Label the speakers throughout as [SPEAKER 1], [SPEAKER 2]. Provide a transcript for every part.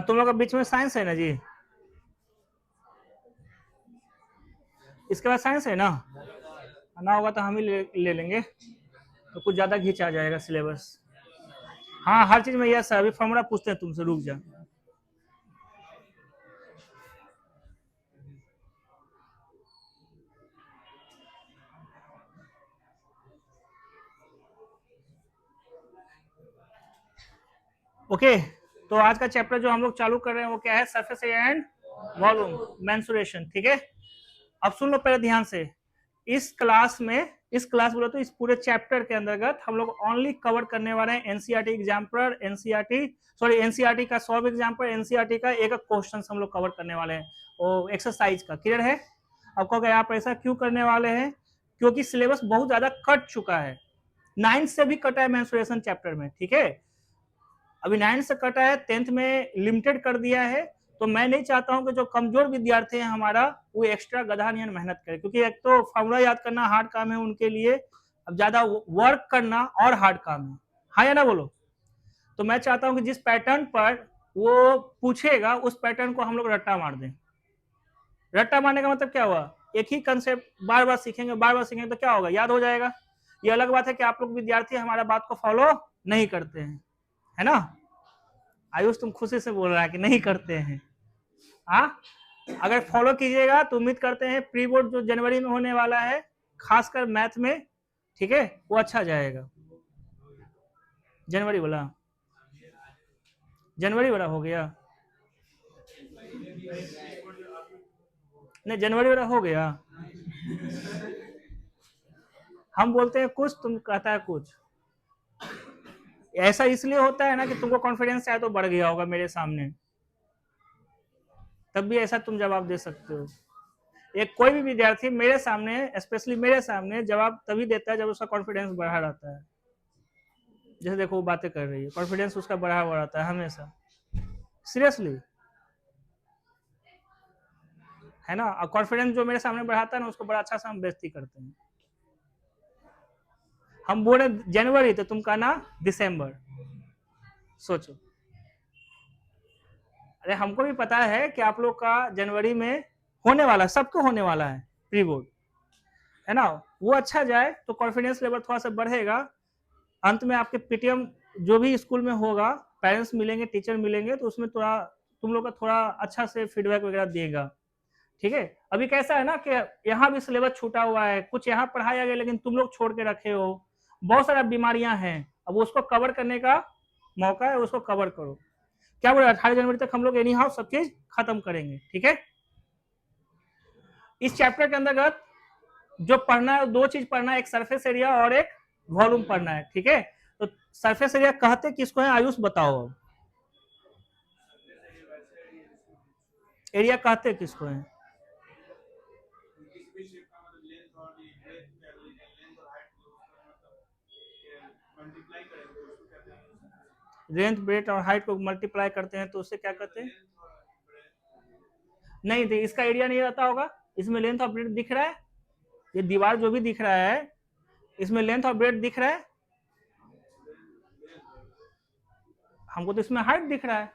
[SPEAKER 1] तुम लोग का बीच में साइंस है ना जी, इसके बाद साइंस है ना, ना होगा तो हम ही ले लेंगे, तो कुछ ज्यादा घिंच आ जाएगा सिलेबस। हाँ हर चीज में यस है, अभी फॉर्मूला पूछते हैं तुमसे, रुक जा। ओके, तो आज का चैप्टर जो हम लोग चालू कर रहे हैं वो क्या है, surface area and volume mensuration, ठीक है। अब सुन लो पहले ध्यान से, इस क्लास में, इस क्लास बोले तो इस पूरे चैप्टर के अंतर्गत हम लोग ओनली कवर करने वाले हैं NCERT example, NCERT sorry NCERT का 100 एग्जाम्पल, एनसीईआरटी का एक क्वेश्चन हम लोग कवर करने वाले हैं, वो एक्सरसाइज का, क्लियर है। अब कहोगे आप ऐसा क्यों करने वाले हैं, क्योंकि सिलेबस बहुत ज्यादा कट चुका है, 9th से भी कटा है मेंसुरेशन चैप्टर में, ठीक है। अभी 9th से कटा है, 10th में लिमिटेड कर दिया है, तो मैं नहीं चाहता हूं कि जो कमजोर विद्यार्थी है हमारा वो एक्स्ट्रा गधा नियन मेहनत करे, क्योंकि एक तो फॉर्मूला याद करना हार्ड काम है उनके लिए, अब ज्यादा वर्क करना और हार्ड काम है, हाँ या ना बोलो। तो मैं चाहता हूं कि जिस पैटर्न पर वो पूछेगा उस पैटर्न को हम लोग रट्टा मार दें। रट्टा मारने का मतलब क्या हुआ, एक ही कंसेप्ट बार बार सीखेंगे, बार बार सीखेंगे तो क्या होगा, याद हो जाएगा। ये अलग बात है कि आप लोग विद्यार्थी हमारा बात को फॉलो नहीं करते हैं, है ना। आयुष तुम खुशी से बोल रहा है कि नहीं करते हैं, हाँ। अगर फॉलो कीजिएगा तो उम्मीद करते हैं प्री बोर्ड जो जनवरी में होने वाला है, खासकर मैथ में, ठीक है, वो अच्छा जाएगा। जनवरी वाला, जनवरी वाला हो गया, नहीं जनवरी वाला हो गया। हम बोलते हैं कुछ, तुम कहता है कुछ, ऐसा इसलिए होता है ना कि तुमको कॉन्फिडेंस है तो बढ़ गया होगा मेरे सामने, तब भी ऐसा तुम जवाब दे सकते हो। एक कोई भी विद्यार्थी मेरे सामने, स्पेशली मेरे सामने, जवाब तभी देता है जब उसका कॉन्फिडेंस बढ़ा रहता है। जैसे देखो वो बातें कर रही है, कॉन्फिडेंस उसका बढ़ा हुआ रहता है हमेशा, सीरियसली, है ना। और कॉन्फिडेंस जो मेरे सामने बढ़ाता है ना, उसको बड़ा अच्छा सा हम बेइज्जती करते हैं। हम बोले जनवरी तो तुम कहना दिसंबर, सोचो। अरे हमको भी पता है कि आप लोग का जनवरी में होने वाला, सबको होने वाला है प्री बोर्ड, है ना। वो अच्छा जाए तो कॉन्फिडेंस लेवल थोड़ा सा बढ़ेगा, अंत में आपके पीटीएम जो भी स्कूल में होगा, पेरेंट्स मिलेंगे, टीचर मिलेंगे, तो उसमें थोड़ा तुम लोग का थोड़ा अच्छा से फीडबैक वगैरह देगा, ठीक है। अभी कैसा है ना कि यहाँ भी सिलेबस छूटा हुआ है, कुछ यहाँ पढ़ाया गया लेकिन तुम लोग छोड़ के रखे हो, बहुत सारा बीमारियां हैं, अब उसको कवर करने का मौका है, उसको कवर करो। क्या बोले 18 जनवरी तक हम लोग एनी हाउ सब चीज खत्म करेंगे, ठीक है। इस चैप्टर के अंतर्गत जो पढ़ना है, दो चीज पढ़ना है, एक सरफेस एरिया और एक वॉल्यूम पढ़ना है, ठीक है। तो सरफेस एरिया कहते किसको है, आयुष बताओ, एरिया कहते किसको है। लेंथ ब्रेथ और हाइट को मल्टीप्लाई करते हैं तो उससे क्या कहते हैं, नहीं तो इसका एरिया नहीं रहता होगा, इसमें लेंथ और ब्रेथ दिख रहा है, ये दीवार जो भी दिख रहा है इसमें लेंथ और ब्रेथ दिख रहा है, हमको तो इसमें हाइट दिख रहा है,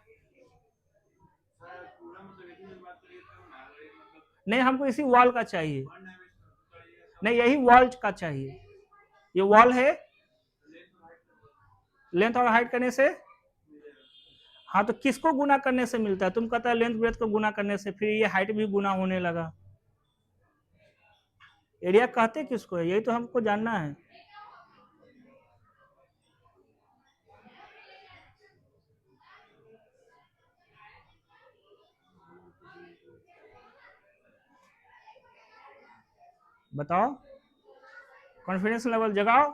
[SPEAKER 1] नहीं हमको इसी वॉल का चाहिए, नहीं यही वॉल का चाहिए, ये वॉल है, लेंथ और हाइट करने से, हाँ तो किसको गुना करने से मिलता है, तुम कहता है लेंथ ब्रेथ को गुना करने से, फिर ये हाइट भी गुना होने लगा। एरिया कहते किसको है, यही तो हमको जानना है। बताओ, कॉन्फिडेंस लेवल जगाओ।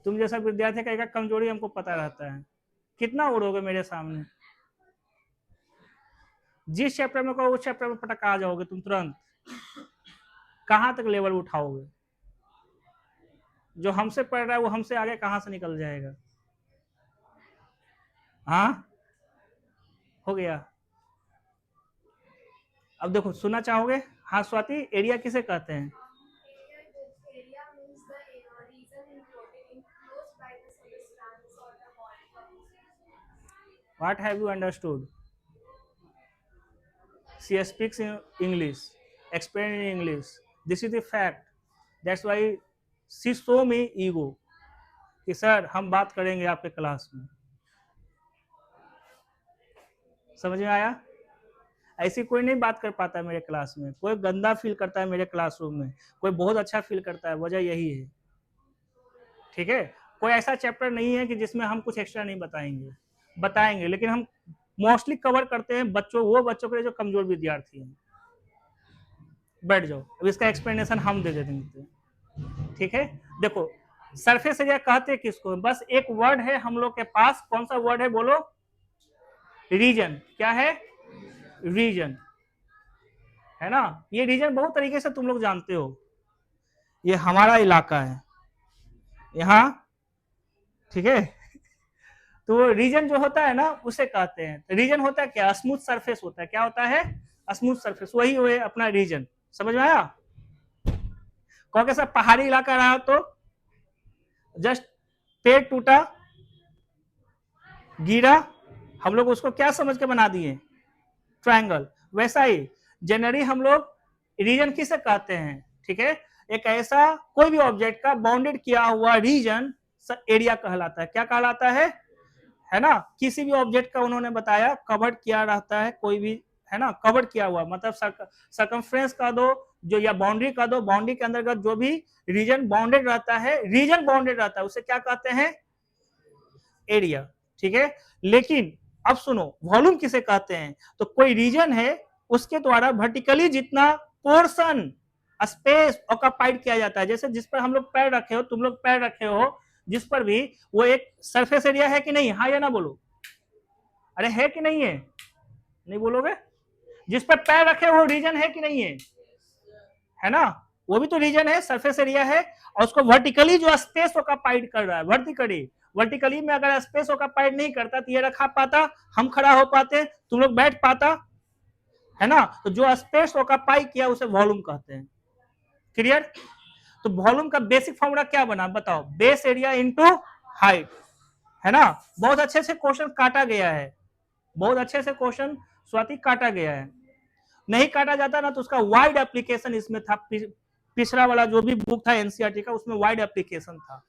[SPEAKER 1] तुम जैसा विद्यार्थी का एक कमजोरी हमको पता रहता है, कितना उड़ोगे मेरे सामने, जिस चैप्टर में कहो उस चैप्टर में पटक आ जाओगे तुम तुरंत, कहां तक लेवल उठाओगे, जो हमसे पढ़ रहा है वो हमसे आगे कहां से निकल जाएगा, हाँ हो गया। अब देखो सुनना चाहोगे, हाँ स्वाति, एरिया किसे कहते हैं, What have you understood? She speaks in English, explain in English. This is the fact. That's why she show me ego. कि सर हम बात करेंगे आपके क्लास में. समझ में आया? ऐसी कोई नहीं बात कर पाता मेरे क्लास में. कोई गंदा फील करता है मेरे क्लासरूम में, कोई बहुत अच्छा फील करता है. वजह यही है. ठीक है, कोई ऐसा चैप्टर नहीं है कि जिसमें हम कुछ एक्स्ट्रा नहीं बताएंगे, लेकिन हम मोस्टली कवर करते हैं वो बच्चों के लिए जो कमजोर विद्यार्थी हैं. बैठ जाओ, अब इसका एक्सप्लेनेशन हम दे देंगे. ठीक है, देखो सरफेस एरिया कहते किसको? बस एक वर्ड है हम लोग के पास. कौन सा वर्ड है बोलो? रीजन. क्या है? रीजन है ना. ये रीजन बहुत तरीके से तुम लोग जानते हो. ये हमारा इलाका है यहाँ. ठीक है, तो रीजन जो होता है ना उसे कहते हैं. रीजन होता है क्या? स्मूथ सरफेस होता है. क्या होता है? Smooth surface. वही हुए अपना रीजन. समझ में आया? कौन कैसा पहाड़ी इलाका रहा तो जस्ट पेड़ टूटा गिरा, हम लोग उसको क्या समझ के बना दिए? ट्रायंगल. वैसा ही जनरली हम लोग रीजन किसे कहते हैं? ठीक है, एक ऐसा कोई भी ऑब्जेक्ट का बाउंडेड किया हुआ रीजन एरिया कहलाता है. क्या कहलाता है ना. किसी भी ऑब्जेक्ट का उन्होंने बताया कवर्ड किया रहता है कोई भी, है ना. कवर्ड किया हुआ मतलब सर्कमफ्रेंस का दो जो, या बाउंड्री का दो. बाउंड्री के अंतर्गत जो भी रीजन बाउंडेड रहता है, रीजन बाउंडेड रहता है, उसे क्या कहते हैं? एरिया. ठीक है, लेकिन अब सुनो, वॉल्यूम किसे कहते हैं? तो कोई रीजन है उसके द्वारा वर्टिकली जितना पोर्शन स्पेस ऑक्युपाइड किया जाता है. जैसे जिस पर हम लोग पैर रखे हो, तुम लोग पैर रखे हो जिस पर भी, वो एक सरफेस एरिया है कि नहीं? हाँ या ना बोलो. अरे है कि नहीं है? नहीं बोलोगे? जिस पर पैर रखे हो रीजन है कि नहीं है ना. वो भी तो रीजन है, सरफेस एरिया है. और उसको वर्टिकली जो स्पेस ऑक्युपाइड कर रहा है, वर्टिकली में अगर स्पेस ऑक्युपाइड नहीं करता तो ये रखा पाता, हम खड़ा हो पाते, तुम लोग बैठ पाता, है ना. तो जो स्पेस ऑक्युपाई किया उसे वॉल्यूम कहते हैं. क्लियर? तो वॉल्यूम का बेसिक फॉर्मूला क्या बना बताओ? बेस एरिया इनटू हाइट, है ना. बहुत अच्छे से क्वेश्चन काटा गया है, बहुत अच्छे से क्वेश्चन स्वाति काटा गया है. नहीं काटा जाता ना तो उसका वाइड एप्लीकेशन इसमें था. पिछला वाला जो भी बुक था एनसीईआरटी का, उसमें वाइड एप्लीकेशन था.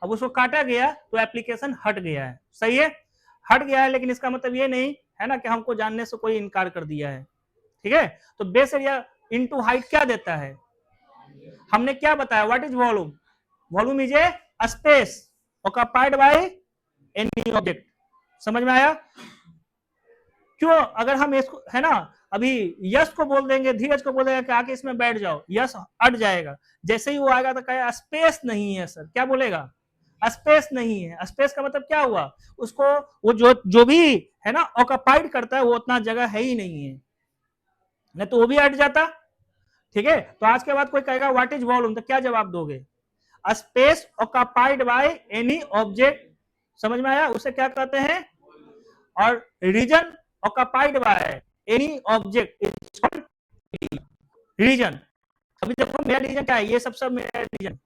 [SPEAKER 1] अब उसको काटा गया तो एप्लीकेशन हट गया है. सही है, हट गया है, लेकिन इसका मतलब ये नहीं है ना कि हमको जानने से कोई इनकार कर दिया है. ठीक है, तो बेस एरिया इनटू हाइट क्या देता है? हमने क्या बताया? What is volume? Volume is a space occupied by any object. समझ में आया? क्यों? अगर हम इसको, है ना, अभी यश को बोल देंगे, धीरज को बोल देंगे कि आके इसमें बैठ जाओ, यश अट जाएगा. जैसे ही वो आएगा तो कहेगा स्पेस नहीं है सर. क्या बोलेगा? स्पेस नहीं है. स्पेस का मतलब क्या हुआ? उसको वो जो भी है ना ऑक्युपाइड करता है वो उतना जगह है ही नहीं है, नहीं तो वो भी अट जाता. ठीक है, तो आज के बाद कोई कहेगा व्हाट इज वॉल्यूम, तो क्या जवाब दोगे? Space occupied by any object. समझ में आया? उसे क्या कहते हैं? और region occupied by any object is region. अभी देखो मेरा रीजन क्या है? ये सब मेरा रीजन,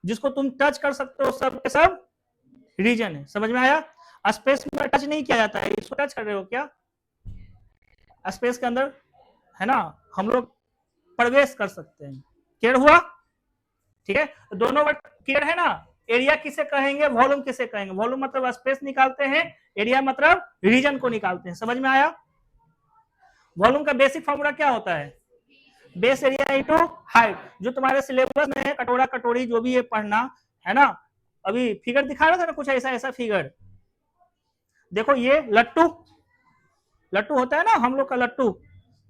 [SPEAKER 1] जिसको तुम टच कर सकते हो सब के सब रीजन है. समझ में आया? स्पेस में टच नहीं किया जाता है. इसको टच कर रहे हो क्या? स्पेस के अंदर, है ना, हम लोग प्रवेश कर सकते हैं. क्लियर हुआ? ठीक है, दोनों वर्ड क्लियर है ना. एरिया किसे कहेंगे, वॉल्यूम किसे कहेंगे? वॉल्यूम मतलब स्पेस निकालते हैं, एरिया मतलब रीजन को निकालते हैं. समझ में आया? वॉल्यूम का बेसिक फॉर्मूला क्या होता है? Base area into height. जो तुम्हारे सिलेबस में है, कटोरा कटोरी जो भी है पढ़ना, है ना. अभी फिगर दिखा रहा था ना कुछ ऐसा फिगर. देखो ये लट्टू होता है ना हम लोग का, लट्टू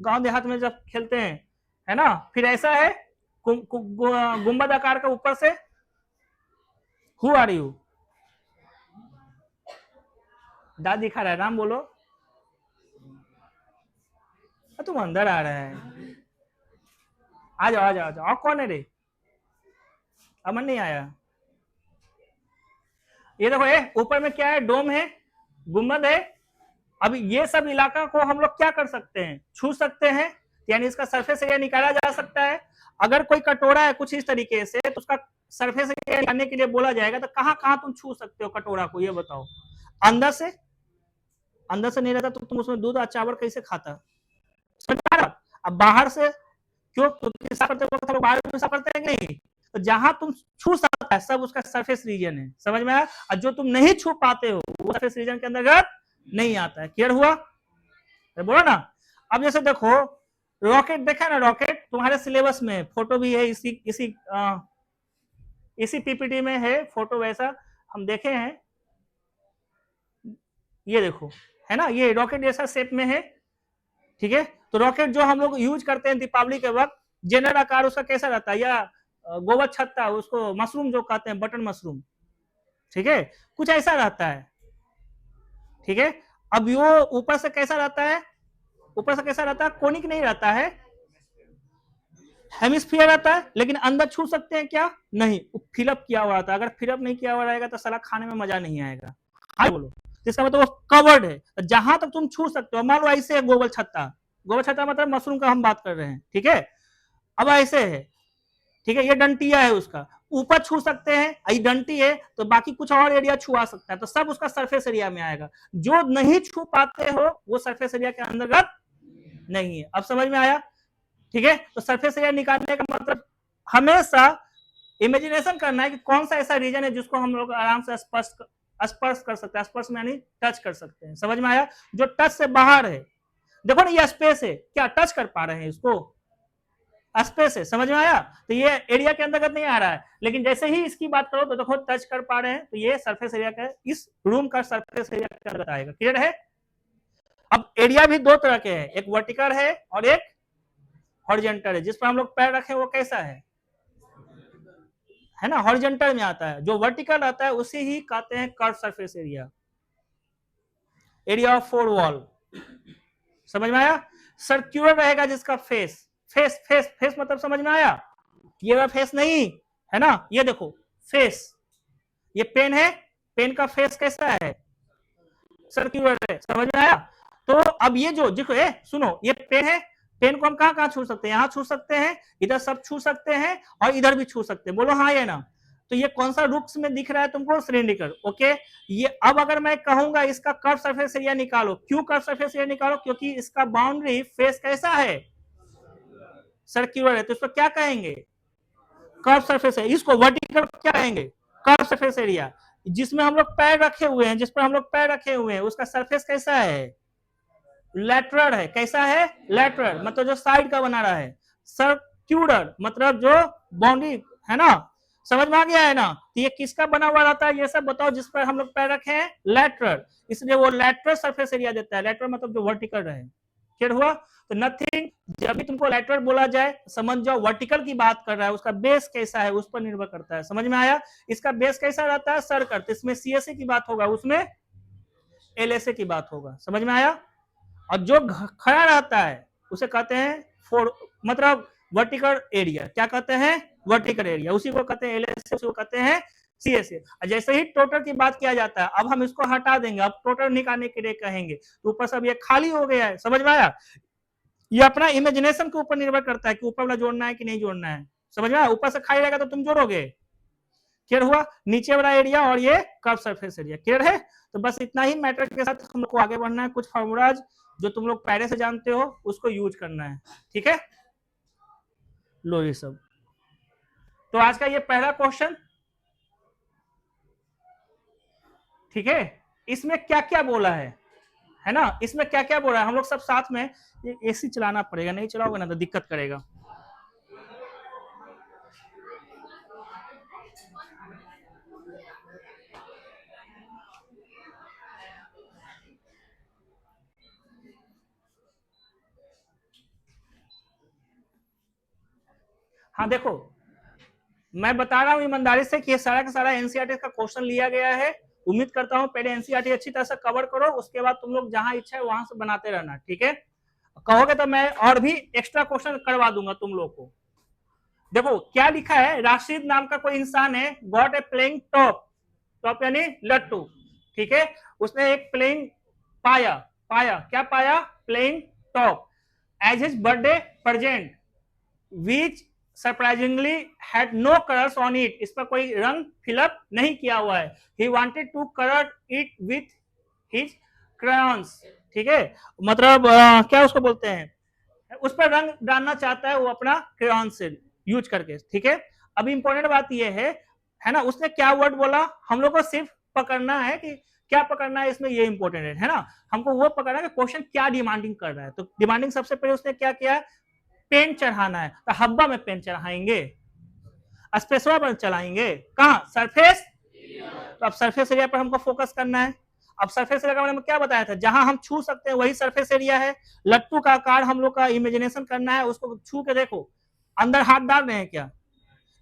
[SPEAKER 1] गांव देहात में जब खेलते हैं, है ना. फिर ऐसा है गुंबद आकार का ऊपर से. Who are you? दाद दिखा रहा है, नाम बोलो. तुम अंदर आ रहा है. आ जाओ आ जाओ आ जाओ. और कौन है रे? अमन नहीं आया. ये देखो, ये ऊपर में क्या है? डोम है, गुंबद है. अब ये सब इलाका को हम लोग क्या कर सकते हैं? छू सकते हैं, यानी इसका सरफेस एरिया निकाला जा सकता है. अगर कोई कटोरा है कुछ इस तरीके से, तो उसका सरफेस एरिया निकालने के लिए बोला जाएगा तो कहां कहां तुम छू सकते हो कटोरा को? ये बताओ. अंदर से, अंदर से नहीं रहता तो तुम उसमें दूध और चावल कैसे खाता? अब बाहर से क्यों? क्योंकि साफ करते वक्त बाहर में साफ करते हैं नहीं, तो जहां तुम छू सकता है सब उसका सरफेस रीजन है, समझ में आया? और जो तुम नहीं छू पाते हो वो सरफेस रीजन के अंतर्गत नहीं आता है। क्लियर हुआ? बोलो ना। अब जैसे देखो रॉकेट देखा ना, रॉकेट तुम्हारे सिलेबस में फोटो भी है, इसी पीपीटी में है फोटो, वैसा हम देखे हैं, ये देखो है ना, ये रॉकेट जैसा शेप में है, ठीक है। तो रॉकेट जो हम लोग यूज करते हैं दीपावली के वक्त, जनरल आकार उसका कैसा रहता है, या गोबर छत्ता, उसको मशरूम जो कहते हैं, बटन मशरूम, ठीक है, कुछ ऐसा रहता है, ठीक है। अब वो ऊपर से कैसा रहता है, ऊपर से कैसा रहता है, कोनिक नहीं रहता है, हेमिस्फीयर रहता है, लेकिन अंदर छू सकते हैं क्या? नहीं, फिलअप किया हुआ था। अगर फिलअप नहीं किया हुआ रहेगा तो साला खाने में मजा नहीं आएगा। हाँ बोलो, इसका मतलब वो कवर्ड है, जहां तक तुम छू सकते हो। मान लो ऐसे है गोबर छत्ता, गोबर छत्ता मतलब मशरूम का हम बात कर रहे हैं, ठीक है। अब ऐसे है, ठीक है, ये डंटिया है, उसका ऊपर छू सकते हैं, ये डंटी है तो बाकी कुछ और एरिया छुआ सकता है, तो सब उसका सरफेस एरिया में आएगा। जो नहीं छू पाते हो वो सरफेस एरिया के अंतर्गत नहीं है। अब समझ में आया? ठीक है। तो सरफेस एरिया निकालने का मतलब हमेशा इमेजिनेशन करना है कि कौन सा ऐसा रीजन है जिसको हम लोग आराम से स्पर्श कर सकते हैं, स्पर्श में यानी टच कर सकते हैं। समझ में आया? जो टच से बाहर है, देखो ना ये स्पेस है, क्या टच कर पा रहे हैं इसको? स्पेस है, समझ में आया? तो ये एरिया के अंतर्गत नहीं आ रहा है, लेकिन जैसे ही इसकी बात करो तो देखो टच कर पा रहे हैं, तो ये सरफेस एरिया का, इस रूम का सरफेस एरिया के अंतर्गत आएगा। क्लियर है? अब एरिया भी दो तरह के हैं, एक वर्टिकल है और एक हॉरिजॉन्टल है। जिस पर हम लोग पैर रखे वो कैसा है ना, हॉरिजॉन्टल में आता है। जो वर्टिकल आता है उसे ही कहते हैं curve surface area, area of four wall. समझ में आया? सर्क्यूलर रहेगा जिसका फेस, फेस फेस फेस मतलब समझ में आया? ये वाला फेस नहीं है ना, ये देखो फेस, ये पेन है, पेन का फेस कैसा है? सर्क्यूलर है। समझ में आया? तो अब ये जो देखो, सुनो, ये पेन है, पेन को हम कहां कहां छू सकते हैं? यहां छू सकते हैं, इधर सब छू सकते हैं, और इधर भी छू सकते हैं। बोलो हाँ या ना। तो ये कौन सा रूप में दिख रहा है तुमको? सिलिंड्रिकल। ओके, ये अब अगर मैं कहूंगा इसका कर्व सरफेस एरिया निकालो, क्यों कर्व सरफेस एरिया निकालो? क्योंकि इसका बाउंड्री फेस कैसा है? सर्क्यूलर है, तो इसको क्या कहेंगे? कर्व सरफेस है। इसको वर्टिकल क्या कहेंगे? Curve surface area. जिसमें हम लोग पैर रखे हुए हैं, जिस पर हम लोग पैर रखे हुए हैं, उसका सरफेस कैसा है? लैटरल है। कैसा है? लैटरल, मतलब जो साइड का बना रहा है। सर्क्यूलर मतलब जो बाउंड्री है ना, समझ में आ गया है ना? तो ये किसका बना हुआ रहता है, ये सब बताओ। जिस पर हम लोग पैर रखे हैं, लैटरल, इसलिए वो लैटरल सरफेस एरिया देता है। लैटरल मतलब जो वर्टिकल रहे। क्लियर हुआ? तो नथिंग, जब भी तुमको लैटरल बोला जाए समझ जाओ वर्टिकल की बात कर रहा है, उसका बेस कैसा है उस पर निर्भर करता है। समझ में आया? इसका बेस कैसा रहता है? सर्कल, तो इसमें सीएसए की बात होगा, उसमें एलएसए की बात होगा। समझ में आया? और जो खड़ा रहता है उसे कहते हैं फोर, मतलब वर्टिकल एरिया। क्या कहते हैं? Vertical area. उसी को कहते हैं एलएसए, उसी को कहते हैं सीएसए। जैसे ही टोटल की बात किया जाता है, अब हम इसको हटा देंगे, अब टोटल निकालने के लिए कहेंगे, तो ऊपर सब ये खाली हो गया है। समझ में आया? ये अपना इमेजिनेशन के ऊपर निर्भर करता है कि ऊपर वाला जोड़ना है कि नहीं जोड़ना है। समझ में आया? ऊपर से खाली रहेगा तो तुम जोड़ोगे। क्लियर हुआ? नीचे वाला एरिया और ये कर्व सरफेस एरिया। क्लियर है? तो बस इतना ही मैटर के साथ हम लोग को आगे बढ़ना है। कुछ फॉर्मूलाज जो तुम लोग पहले से जानते हो उसको यूज करना है। ठीक है, लो ये सब। तो आज का ये पहला क्वेश्चन, ठीक है, इसमें क्या क्या बोला है ना, इसमें क्या क्या बोला है हम लोग सब साथ में। ये एसी चलाना पड़ेगा, नहीं चलाओगे ना तो दिक्कत करेगा। हाँ देखो, मैं बता रहा हूं ईमानदारी से कि ये सारा का सारा एनसीईआरटी का क्वेश्चन लिया गया है। उम्मीद करता हूं पहले एनसीईआरटी अच्छी तरह से कवर करो, उसके बाद तुम लोग जहां इच्छा है वहां से बनाते रहना। ठीक है, कहोगे तो मैं और भी एक्स्ट्रा क्वेश्चन करवा दूंगा तुम लोग को। देखो क्या लिखा है, राशिद नाम का कोई इंसान है, got a playing top, top यानी लट्टू, ठीक है, उसने एक प्लेइंग पाया, पाया क्या पाया? Playing top as his birthday present which surprisingly had no colours on it, इस पर कोई रंग फिलअप नहीं किया हुआ है। He wanted to colour it with his crayons, ठीक है, मतलब क्या उसको बोलते हैं, उस पर रंग डालना चाहता है वो अपना क्रेयॉन से यूज करके, ठीक है। अभी इंपॉर्टेंट बात ये है ना, उसने क्या वर्ड बोला, हम लोग को सिर्फ पकड़ना है कि क्या पकड़ना है इसमें, ये इंपॉर्टेंट है ना, हमको वो पकड़ना है कि क्वेश्चन क्या डिमांडिंग कर रहा है। तो डिमांडिंग सबसे पहले उसने क्या किया, पेन चढ़ाना है, तो हब्बा में पेन चढ़ाएंगे, स्पेसवा पर चलाएंगे, कहां, सरफेस। तो अब सरफेस एरिया पर हमको फोकस करना है। अब सरफेस एरिया का मैंने क्या बताया था, जहां हम छू सकते हैं वही सरफेस एरिया है। लट्टू का आकार हम लोग का इमेजिनेशन करना है, उसको छू के देखो, अंदर हाथ डाल रहे हैं क्या,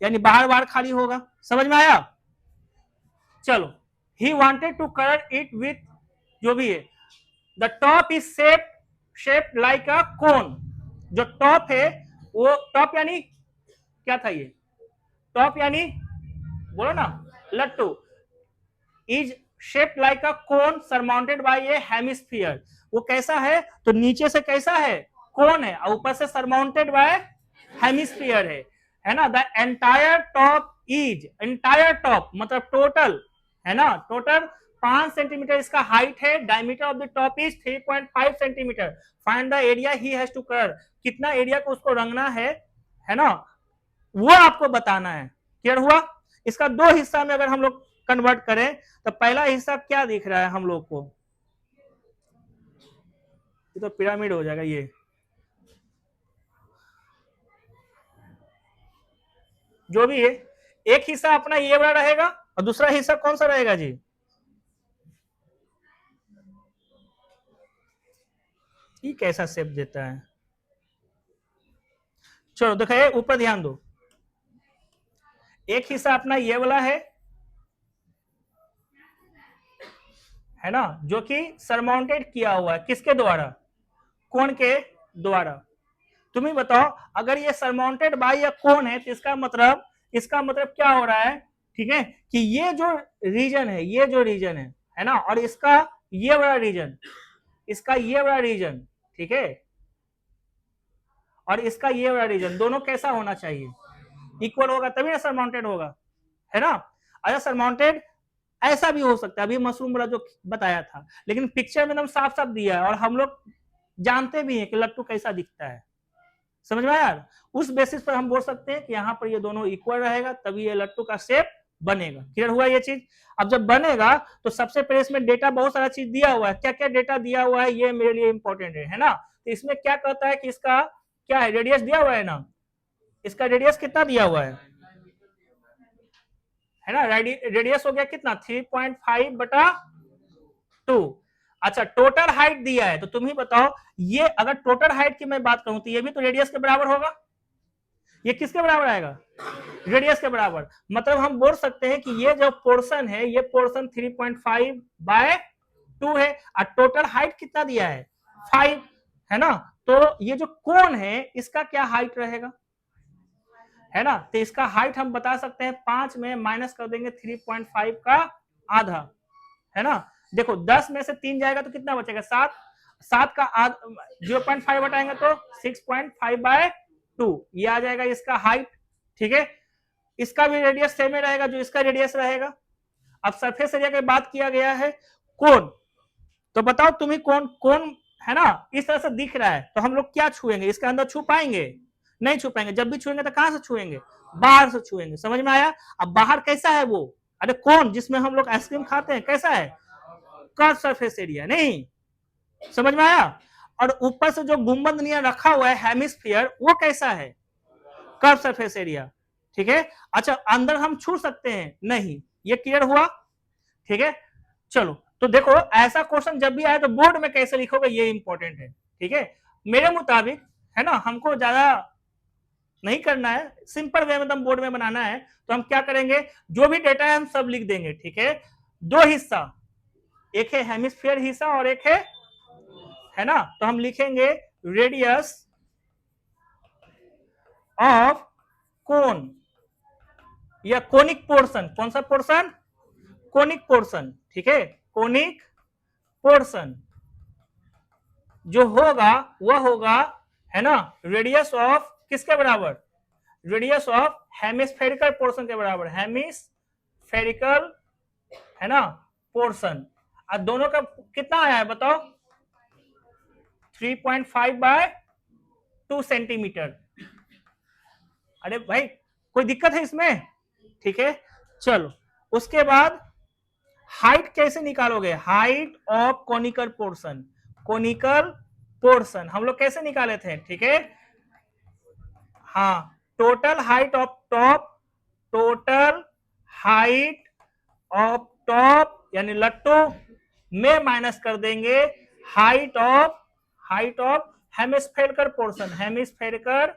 [SPEAKER 1] यानी बाहर बाहर खाली होगा, समझ में आया। चलो, he wanted to colour it with, जो भी है, the top is shaped like a cone, जो टॉप है वो, टॉप यानी क्या था ये, टॉप यानी बोलो ना, लट्टू, is shaped like a cone surmounted bye A hemisphere, वो कैसा है, तो नीचे से कैसा है, कोन है, और ऊपर से सरमाउंटेड बाय हेमिस्फीयर है ना। The entire top is, entire top मतलब टोटल, है ना, टोटल 5 सेंटीमीटर इसका हाइट है, diameter of the top is 3.5 centimetre, find the area he has to colour, कितना एरिया को उसको रंगना है ना, वो आपको बताना है। क्लियर हुआ। इसका दो हिस्सा में अगर हम लोग कन्वर्ट करें, तो पहला हिस्सा क्या दिख रहा है हम लोग को, ये तो पिरामिड हो जाएगा ये, जो भी है, एक हिस्सा अपना ये वाला रहेगा और दूसरा हिस्सा कौन सा रहेगा जी, ये कैसा शेप देता है, चलो देखो ऊपर ध्यान दो, एक हिस्सा अपना ये वाला है ना, जो कि सरमाउंटेड किया हुआ है, किसके द्वारा, कोण के द्वारा। तुम्हें बताओ, अगर ये सरमाउंटेड बाय या कोण है, तो इसका मतलब क्या हो रहा है, ठीक है, कि ये जो रीजन है, ये जो रीजन है ना, और इसका ये वाला रीजन, इसका ये वाला रीजन, ठीक है, और इसका ये वाला रीजन, दोनों कैसा होना चाहिए, इक्वल होगा तभी ना सरमाउंटेड होगा, है ना। अच्छा, सरमाउंटेड ऐसा भी हो सकता है, अभी मशरूम वाला जो बताया था, लेकिन पिक्चर में एकदम साफ साफ दिया है, और हम लोग जानते भी हैं कि लट्टू कैसा दिखता है, समझ में यार, उस बेसिस पर हम बोल सकते हैं कि यहाँ पर ये दोनों इक्वल रहेगा, तभी ये लट्टू का शेप बनेगा। क्लियर हुआ ये चीज। अब जब बनेगा तो सबसे पहले इसमें डेटा बहुत सारा चीज दिया हुआ है, क्या क्या डेटा दिया हुआ है ये मेरे लिए इंपॉर्टेंट है ना। तो इसमें क्या कहता है कि इसका क्या है, रेडियस दिया हुआ है ना, इसका रेडियस कितना दिया हुआ है ना, रेडियस हो गया कितना 3.5/2। अच्छा, टोटल हाइट दिया है, तो तुम ही बताओ, ये अगर टोटल हाइट की मैं बात करूं तो ये भी तो रेडियस के बराबर होगा, ये किसके बराबर आएगा, रेडियस के बराबर। मतलब हम बोल सकते हैं कि ये जो पोर्शन है, ये पोर्शन 3.5/2 है, और टोटल हाइट कितना दिया है 5, है ना। तो ये जो कोण है इसका क्या हाइट रहेगा, है ना, तो इसका हाइट हम बता सकते हैं 5 में माइनस कर देंगे 3.5 का आधा, है ना। देखो 10 में से 3 जाएगा तो कितना बचेगा 7, 7 का 0.5 हटाएंगे तो 6.5/2, ये आ जाएगा इसका हाइट, ठीक है। इसका भी रेडियस सेम ही रहेगा जो इसका रेडियस रहेगा। अब सरफेस एरिया की बात किया गया है, कोण, तो बताओ तुम्हें कोण है ना, इस तरह से दिख रहा है, तो हम लोग क्या छुएंगे, इसके अंदर छू पाएंगे, नहीं छू पाएंगे, जब भी छुएंगे तो कहां से छुएंगे, बाहर से छुएंगे, समझ में आया। अब बाहर कैसा है वो, अरे कोण जिसमें हम लोग आइसक्रीम खाते हैं कैसा है, कर्व सरफेस एरिया, नहीं, समझ में आया। और ऊपर से जो गुंबद नियर रखा हुआ है हेमिस्फीयर, वो कैसा है, कर्व सरफेस एरिया, ठीक है। अच्छा, अंदर हम छू सकते हैं, नहीं, ये क्लियर हुआ, ठीक है। चलो, तो देखो ऐसा क्वेश्चन जब भी आए तो बोर्ड में कैसे लिखोगे ये इंपॉर्टेंट है, ठीक है। मेरे मुताबिक, है ना, हमको ज्यादा नहीं करना है, सिंपल वे में एकदम बोर्ड में बनाना है, तो हम क्या करेंगे, जो भी डेटा है हम सब लिख देंगे, ठीक है। दो हिस्सा, एक है हेमिस्फीयर हिस्सा और एक है ना, तो हम लिखेंगे रेडियस ऑफ कोन या कोनिक पोर्शन, कौन सा पोर्शन, कोनिक पोर्शन, ठीक है, कोनिक पोर्शन जो होगा वह होगा, है ना, रेडियस ऑफ किसके बराबर, रेडियस ऑफ हेमिस्फेरिकल पोर्शन के बराबर, हेमिस्फेरिकल, है ना, पोर्शन। और दोनों का कितना आया है बताओ? 3.5 बाय 2 सेंटीमीटर। अरे भाई कोई दिक्कत है इसमें? ठीक है, चलो उसके बाद हाइट कैसे निकालोगे? Height of conical portion, conical portion हम लोग कैसे निकाले थे? ठीक है, हाँ, total height of top, total height of top यानी लट्टू में माइनस कर देंगे height of hemispherical portion, hemispherical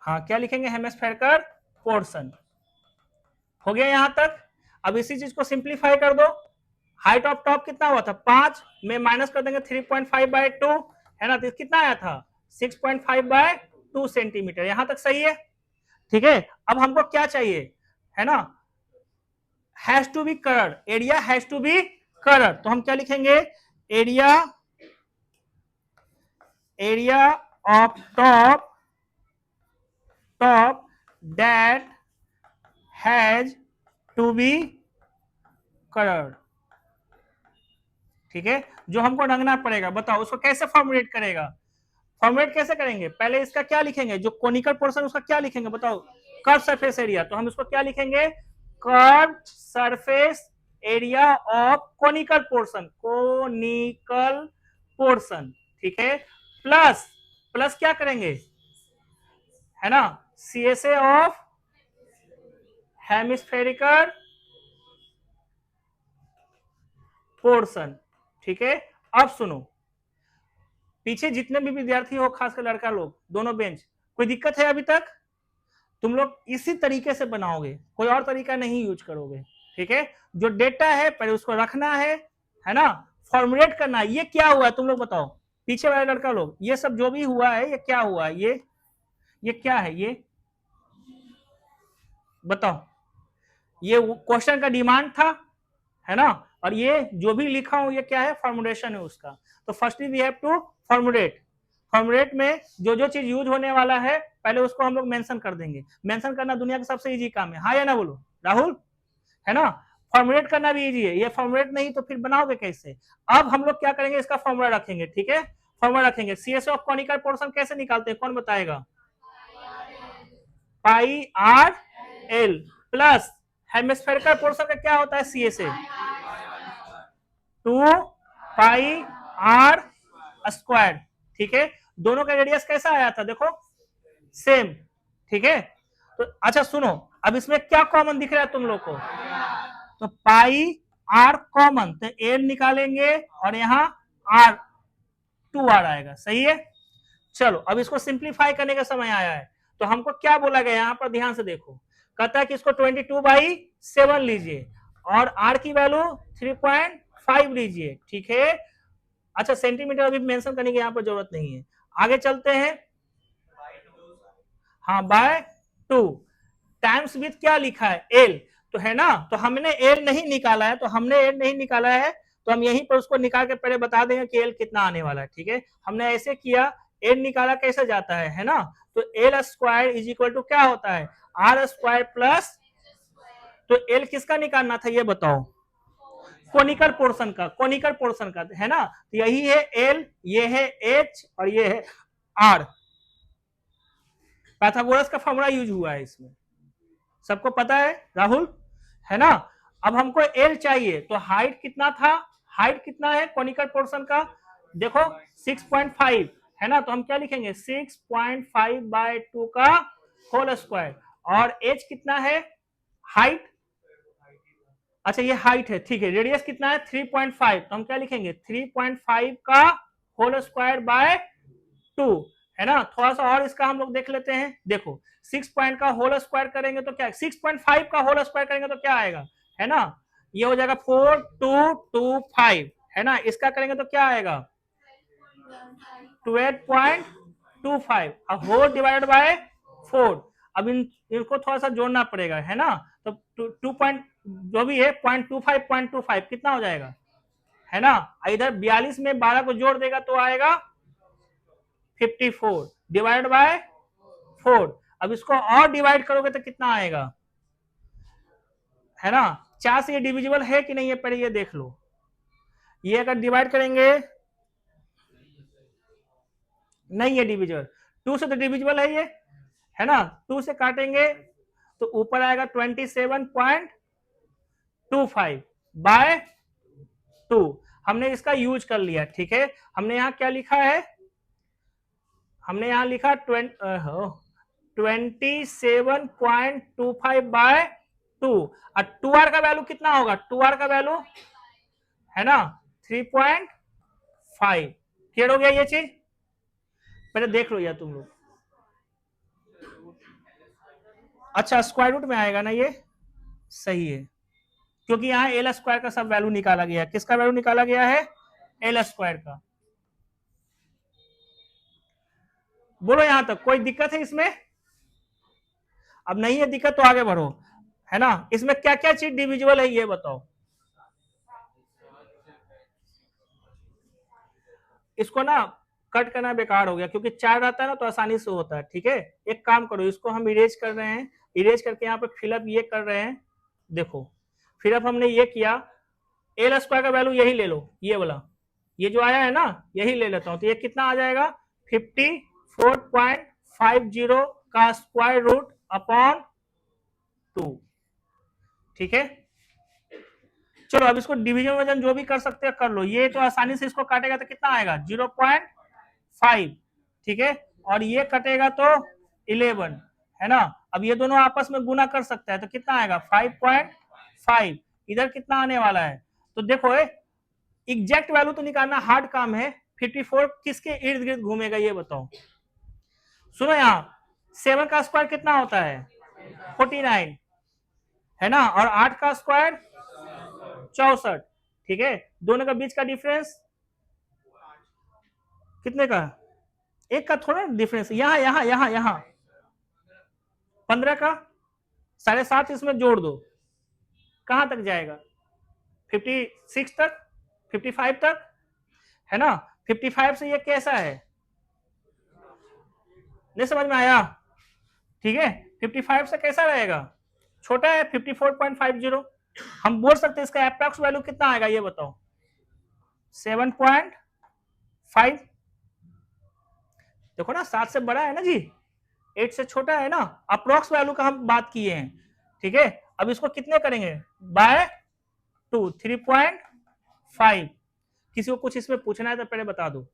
[SPEAKER 1] हाँ क्या लिखेंगे? Hemispherical portion. हो गया यहां तक? अब इसी चीज को सिंप्लीफाई कर दो। हाइट ऑफ टॉप कितना हुआ था? 5 में माइनस कर देंगे 3.5 बाय 2 है ना, तो कितना आया था? 6.5 बाय 2 सेंटीमीटर। यहां तक सही है? ठीक है, अब हमको क्या चाहिए है ना? Has to be coloured, area has to be coloured, तो हम क्या लिखेंगे? Area of top that has to be coloured. ठीक है, जो हमको रंगना पड़ेगा, बताओ उसको कैसे फॉर्मुलेट करेगा? फॉर्मुलेट कैसे करेंगे? पहले इसका क्या लिखेंगे? जो कोनिकल पोर्शन उसका क्या लिखेंगे बताओ? Curve surface area. तो हम इसको क्या लिखेंगे? Curve surface area of conical portion, conical portion. ठीक है, प्लस क्या करेंगे है ना? CSA of hemispherical portion. ठीक है, अब सुनो, पीछे जितने भी विद्यार्थी हो, खासकर लड़का लोग, दोनों बेंच, कोई दिक्कत है अभी तक? तुम लोग इसी तरीके से बनाओगे, कोई और तरीका नहीं यूज करोगे। ठीक है, जो डेटा है पहले उसको रखना है ना, फॉर्मुलेट करना है। ये क्या हुआ है तुम लोग बताओ, पीछे वाले लड़का लोग, ये सब जो भी हुआ है ये क्या हुआ है? ये क्या है? ये बताओ, ये क्वेश्चन का डिमांड था है ना, और ये जो भी लिखा हूं ये क्या है? फॉर्मुलेशन है उसका। तो firstly we have to formulate में जो जो चीज यूज होने वाला है पहले उसको हम लोग मेंशन कर देंगे। मेंशन करना दुनिया का सबसे इजी काम है, हाँ या ना बोलो राहुल, है ना? फॉर्मुलेट करना भी इजी है, ये फॉर्मुलेट नहीं तो फिर बनाओगे कैसे? अब हम लोग क्या करेंगे? इसका फॉर्मूला रखेंगे। ठीक है, फॉर्मूला रखेंगे। सीएस ऑफ कॉनिकल पोर्शन कैसे निकालते हैं, कौन बताएगा? Pi r l plus hemispherical portion का क्या होता है? CSA 2 pi are square. ठीक है, दोनों का रेडियस कैसा आया था देखो? सेम। ठीक है, तो अच्छा सुनो, अब इसमें क्या कॉमन दिख रहा है तुम लोग को? तो पाई आर कॉमन, तो एल निकालेंगे और यहां आर 2r आएगा। सही है, चलो अब इसको सिंप्लीफाई करने का समय आया है। तो हमको क्या बोला गया यहां पर, ध्यान से देखो, कहता है कि इसको 22/7 लीजिए और r की वैल्यू 3.5 लीजिए। ठीक है, अच्छा सेंटीमीटर अभी मेंशन करने की यहां पर जरूरत नहीं है, आगे चलते हैं। हाँ बाय 2 टाइम्स विथ क्या लिखा है? एल, तो है ना, तो हमने एल नहीं निकाला है, तो हम यहीं पर उसको निकाल के पहले बता देंगे कि एल कितना आने वाला है। ठीक है, हमने ऐसे किया, एल निकाला कैसे जाता है ना, तो L square is equal to क्या होता है? आर स्क्वायर प्लस, तो एल किसका निकालना था ये बताओ? कोनिकल पोर्शन का है ना, तो यही है एल, ये है एच और ये है आर। पाइथागोरस का फॉर्मूला यूज हुआ है इसमें, सबको पता है राहुल, है ना? अब हमको एल चाहिए, तो हाइट कितना था? हाइट कितना है कोनिकल पोर्शन का? देखो 6.5 है ना, तो हम क्या लिखेंगे? 6.5 बाय 2 का होल स्क्वायर। और एच कितना है? हाइट, अच्छा ये हाइट है, ठीक है। रेडियस कितना है? 3.5, तो हम क्या लिखेंगे? 3.5 का होल स्क्वायर बाय 2 है ना। थोड़ा सा और इसका हम लोग देख लेते हैं। देखो 6 पॉइंट का होल स्क्वायर करेंगे तो क्या, 6.5 का होल स्क्वायर करेंगे तो क्या आएगा, है ना, ये हो जाएगा 4225 है ना। इसका करेंगे तो क्या आएगा? 12.25 अब होल डिवाइडेड बाय 4। अब इनको थोड़ा सा जोड़ना पड़ेगा, है ना। तो 2 पॉइंट जो भी है 0.25 कितना हो जाएगा, है ना। इधर 42 में 12 को जोड़ देगा तो आएगा 54 डिवाइड बाय 4। अब इसको और डिवाइड करोगे तो कितना आएगा, है ना। 4 से ये डिविजिबल है कि नहीं है पहले ये देख लो। ये अगर डिवाइड करेंगे नहीं है डिविजिबल, 2 से तो डिविजिबल है ये, है ना। 2 से काटेंगे तो ऊपर आएगा 27.25 बाय 2। हमने इसका यूज कर लिया, ठीक है। हमने यहाँ क्या लिखा है, हमने यहाँ लिखा 27.25 बाय 2। और 2r का वैल्यू कितना होगा, 2r का वैल्यू है ना 3.5। क्लियर हो गया ये चीज, पहले देख लो यार तुम लोग। अच्छा स्क्वायर रूट में आएगा ना ये, सही है, क्योंकि यहाँ एल स्क्वायर का सब वैल्यू निकाला गया है। किसका वैल्यू निकाला गया है, एल स्क्वायर का। बोलो यहां तक कोई दिक्कत है इसमें, अब नहीं है दिक्कत तो आगे बढ़ो, है ना। इसमें क्या क्या चीज डिविजिबल है ये बताओ। इसको ना कट करना बेकार हो गया, क्योंकि 4 रहता है ना तो आसानी से होता है, ठीक है। एक काम करो, इसको हम इरेज कर रहे हैं, इरेज करके यहाँ पे फिलअप ये कर रहे हैं। देखो फिलअप हमने ये किया, एल स्क्वायर का वैल्यू यही ले लो, ये वाला, ये जो आया है ना यही ले लेता हूं, तो ये कितना आ जाएगा 54.50 का स्क्वायर रूट अपॉन 2, ठीक है। चलो अब इसको डिवीजन वजन जो भी कर सकते हैं कर लो, ये तो आसानी से इसको काटेगा तो कितना आएगा 0.5, ठीक है। और ये कटेगा तो 11, है ना। अब ये दोनों आपस में गुना कर सकता है तो कितना आएगा 5.5। इधर कितना आने वाला है, तो देखो एग्जैक्ट वैल्यू तो निकालना हार्ड काम है। 54 किसके इर्द गिर्द घूमेगा ये बताओ। सुनो यहाँ 7 का स्क्वायर कितना होता है 49, है ना, और 8 का स्क्वायर 64, ठीक है। दोनों का बीच का डिफरेंस कितने का, एक का थोड़ा डिफरेंस, यहाँ यहाँ यहाँ यहाँ 15 का 7.5 इसमें जोड़ दो, कहां तक जाएगा 56 तक, 55 तक, है ना। 55 से ये कैसा है, नहीं समझ में आया, ठीक है। 55 से कैसा रहेगा, छोटा है 54.50। हम बोल सकते हैं इसका अप्रॉक्स वैल्यू कितना आएगा ये बताओ 7.5। देखो ना 7 से बड़ा है ना जी, 8 से छोटा है ना, अप्रॉक्स वैल्यू का हम बात किए हैं, ठीक है। अब इसको कितने करेंगे बाय 2, 3.5। किसी को कुछ इसमें पूछना है तो पहले बता दो।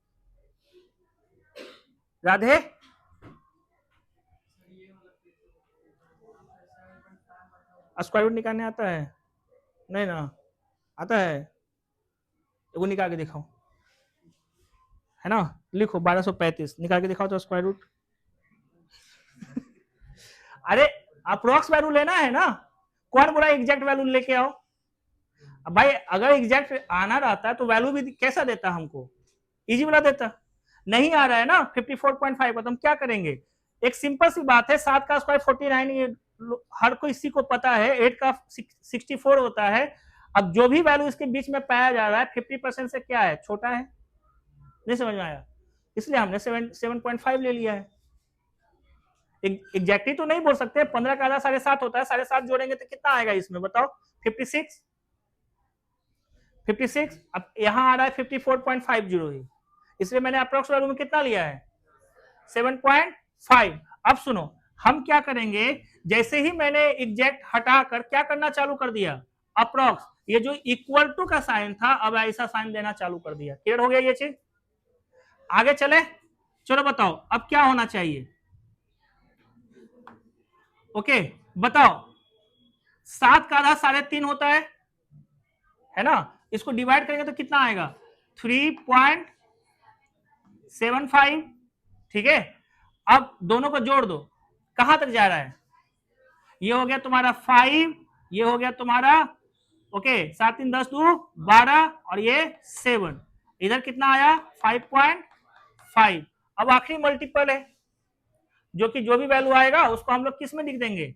[SPEAKER 1] राधे स्क्वायर रूट निकालने आता है, नहीं ना आता है, वो निकाल के दिखाओ, है ना। लिखो 1235 निकाल के दिखाओ तो स्क्वायर रूट। अरे अप्रोक्स वैल्यू लेना है ना, कौन बोला एग्जैक्ट वैल्यू लेके आओ। अब भाई अगर एग्जैक्ट आना रहता तो वैल्यू भी कैसा देता हमको, इजी वाला देता, नहीं आ रहा है ना 54.5 का, तो हम क्या करेंगे, एक सिंपल सी बात है, 7 का स्क्वायर 49, ये हर कोई इसी को पता है, 8 का 64 होता है। अब जो भी वैल्यू इसके बीच में पाया जा रहा है 50% से क्या है, छोटा है, नहीं समझ में आया, इसलिए हमने 7.5 ले लिया है। एग्जैक्टली तो नहीं बोल सकते, 15 का आधा 7.5 होता है, 7.5 जोड़ेंगे तो कितना आएगा इसमें बताओ 56। अब यहां आ रहा है 54.50 ही, इसलिए मैंने अप्रोक्स वैल्यू में कितना लिया है 7.5। अब सुनो हम क्या करेंगे, जैसे ही मैंने एग्जैक्ट हटाकर क्या करना चालू कर दिया अप्रोक्स, ये जो इक्वल टू का साइन था अब ऐसा साइन देना चालू कर दिया। क्लियर हो गया ये चीज, आगे चले। चलो बताओ अब क्या होना चाहिए, ओके बताओ। 7 का आधा 3.5 होता है ना, इसको डिवाइड करेंगे तो कितना आएगा 3.75, ठीक है। अब दोनों को जोड़ दो, कहां तक जा रहा है, ये हो गया तुम्हारा 5, ये हो गया तुम्हारा ओके 7 3 10 2 12 और ये 7, इधर कितना आया 5.5। अब आखिरी मल्टीपल है, जो कि जो भी वैल्यू आएगा उसको हम लोग किस में लिख देंगे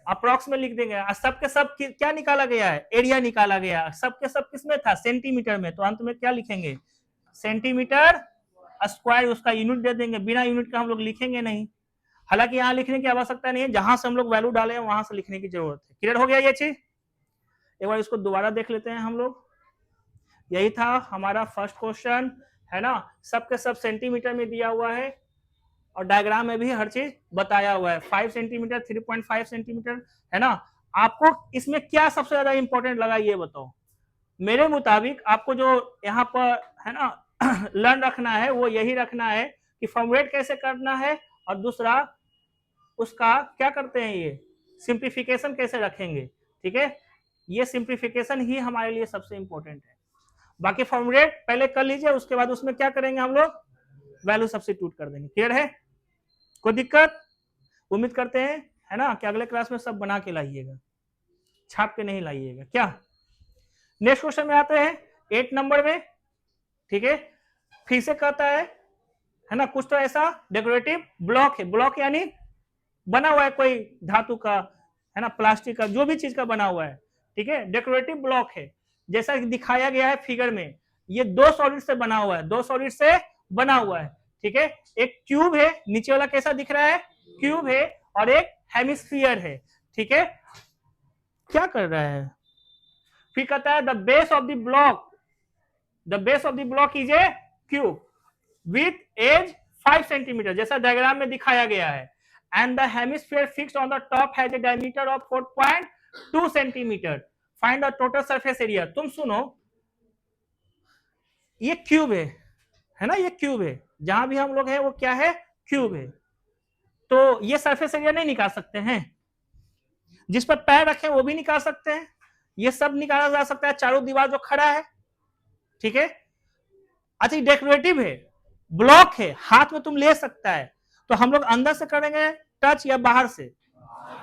[SPEAKER 1] अप्रोक्स में लिख देंगे। सब के सब क्या निकाला गया है, एरिया निकाला गया, सब के सब किस में था सेंटीमीटर में, तो अंत में क्या लिखेंगे सेंटीमीटर स्क्वायर, उसका यूनिट दे देंगे, बिना यूनिट का हम लोग लिखेंगे नहीं, हालांकि यहाँ लिखने की आवश्यकता नहीं है, जहां से हम लोग वैल्यू डाले हैं वहां से लिखने की जरूरत है। क्लियर हो गया ये चीज? एक बार इसको दोबारा देख लेते हैं हम लोग। यही था हमारा फर्स्ट क्वेश्चन, है ना, सबके सब सेंटीमीटर में दिया हुआ है और डायग्राम में भी हर चीज बताया हुआ है। 5 सेंटीमीटर, 3.5 सेंटीमीटर, है ना। आपको इसमें क्या सबसे ज्यादा इंपॉर्टेंट लगा ये बताओ। मेरे मुताबिक आपको जो यहाँ पर, है ना, लर्न रखना है वो यही रखना है कि फॉर्मुलेट कैसे करना है, और दूसरा उसका क्या करते हैं, ये सिंप्लीफिकेशन कैसे रखेंगे। ठीक है, ये सिंप्लीफिकेशन ही हमारे लिए सबसे इंपॉर्टेंट है। बाकी फॉर्मुलेट पहले कर लीजिए, उसके बाद उसमें क्या करेंगे हम लोग, वैल्यू सब्स्टिट्यूट कर देंगे। क्लियर है? कोई दिक्कत? उम्मीद करते हैं, है ना, कि अगले क्लास में सब बना के लाइएगा, छाप के नहीं लाइएगा। क्या नेक्स्ट क्वेश्चन में आते हैं 8 नंबर में। ठीक है, फिर से कहता है ना, कुछ तो ऐसा डेकोरेटिव ब्लॉक है। ब्लॉक यानी बना हुआ है कोई धातु का, है ना, प्लास्टिक का, जो भी चीज का बना हुआ है। ठीक है, डेकोरेटिव ब्लॉक है, जैसा दिखाया गया है फिगर में। ये 2 सॉलिड से बना हुआ है, 2 सॉलिड से बना हुआ है। ठीक है, एक क्यूब है, नीचे वाला कैसा दिख रहा है, क्यूब है, और एक हेमिस्फीयर है। ठीक है, क्या कर रहा है, फिर कहता है the base of the block, the base of the block is a cube with edge 5 centimetre, जैसा डायग्राम में दिखाया गया है, and the hemisphere fixed on the top has a diameter of 4.2 centimeter. Find the total surface area. तुम सुनो, ये cube है ना, ये क्यूब है, जहां भी हम लोग हैं वो क्या है, क्यूब है। तो ये सरफेस एरिया नहीं निकाल सकते हैं, जिस पर पैर रखे वो भी निकाल सकते हैं, ये सब निकाला जा सकता है, चारों दीवार जो खड़ा है। ठीक है, अच्छा डेकोरेटिव है, ब्लॉक है, हाथ में तुम ले सकता है। तो हम लोग अंदर से करेंगे टच या बाहर से,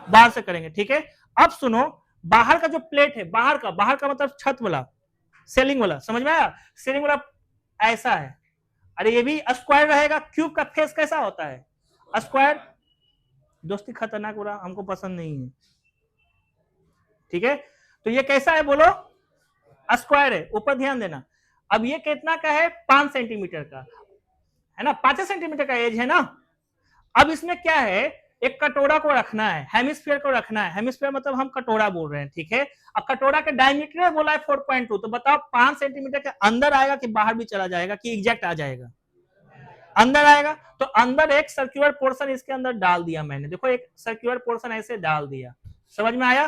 [SPEAKER 1] बाहर से करेंगे। ठीक है, अब सुनो, बाहर का जो प्लेट है, बाहर का मतलब छत वाला, सेलिंग वाला, समझ में आया, सेलिंग वाला ऐसा है। अरे ये भी स्क्वायर रहेगा। क्यूब का फेस कैसा होता है, स्क्वायर। दोस्ती खतरनाक वाला हमको पसंद नहीं है। ठीक है, तो ये कैसा है बोलो, स्क्वायर है। ऊपर ध्यान देना, अब ये कितना का है, 5 सेंटीमीटर का है ना, 5 सेंटीमीटर का एज है ना। अब इसमें क्या है, एक कटोरा को रखना है, हेमिस्फीयर को रखना है। हेमिस्फीयर मतलब हम कटोरा बोल रहे हैं। ठीक है, अब कटोरा के डायमीटर बोला है 4.2, तो बताओ 5 सेंटीमीटर के अंदर आएगा कि बाहर भी चला जाएगा, कि एग्जैक्ट आ जाएगा, अंदर आएगा। तो अंदर एक सर्कुलर पोर्शन इसके अंदर डाल दिया मैंने, देखो एक सर्कुलर पोर्शन ऐसे डाल दिया, समझ में आया।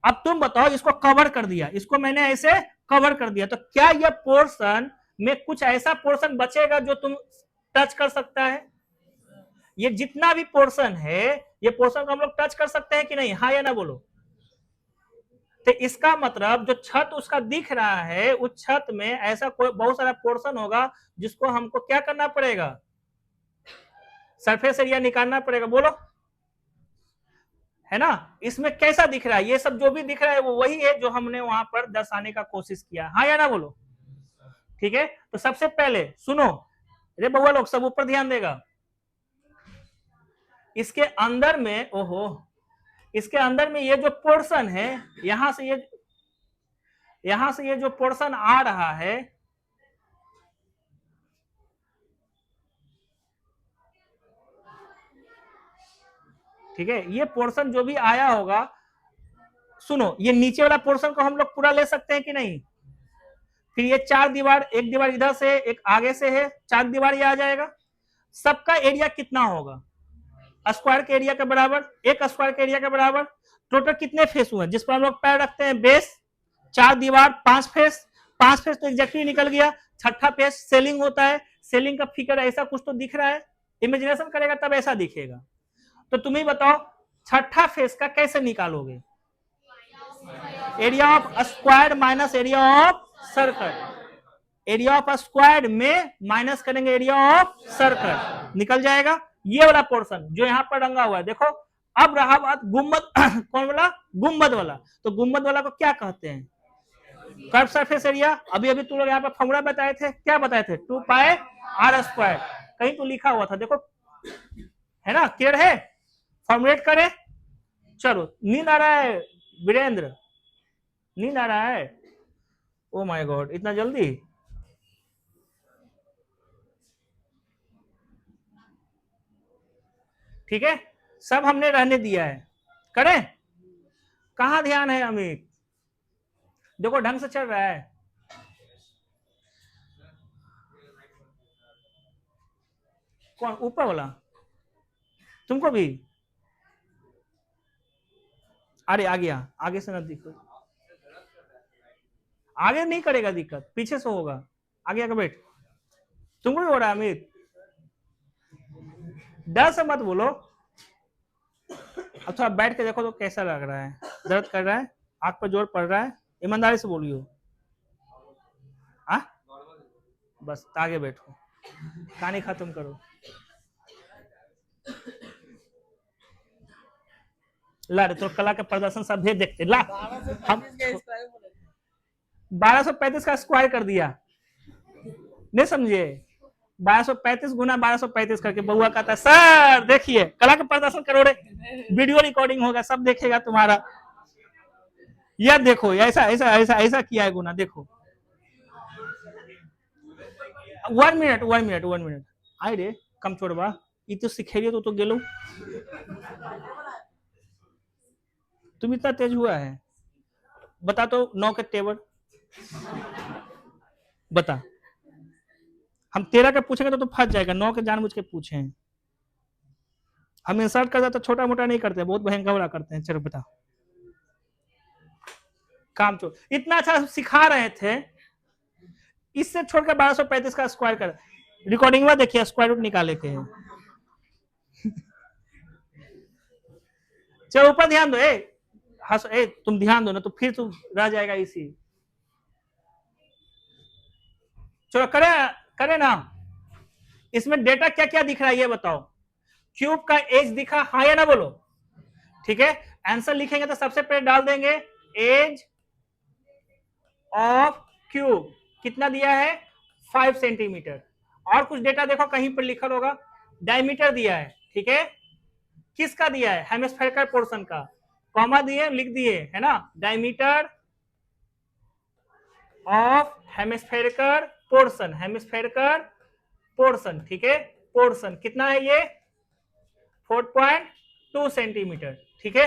[SPEAKER 1] अब तुम बताओ, इसको कवर कर दिया, इसको मैंने ऐसे कवर कर दिया, तो क्या यह पोर्शन में कुछ ऐसा पोर्शन बचेगा जो तुम टच कर सकता है। ये जितना भी पोर्शन है, ये पोर्शन को हम लोग टच कर सकते हैं कि नहीं, हाँ या ना बोलो। तो इसका मतलब जो छत उसका दिख रहा है, उस छत में ऐसा कोई बहुत सारा पोर्शन होगा जिसको हमको क्या करना पड़ेगा, सरफेस एरिया निकालना पड़ेगा, बोलो, है ना। इसमें कैसा दिख रहा है, ये सब जो भी दिख रहा है वो वही है जो हमने वहां पर दर्शाने का कोशिश किया, हाँ या ना बोलो। ठीक है, तो सबसे पहले सुनो, अरे बउआ लोग सब ऊपर ध्यान देगा, इसके अंदर में, ओहो, इसके अंदर में ये जो पोर्शन है, यहां से ये जो पोर्शन आ रहा है, ठीक है, ये पोर्शन जो भी आया होगा, सुनो, ये नीचे वाला पोर्शन को हम लोग पूरा ले सकते हैं कि नहीं। फिर ये 4 दीवार, एक दीवार इधर से, एक आगे से है, 4 दीवार ये आ जाएगा। सबका एरिया कितना होगा, स्क्वायर के एरिया के बराबर, एक स्क्वायर के एरिया के बराबर। टोटल कितने फेस हुए जिस पर हम लोग पैर रखते हैं, बेस, 4 दीवार, 5 फेस, 5 फेस तो एग्जैक्टली निकल गया। छठा फेस सेलिंग होता है, सेलिंग का फिगर ऐसा कुछ तो दिख रहा है, इमेजिनेशन करेगा तब ऐसा दिखेगा। तो तुम ही बताओ छठा फेस का कैसे निकालोगे, area of square minus area of circle, area of square में माइनस करेंगे एरिया ऑफ सर्कल, निकल जाएगा। ये वाला पोर्शन जो यहाँ पर रंगा हुआ है, देखो। अब रहा बात गुम्बद कौन वाला, गुम्बद वाला। तो गुम्बद वाला को क्या कहते हैं, कर्व सरफेस एरिया। अभी अभी तुम लोग यहाँ पर फॉर्मूला बताए थे, क्या बताए थे, 2 पाई आर स्क्वायर, कहीं तो लिखा हुआ था, देखो, है ना, क्लियर है। फॉर्मुलेट करें, चलो। नींद आ रहा है वीरेंद्र, नींद आ रहा है, ओ माय गॉड, इतना जल्दी। ठीक है, सब हमने रहने दिया है, करें? कहां ध्यान है अमित? देखो ढंग से चल रहा है। कौन ऊपर वाला? तुमको भी? अरे आ गया, आगे से ना दिक्कत, आगे नहीं करेगा दिक्कत, पीछे से होगा। आगे आगे बैठ। तुमको भी हो रहा है अमित? डर से मत बोलो। अब थोड़ा बैठ के देखो तो कैसा लग रहा है? दर्द कर रहा है? आंख पर जोर पड़ रहा है? ईमानदारी से बोलियो। हाँ, बस आगे बैठो, कहानी खत्म करो। ला रे तो कला के प्रदर्शन सब भेज देखते ला। हम 1235 का स्क्वायर कर दिया, नहीं समझे? 1235 गुना 1235 करके बउआ कहता है सर देखिए कला के प्रदर्शन करो रे, वीडियो रिकॉर्डिंग होगा, सब देखेगा तुम्हारा। यह देखो ऐसा ऐसा ऐसा ऐसा किया है गुना, देखो। 1 मिनट आई रे कम छोड़वा, ये तो सिखेलिए तो गेलो। तुम इतना तेज हुआ है? बता तो 9 के टेबल बता। हम 13 के पूछेंगे तो फंस जाएगा, 9 के जानबूझ के पूछे हैं। हम इंसर्ट करते तो छोटा मोटा नहीं करते, बहुत भयंकर वाला करते हैं। चलो बता, काम छोड़, इतना अच्छा सिखा रहे थे, इससे छोड़कर 1235 का स्क्वायर कर। रिकॉर्डिंग में देखिए स्क्वायर रूट निकाले के हैं। चलो ऊपर ध्यान दो, तुम ध्यान दो ना तो फिर तुम रह जाएगा इसी। चलो करे करे ना। इसमें डेटा क्या क्या दिख रहा है ये बताओ। क्यूब का एज दिखा, हाँ या ना बोलो। ठीक है, आंसर लिखेंगे तो सबसे पहले डाल देंगे एज ऑफ क्यूब कितना दिया है 5 सेंटीमीटर। और कुछ डेटा देखो कहीं पर लिखा होगा, डायमीटर दिया है। ठीक है, किसका दिया है? हेमिस्फेरिकल पोर्शन का, कॉमा दिए लिख दिए है ना, diameter of hemispherical portion, hemispherical portion. ठीक है, पोर्शन कितना है ये 4.2 सेंटीमीटर। ठीक है,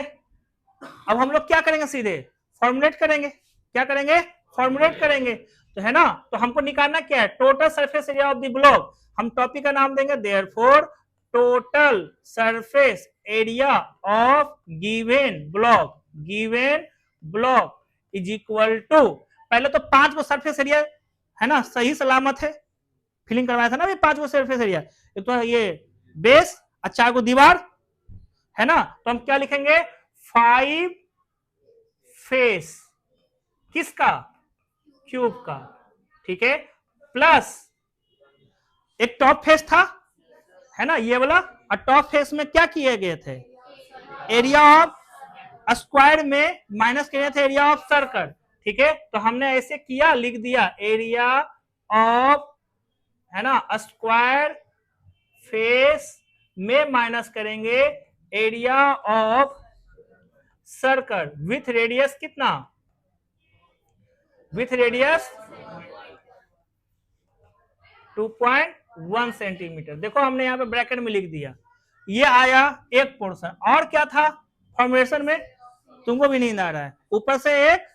[SPEAKER 1] अब हम लोग क्या करेंगे, सीधे फॉर्मुलेट करेंगे। क्या करेंगे? फॉर्मुलेट करेंगे, तो है ना। तो हमको निकालना क्या है? Total surface area of the block. हम टॉपिक का नाम देंगे therefore total surface area of given block is equal to, पहले तो 5 को सरफेस एरिया है ना, सही सलामत है, फिलिंग करवाया था ना भी 5 को सरफेस एरिया, एक तो ये बेस और 4 को दीवार है ना। तो हम क्या लिखेंगे 5 फेस किसका? क्यूब का। ठीक है, प्लस एक टॉप फेस था है ना ये वाला, और टॉप फेस में क्या किए गए थे? एरिया ऑफ स्क्वायर में माइनस किए थे एरिया ऑफ सर्कल। ठीक है, तो हमने ऐसे किया, लिख दिया एरिया ऑफ है ना स्क्वायर फेस में माइनस करेंगे area of circle with radius कितना? With radius 2.1 centimetre. देखो हमने यहाँ पे ब्रैकेट में लिख दिया, ये आया एक पोर्शन। और क्या था फॉर्मुलेशन में? तुमको भी नींद आ रहा है, ऊपर से एक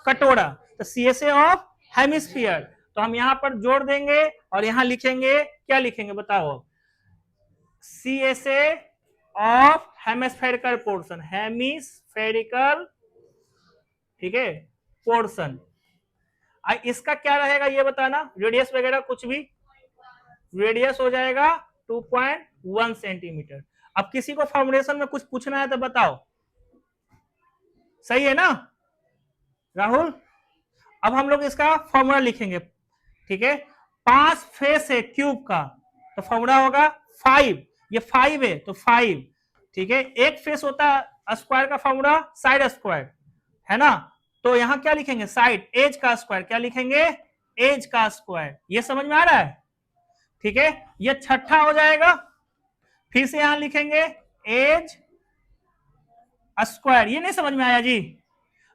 [SPEAKER 1] कटोरा, तो CSA ऑफ हेमिस्फीयर। तो हम यहाँ पर जोड़ देंगे और यहाँ लिखेंगे, क्या लिखेंगे बताओ? CSA of hemispherical portion, hemispherical. ठीक है, पोर्शन। इसका क्या रहेगा ये बताना, रेडियस वगैरह कुछ भी, रेडियस हो जाएगा 2.1 सेंटीमीटर। अब किसी को फॉर्मुलेशन में कुछ पूछना है तो बताओ, सही है ना राहुल? अब हम लोग इसका फॉर्मूला लिखेंगे। ठीक है, 5 फेस है क्यूब का, तो फॉर्मूला होगा 5, ये 5 है तो 5। ठीक है, एक फेस होता है स्क्वायर का फॉर्मूला साइड स्क्वायर है ना, तो यहां क्या लिखेंगे? साइड, एज का स्क्वायर, क्या लिखेंगे? एज का स्क्वायर। ये समझ में आ रहा है? ठीक है, ये छठा हो जाएगा। फिर से यहां लिखेंगे एज स्क्वायर, ये नहीं समझ में आया जी?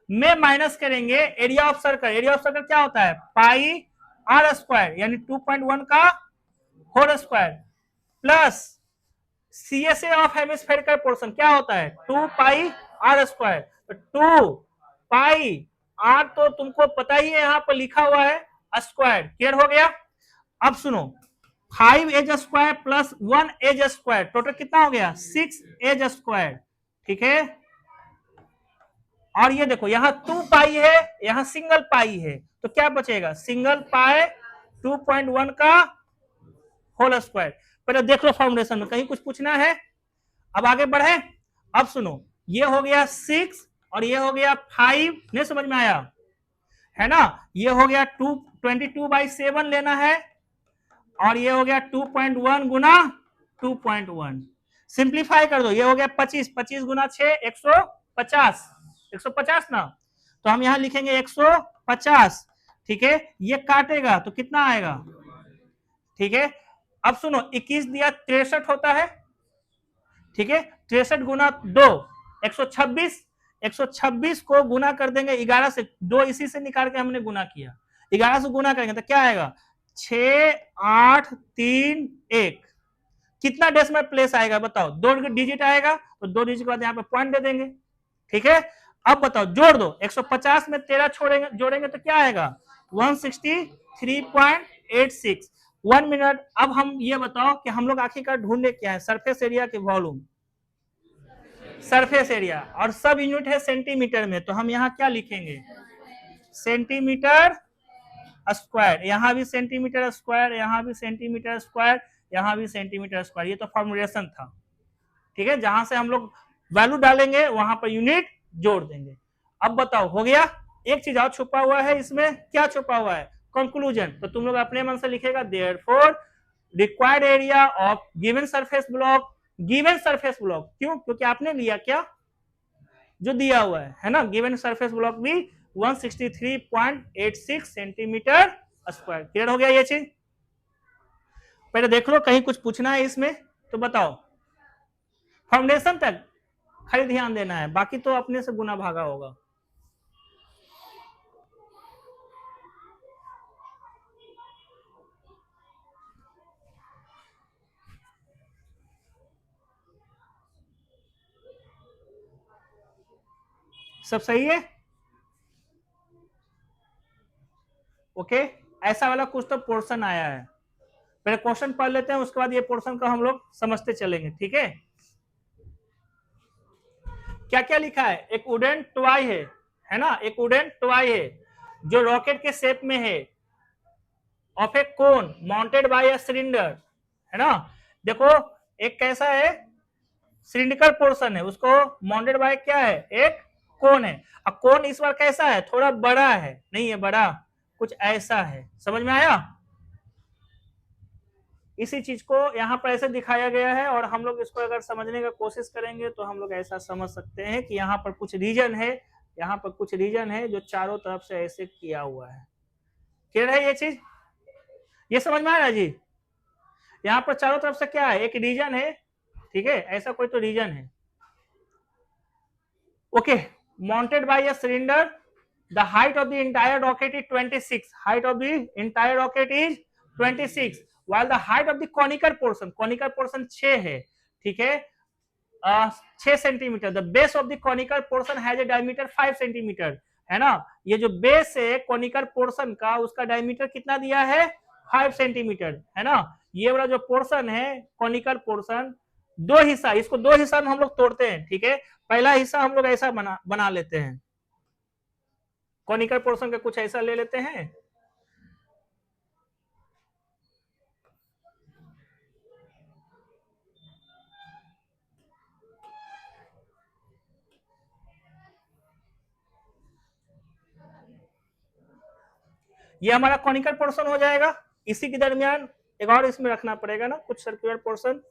[SPEAKER 1] में माइनस करेंगे area of circle, area of circle क्या होता है? पाई आर स्क्वायर, यानी 2.1 का whole square, plus CSA of hemispherical portion क्या होता है 2 पाई आर स्क्वायर। तो 2 पाई आर तो तुमको पता ही है, यहां पर लिखा हुआ है स्क्वायर। क्लियर हो गया। अब सुनो 5 edge square plus 1 edge square total कितना हो गया 6 एज स्क्वायर। ठीक है। और ये देखो यहाँ 2 पाई है, यहाँ सिंगल पाई है, तो क्या बचेगा सिंगल पाई 2.1 का होल स्क्वायर। पहले देख लो फॉर्मुलेशन में, कहीं कुछ पूछना है। अब आगे बढ़े। अब सुनो ये हो गया 6 और ये हो गया 5, नहीं समझ में आया है ना। ये हो गया 22/7 लेना है और ये हो गया 2.1 गुना 2.1। सिंप्लीफाई कर दो, ये हो गया 25, 25 गुना 6 150, 150 ना। तो हम यहां लिखेंगे 150। ठीक है, ये काटेगा तो कितना आएगा। ठीक है, अब सुनो 21 दिया 63 होता है। ठीक है, 63 गुना 2 126, 126 को गुना कर देंगे 11 से, 2 इसी से निकाल के हमने गुना किया, 11 से गुना करेंगे तो क्या आएगा 6 8 3 1। कितना डेसिमल प्लेस आएगा बताओ, 2 डिजिट आएगा तो 2 डिजिट के बाद यहाँ पे पॉइंट दे देंगे। ठीक है, अब बताओ जोड़ दो, 150 में 13 छोड़ेंगे जोड़ेंगे तो क्या आएगा 163.86। 1 मिनट। अब हम ये बताओ कि हम लोग आखिरकार ढूंढे क्या है, सरफेस एरिया के वॉल्यूम, सरफेस एरिया, और सब यूनिट है सेंटीमीटर में, तो हम यहाँ क्या लिखेंगे सेंटीमीटर स्क्वायर। यहां भी सेंटीमीटर स्क्वायर, यहां भी सेंटीमीटर स्क्वायर, यहां भी सेंटीमीटर स्क्वायर। ये तो फॉर्मुलेशन था। ठीक है, जहां से हम लोग वैल्यू डालेंगे वहां पर यूनिट जोड़ देंगे। अब बताओ हो गया। एक चीज और छुपा हुआ है इसमें, क्या छुपा हुआ है कंक्लूजन। तो तुम लोग अपने मन से लिखेगा therefore required area of given surface block, given surface block क्यों, क्योंकि आपने लिया क्या जो दिया हुआ है ना, गिवन सरफेस ब्लॉक भी 163.86 सेंटीमीटर स्क्वायर। क्लियर हो गया ये चीज। पहले देख लो कहीं कुछ पूछना है इसमें तो बताओ। फाउंडेशन तक खाली ध्यान देना है, बाकी तो अपने से गुना भागा होगा। सब सही है। ओके, ऐसा वाला कुछ तो पोर्शन आया है, पहले क्वेश्चन पढ़ लेते हैं उसके बाद ये पोर्शन का हम लोग समझते चलेंगे। ठीक है, क्या क्या लिखा है, एक वुडन टॉय है ना, एक वुडन टॉय है जो रॉकेट के शेप में है, of a cone mounted by a cylinder, है ना। देखो एक कैसा है सिलिंड्रिकल पोर्शन है, उसको माउंटेड बाय क्या है एक कोन है। अब कोन इस बार कैसा है थोड़ा बड़ा है, नहीं है बड़ा, कुछ ऐसा है, समझ में आया। इसी चीज को यहाँ पर ऐसे दिखाया गया है और हम लोग इसको अगर समझने का कोशिश करेंगे तो हम लोग ऐसा समझ सकते हैं कि यहाँ पर कुछ रीजन है, यहाँ पर कुछ रीजन है जो चारों तरफ से ऐसे किया हुआ है। क्लियर है ये चीज, ये समझ में आया जी। यहाँ पर चारों तरफ से क्या है एक रीजन है। ठीक है, ऐसा कोई तो रीजन है। Okay, mounted by a cylinder, the height of the entire rocket is 26, height of the entire rocket is 26, while the height of the conical portion 6 है। ठीक है, 6 centimetre. The base of the conical portion has a diameter 5 centimetre, है ना। ये जो base है conical portion का उसका डायमीटर कितना दिया है 5 सेंटीमीटर, है ना। ये वाला जो पोर्शन है कॉनिकल पोर्शन, दो हिस्सा, इसको दो हिस्सा में हम लोग तोड़ते हैं। ठीक है, पहला हिस्सा हम लोग ऐसा बना लेते हैं, कॉनिकल पोर्शन का कुछ ऐसा ले लेते हैं। ये हमारा कॉनिकल पोर्शन हो जाएगा। इसी के दरमियान एक और इसमें रखना पड़ेगा ना कुछ सर्कुलर पोर्शन।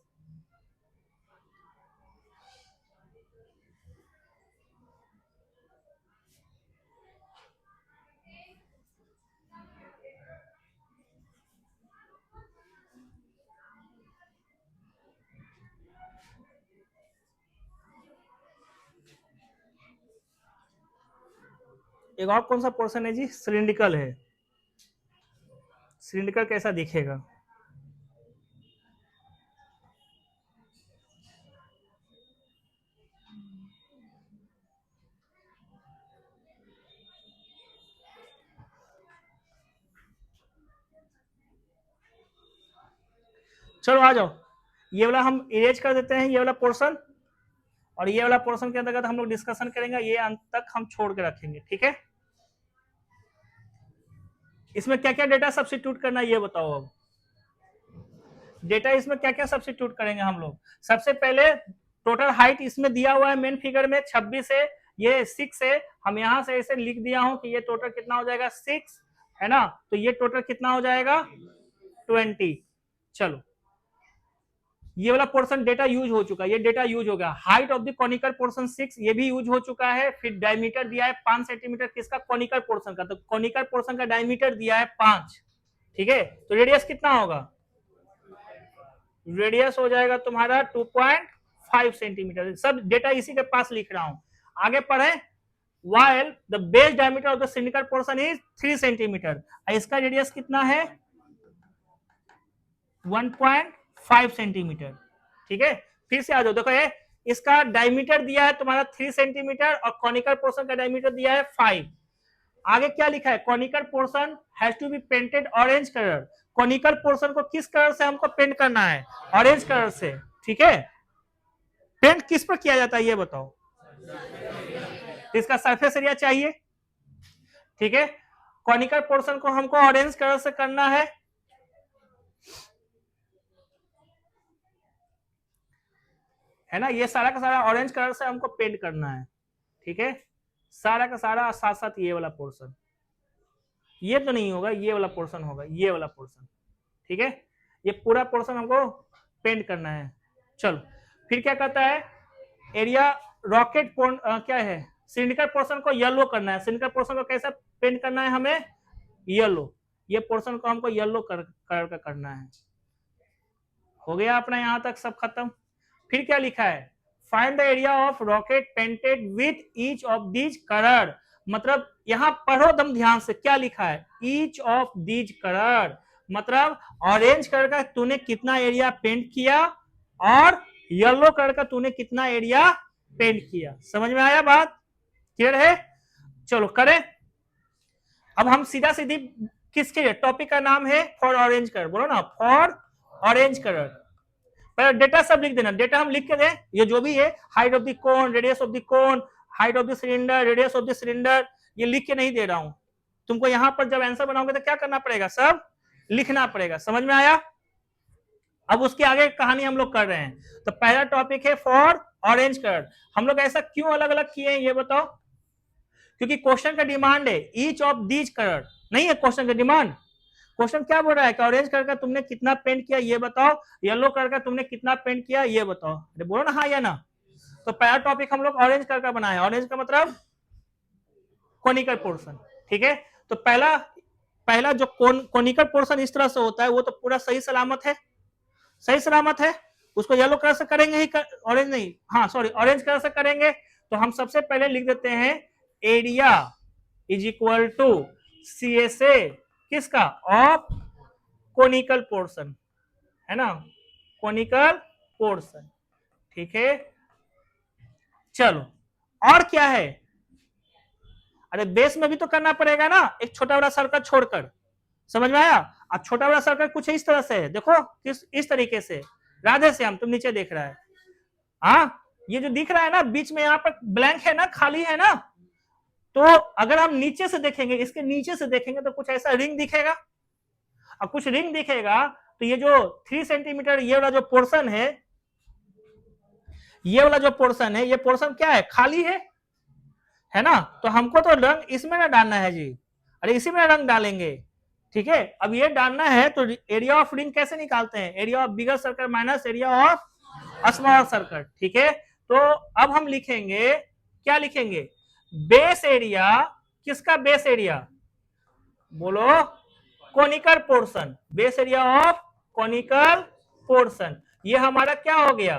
[SPEAKER 1] एक और कौन सा पोर्शन है जी सिलिंड्रिकल है। सिलिंड्रिकल कैसा दिखेगा, चलो आ जाओ, ये वाला हम इरेज कर देते हैं, ये वाला पोर्शन, और ये वाला पोर्शन के अंतर्गत हम लोग डिस्कशन करेंगे, ये अंत तक हम छोड़ के रखेंगे, ठीक है। इसमें क्या क्या डेटा सब्स्टिट्यूट करना है ये बताओ। अब डेटा इसमें क्या क्या सब्स्टिट्यूट करेंगे हम लोग। सबसे पहले टोटल हाइट इसमें दिया हुआ है मेन फिगर में 26 है, ये 6 है, हम यहां से ऐसे लिख दिया हूं कि ये टोटल कितना हो जाएगा 6 है ना, तो ये टोटल कितना हो जाएगा 20। चलो ये वाला पोर्शन डेटा यूज हो चुका है, ये डेटा यूज हो गया। Height of the conical portion 6 ये भी यूज हो चुका है। फिर डायमीटर दिया है 5 सेंटीमीटर किसका, कॉनिकल पोर्शन का, तो कॉनिकल पोर्शन का डायमीटर दिया है 5, ठीक है। तो रेडियस कितना होगा, रेडियस हो जाएगा तुम्हारा 2.5 सेंटीमीटर। सब डेटा इसी के पास लिख रहा हूं, आगे पढ़े। while the base diameter of the cylindrical portion is 3 centimetre, इसका रेडियस कितना है 1.5 सेंटीमीटर, ठीक है। फिर से आ जाओ, देखो ये इसका डायमीटर दिया है तुम्हारा 3 सेंटीमीटर और कॉनिकल पोर्शन का डायमीटर दिया है 5। आगे क्या लिखा है, conical portion has to be painted orange colour. Conical portion को किस कलर से हमको पेंट करना है, ऑरेंज कलर से, ठीक है। पेंट किस पर किया जाता है ये बताओ, इसका सरफेस एरिया चाहिए, ठीक है। कॉनिकल पोर्शन को हमको ऑरेंज कलर से करना है ना, ये सारा का सारा ऑरेंज कलर से हमको पेंट करना है, ठीक है। सारा का सारा, साथ साथ ये वाला पोर्शन, ये तो नहीं होगा, ये वाला पोर्शन होगा, ये वाला पोर्शन, ठीक है। ये पूरा पोर्शन हमको पेंट करना है। चलो फिर क्या कहता है, एरिया रॉकेट क्या है, सिलिंड्रिकल पोर्शन को येलो करना है। सिलिंड्रिकल पोर्शन को कैसा पेंट करना है हमें, येलो। ये पोर्शन को हमको येलो कलर का करना है। हो गया अपना यहां तक सब खत्म। फिर क्या लिखा है, find the area of rocket painted with each of these colour. मतलब यहां पढ़ो दम ध्यान से, क्या लिखा है, ईच ऑफ दीज कलर, मतलब ऑरेंज कलर का तूने कितना एरिया पेंट किया और येलो कलर का तूने कितना एरिया पेंट किया। समझ में आया बात, क्लियर है। चलो करें। अब हम सीधा सीधी किसके, टॉपिक का नाम है फॉर ऑरेंज कलर, बोलो ना फॉर ऑरेंज कलर। पर डेटा सब लिख देना, डेटा हम लिख के दें, ये जो भी है, height of the cone, radius of the cone, height of the cylinder, radius of the cylinder, ये लिख के नहीं दे रहा हूं तुमको। यहां पर जब आंसर बनाओगे तो क्या करना पड़ेगा, सब लिखना पड़ेगा। समझ में आया। अब उसके आगे कहानी हम लोग कर रहे हैं। तो पहला टॉपिक है फॉर ऑरेंज कलर। हम लोग ऐसा क्यों अलग अलग किए हैं ये बताओ, क्योंकि क्वेश्चन का डिमांड है ईच ऑफ दीज कलर, नहीं है क्वेश्चन का डिमांड। क्वेश्चन क्या बोल रहा है कि ऑरेंज कलर का तुमने कितना पेंट किया ये बताओ, येलो कलर का तुमने कितना पेंट किया ये बताओ। अरे बोलो ना हाँ या ना। तो पहला टॉपिक हम लोग ऑरेंज कलर का बनाया। ऑरेंज का मतलब कोनिकल पोर्शन, ठीक है। तो पहला जो कोनिकल पोर्शन इस तरह से होता है वो तो पूरा सही सलामत है, सही सलामत है। उसको येलो कलर से करेंगे ही, ऑरेंज नहीं, हाँ सॉरी ऑरेंज कलर से करेंगे। तो हम सबसे पहले लिख देते हैं area is equal to CSA किसका, ऑफ कोनिकल पोर्शन, है ना, कोनिकल पोर्शन, ठीक है। चलो और क्या है, अरे बेस में भी तो करना पड़ेगा ना, एक छोटा बड़ा सर्कल छोड़कर। समझ में आया। अब छोटा बड़ा सर्कल कुछ इस तरह से है, देखो किस इस तरीके से। राधे श्याम तुम नीचे देख रहा है, हाँ ये जो दिख रहा है ना बीच में यहाँ पर ब्लैंक है ना, खाली है ना, तो अगर हम नीचे से देखेंगे, इसके नीचे से देखेंगे तो कुछ ऐसा रिंग दिखेगा। अब कुछ रिंग दिखेगा तो ये जो 3 सेंटीमीटर ये वाला जो पोर्शन है, ये वाला जो पोर्शन है, ये पोर्शन क्या है, खाली है ना। तो हमको तो रंग इसमें ना डालना है जी, अरे इसी में रंग डालेंगे, ठीक है। अब ये डालना है तो एरिया ऑफ रिंग कैसे निकालते हैं, area of bigger circle minus area of small circle, ठीक है। तो अब हम लिखेंगे, क्या लिखेंगे, बेस एरिया, किसका बेस एरिया, बोलो conical portion, base area of conical portion. ये हमारा क्या हो गया,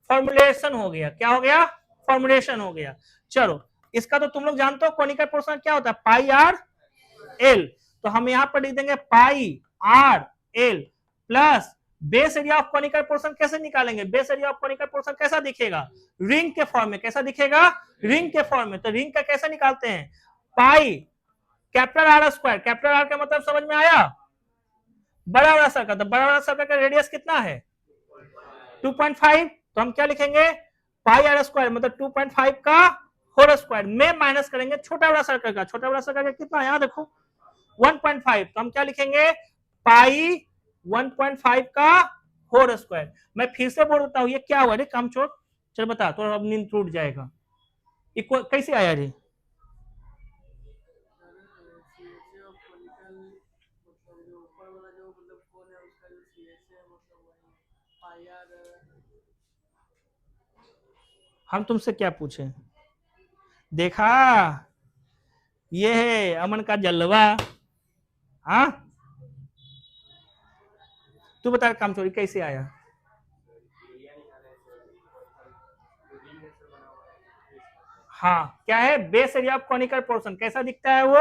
[SPEAKER 1] फॉर्मुलेशन हो गया, क्या हो गया, फॉर्मुलेशन हो गया। चलो इसका तो तुम लोग जानते हो कोनिकल पोर्शन क्या होता है, पाई आर एल। तो हम यहां पर लिख देंगे pi r l plus base area of conical portion. कैसे निकालेंगे, base area of conical portion कैसा दिखेगा, रिंग के फॉर्म में। कैसा दिखेगा, रिंग के फॉर्म में। तो रिंग का कैसे निकालते हैं, pi capital R square, capital R का मतलब समझ में आया, बड़ा बड़ा सर्कल। तो बड़ा बड़ा सर्कल का रेडियस कितना है 2.5 तो हम क्या लिखेंगे पाई आर स्क्वायर मतलब 2.5 का होल स्क्वायर में माइनस करेंगे छोटा बड़ा सर्कल का, छोटा बड़ा सर्कल का कितना यहाँ देखो 1.5 तो हम क्या लिखेंगे पाई 1.5 का होल स्क्वायर। मैं फिर से बोल देता हूँ ये क्या हुआ रे काम छोड़, चल बता तो अब नींद टूट जाएगा। इक्वल कैसे आया रे? हम तुमसे क्या पूछे? देखा ये है अमन का जलवा। हाँ तू बता काम चोरी कैसे आया? हाँ क्या है base area of conical portion कैसा दिखता है वो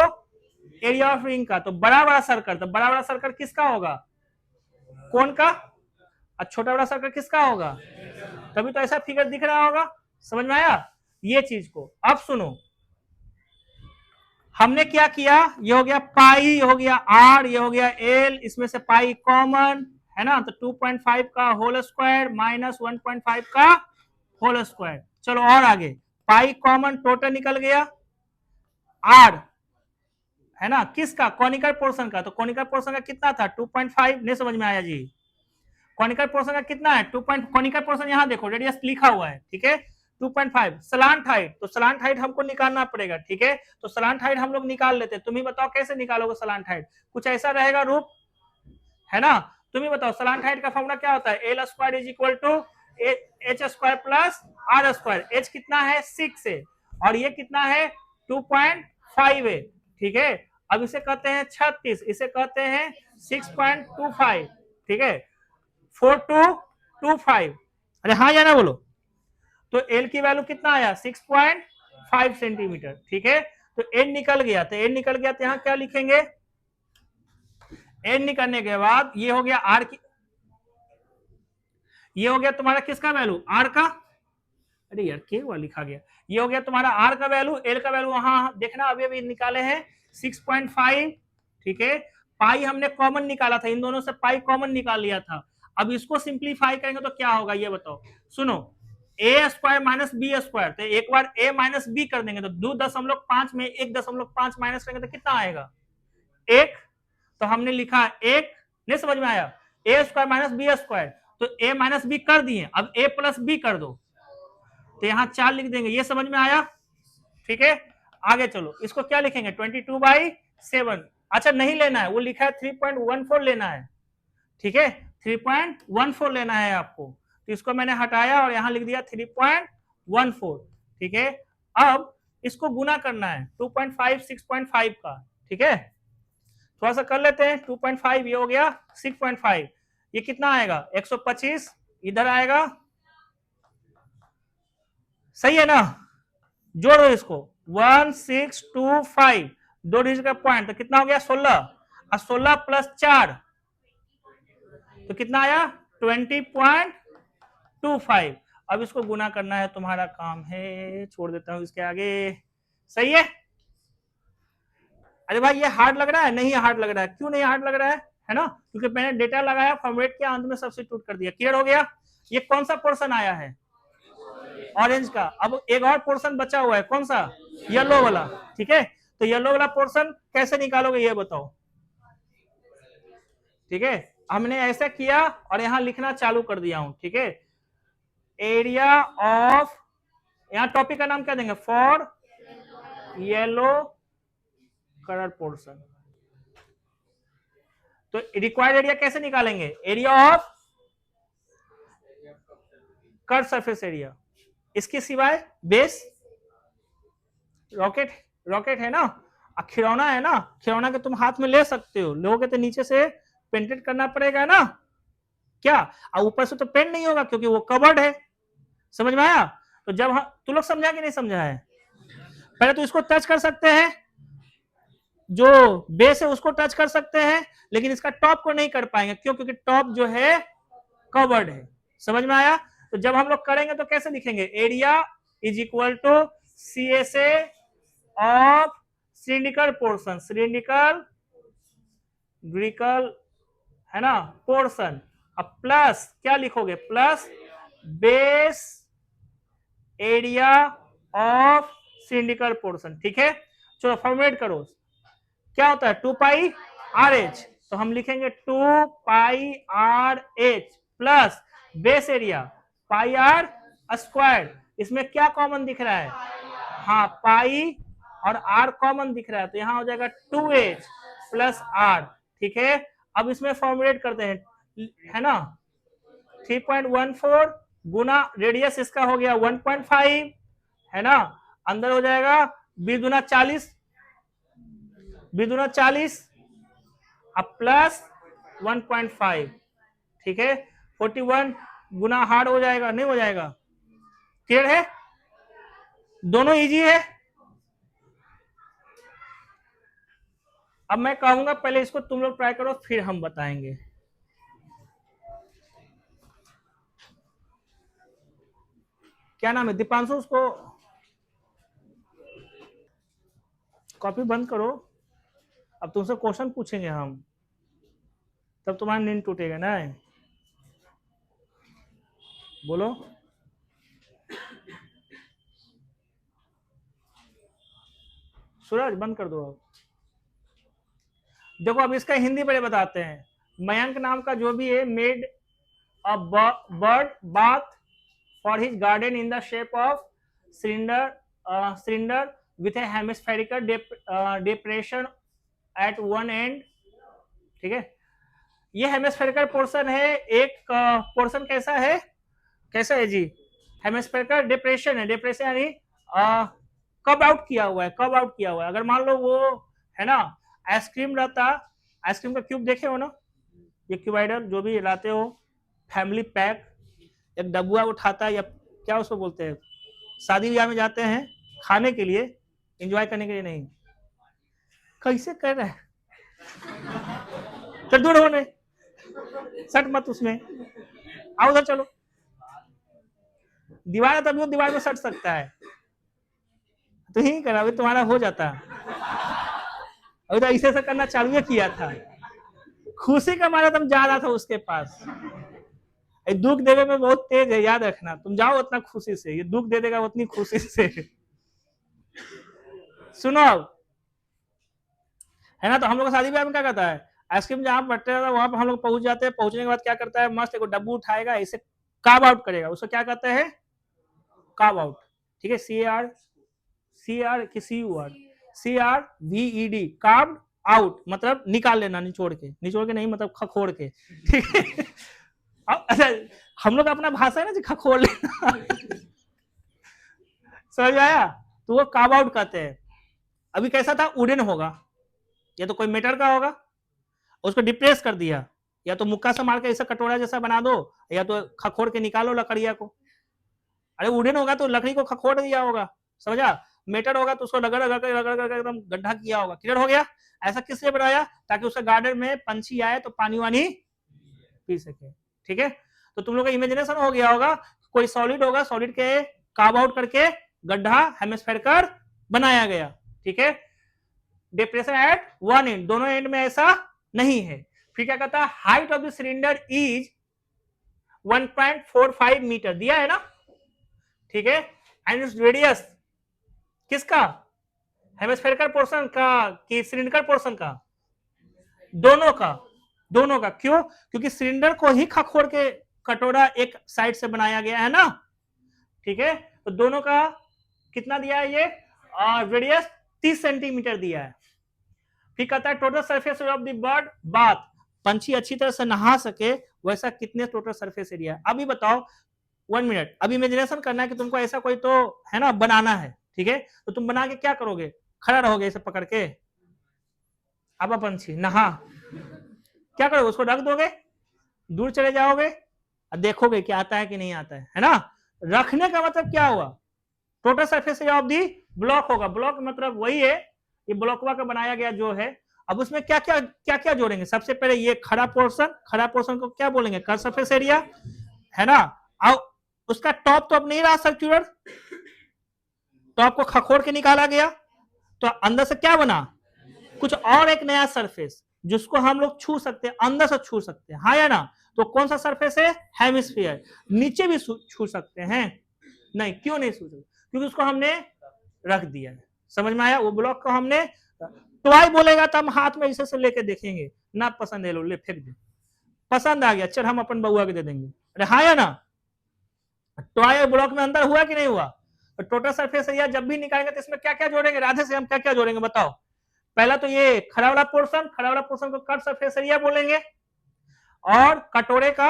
[SPEAKER 1] एरिया ऑफ रिंग का। तो बड़ा बड़ा सर्कल, तो बड़ा बड़ा सर्कल किसका होगा कौन का, और छोटा बड़ा सर्कल किसका होगा। तभी तो ऐसा फिगर दिख रहा होगा। समझ में आया ये चीज को? अब सुनो हमने क्या किया, ये हो गया पाई, ये हो गया आर, ये हो गया एल, इसमें से पाई कॉमन है ना, तो 2.5 का होल स्क्वायर माइनस 1.5 का होल स्क्वायर। चलो और आगे पाई कॉमन टोटल निकल गया, आर है ना किसका कॉनिकल पोर्शन का, तो कॉनिकल पोर्शन का कितना था 2.5। नहीं समझ में आया जी? कॉनिकल पोर्शन का कितना है 2. कॉनिकल पोर्शन यहाँ देखो रेडियस लिखा हुआ है ठीक है 2.5। सलांट हाइट, तो सलांट हाइट हमको निकालना पड़ेगा ठीक है, तो सलांट हाइट हम लोग निकाल लेते हैं। तुम ही बताओ कैसे निकालोगे सलांट हाइट, कुछ ऐसा रहेगा रूप है ना। तुम ही बताओ सलांट हाइट का फॉर्मूला क्या होता है L square is equal to H square plus R square. H कितना है 6 है और ये कितना है 2.5 है ठीक है। अब इसे कहते हैं 36, इसे कहते हैं 6.25 ठीक है 4225। अरे हाँ या ना बोलो। तो एल की वैल्यू कितना आया 6.5 सेंटीमीटर ठीक है। तो एन निकल गया, तो एन निकल गया तो यहाँ क्या लिखेंगे एन निकलने के बाद ये हो गया आर की, ये हो गया तुम्हारा किसका वैल्यू आर का, अरे यार के हुआ लिखा गया, ये हो गया तुम्हारा आर का वैल्यू, एल का वैल्यू वहां देखना अभी अभी निकाले हैं 6.5 ठीक है। पाई हमने कॉमन निकाला था, इन दोनों से पाई कॉमन निकाल लिया था। अब इसको सिंप्लीफाई करेंगे तो क्या होगा ये बताओ। सुनो ए स्क्वायर माइनस बी स्क्वायर, तो एक बार ए माइनस बी कर देंगे तो 2.5 में 1.5 माइनस करेंगे तो कितना आएगा 1। तो हमने लिखा 1, नहीं समझ में आया ए स्क्वायर माइनस बी स्क्वायर, तो ए माइनस बी कर दिए, अब ए प्लस बी कर दो तो यहाँ 4 लिख देंगे। ये समझ में आया ठीक है। आगे चलो इसको क्या लिखेंगे 22/7। अच्छा नहीं लेना है, वो लिखा है 3.14 लेना है ठीक है 3.14 लेना है आपको, तो इसको मैंने हटाया और यहाँ लिख दिया 3.14 ठीक है। अब इसको गुना करना है 2.5 6.5 का ठीक है। थोड़ा सा कर लेते हैं 2.5 ये हो गया 6.5, ये कितना आएगा 125 इधर आएगा, सही है ना। जोड़ो इसको 1625 दो डिजिट का पॉइंट तो कितना हो गया 16 और 16 प्लस 4 तो कितना आया 20.25। अब इसको गुना करना है तुम्हारा काम है, छोड़ देता हूं इसके आगे। सही है। अरे भाई ये हार्ड लग रहा है, नहीं हार्ड लग रहा है, क्यों नहीं हार्ड लग रहा है ना, क्योंकि मैंने डेटा लगाया फॉर्मेट के अंत में सब्स्टिट्यूट कर दिया। क्लियर हो गया। ये कौन सा पोर्शन आया है ऑरेंज का। अब एक और पोर्शन बचा हुआ है कौन सा येलो वाला ठीक है। तो येलो वाला पोर्शन कैसे निकालोगे ये बताओ ठीक है। हमने ऐसा किया और यहां लिखना चालू कर दिया हूं ठीक है। एरिया ऑफ, यहां टॉपिक का नाम क्या देंगे फॉर येलो कलर पोर्शन। तो रिक्वायर्ड एरिया कैसे निकालेंगे area of curve surface area, इसके सिवाय बेस रॉकेट, रॉकेट है ना, खिलौना है ना, खिलौना के तुम हाथ में ले सकते हो, लोगे तो नीचे से पेंटेड करना पड़ेगा ना क्या, और ऊपर से तो पेंट नहीं होगा क्योंकि वो कवर्ड है। समझ में आया। तो जब तुम लोग समझा कि नहीं समझा है, पहले तो इसको टच कर सकते हैं, जो बेस है उसको टच कर सकते हैं, लेकिन इसका टॉप को नहीं कर पाएंगे क्यों, क्योंकि टॉप जो है कवर्ड है। समझ में आया। तो जब हम लोग करेंगे तो कैसे लिखेंगे area is equal to CSA of cylindrical portion, cylindrical ग्रिकल है ना पोर्शन, अब प्लस क्या लिखोगे plus base area of cylindrical portion. ठीक है, चलो फॉर्मुलेट करो, क्या होता है 2 पाई आर एच, तो हम लिखेंगे 2 pi r h plus base area pi are square. इसमें क्या कॉमन दिख रहा है, हाँ पाई और आर कॉमन दिख रहा है, तो यहां हो जाएगा 2h प्लस आर। ठीक है, अब इसमें फॉर्मुलेट करते हैं, है ना, 3.14 गुना रेडियस इसका हो गया 1.5, है ना, अंदर हो जाएगा 20 दूना 40, 20 दूना 40 अब प्लस 1.5। ठीक है, 41 गुना हार्ड हो जाएगा, नहीं हो जाएगा, क्लियर है, दोनों इजी है। अब मैं कहूंगा पहले इसको तुम लोग ट्राई करो, फिर हम बताएंगे। क्या नाम है दीपांशु, उसको कॉपी बंद करो, अब तुमसे क्वेश्चन पूछेंगे हम, तब तुम्हारा नींद टूटेगा ना, बोलो। सूरज बंद कर दो अब। देखो अब इसका हिंदी पहले बताते हैं। मयंक नाम का जो भी है made a bird bath for his garden in the shape of cylinder with a hemispherical depression at one end. ठीक है, ये हेमिस्फेरिकल पोर्शन है, एक पोर्शन कैसा है, कैसा है जी, हेमिस्फेरिकल डिप्रेशन है, डिप्रेशन यानी कब आउट किया हुआ है, कब आउट किया हुआ है। अगर मान लो वो है ना आइसक्रीम रहता, आइसक्रीम का क्यूब देखे हो ना, ये क्यूबाइडर जो भी लाते हो, फैमिली पैक, एक डब्बुआ उठाता है, या क्या उसको बोलते हैं, शादी ब्याह में जाते हैं खाने के लिए, एंजॉय करने के लिए नहीं, कैसे कर रहे हैं, चल दूर होने, सट मत उसमें, आओ उधर चलो, दीवार है तभी दीवार में सट सकता है, तो ही करा, अभी तुम्हारा हो जाता, अभी तो ऐसे ऐसा करना चालू किया था, खुशी का मारा तुम जा रहा था उसके पास, दुख देने में बहुत तेज है, याद रखना, तुम जाओ उतना खुशी से, ये दुख दे देगा उतनी खुशी से। सुनो है ना, तो हम लोग शादी ब्याह में क्या करता है, आइसक्रीम जहां बटता है वहां पर हम लोग पहुंच जाते हैं, पहुंचने के बाद क्या करता है, मस्त एक डब्बू उठाएगा, इसे काब आउट करेगा, उसको क्या कहते हैं, काब आउट। ठीक है, CRVED काब आउट मतलब निकाल लेना, निचोड़ के, निचोड़ के नहीं मतलब खखोड़ के। ठीक है, अच्छा हम लोग अपना भाषा है ना जी, खखोड़ लेना, समझ आया, तो वो काब आउट कहते हैं। अभी कैसा था, वुडन होगा, या तो कोई मेटर का होगा, उसको डिप्रेस कर दिया, या तो मुक्का से मार के ऐसा कटोरा जैसा बना दो, या तो खखोड़ के निकालो लकड़िया को, अरे वुडन होगा तो लकड़ी को खखोड़ दिया होगा, समझा, मेटर होगा तो उसको रगड़ रगड़ एकदम गड्ढा किया होगा, क्लियर हो गया। ऐसा किस लिए बनाया, ताकि उसके गार्डन में पंछी आए तो पानी वानी पी सके। ठीक है, तो तुम लोग का इमेजिनेशन हो गया होगा, कोई सॉलिड होगा, सॉलिड के कार्व आउट करके गड्ढा हेमिस्फेरिकल बनाया गया। ठीक है, डिप्रेशन एट वन एंड, दोनों एंड में ऐसा नहीं है। फिर क्या कहता है, height of the cylinder is 1.45 metre दिया है ना, ठीक है, एंड इट्स रेडियस किसका, हेमिस्फेरिकल पोर्शन का कि सिलिंड्रिकल पोर्शन का, दोनों का, दोनों का। क्यों, क्योंकि सिलेंडर को ही खखोड़ के कटोरा एक साइड से बनाया गया है ना, ठीक है, तो दोनों का कितना दिया है ये, रेडियस 30 सेंटीमीटर दिया है। फिर कहता है total surface of the bird bath, पंछी अच्छी तरह से नहा सके वैसा कितने टोटल सरफेस एरिया। अभी बताओ 1 मिनट, अभी इमेजिनेशन करना है कि तुमको ऐसा कोई तो है ना बनाना है, ठीक है, तो तुम बना के क्या करोगे, खड़ा रहोगे इसे पकड़ के, अब पंछी नहा, क्या करोगे, उसको रख दोगे, दूर चले जाओगे और देखोगे कि आता है कि नहीं आता है ना। रखने का मतलब क्या हुआ, total surface area of the block होगा, ब्लॉक मतलब वही है, ये ब्लॉकवा का बनाया गया जो है। अब उसमें क्या क्या क्या क्या जोड़ेंगे, सबसे पहले ये खड़ा पोर्शन को क्या बोलेंगे, कर्व सरफेस एरिया, है ना। अब उसका टॉप तो अब नहीं रहा सर्क्यूलर, टॉप को खखोड़ के निकाला गया, तो अंदर से क्या बना, कुछ और एक नया सरफेस, जिसको हम लोग छू सकते हैं, अंदर से छू सकते हैं, हाँ या ना? तो कौन सा सरफेस है? हेमिस्फीयर। नीचे भी छू सकते हैं? नहीं, क्यों नहीं छू सकते? क्योंकि उसको हमने रख दिया है। समझ में आया? वो ब्लॉक को हमने टॉय बोलेगा तो हम हाथ में इसे से लेके देखेंगे, ना पसंद है लो ले फेंक दे, पसंद आ गया चल हम अपन बउआ के दे देंगे, अरे हाँ या ना? टॉय ब्लॉक में अंदर हुआ कि नहीं हुआ? तो टोटल सरफेस एरिया जब भी निकालेंगे तो इसमें क्या क्या जोड़ेंगे? राधे से हम क्या क्या जोड़ेंगे बताओ? पहला तो ये खड़ा वाला पोर्शन को कट सरफेस एरिया बोलेंगे, और कटोरे का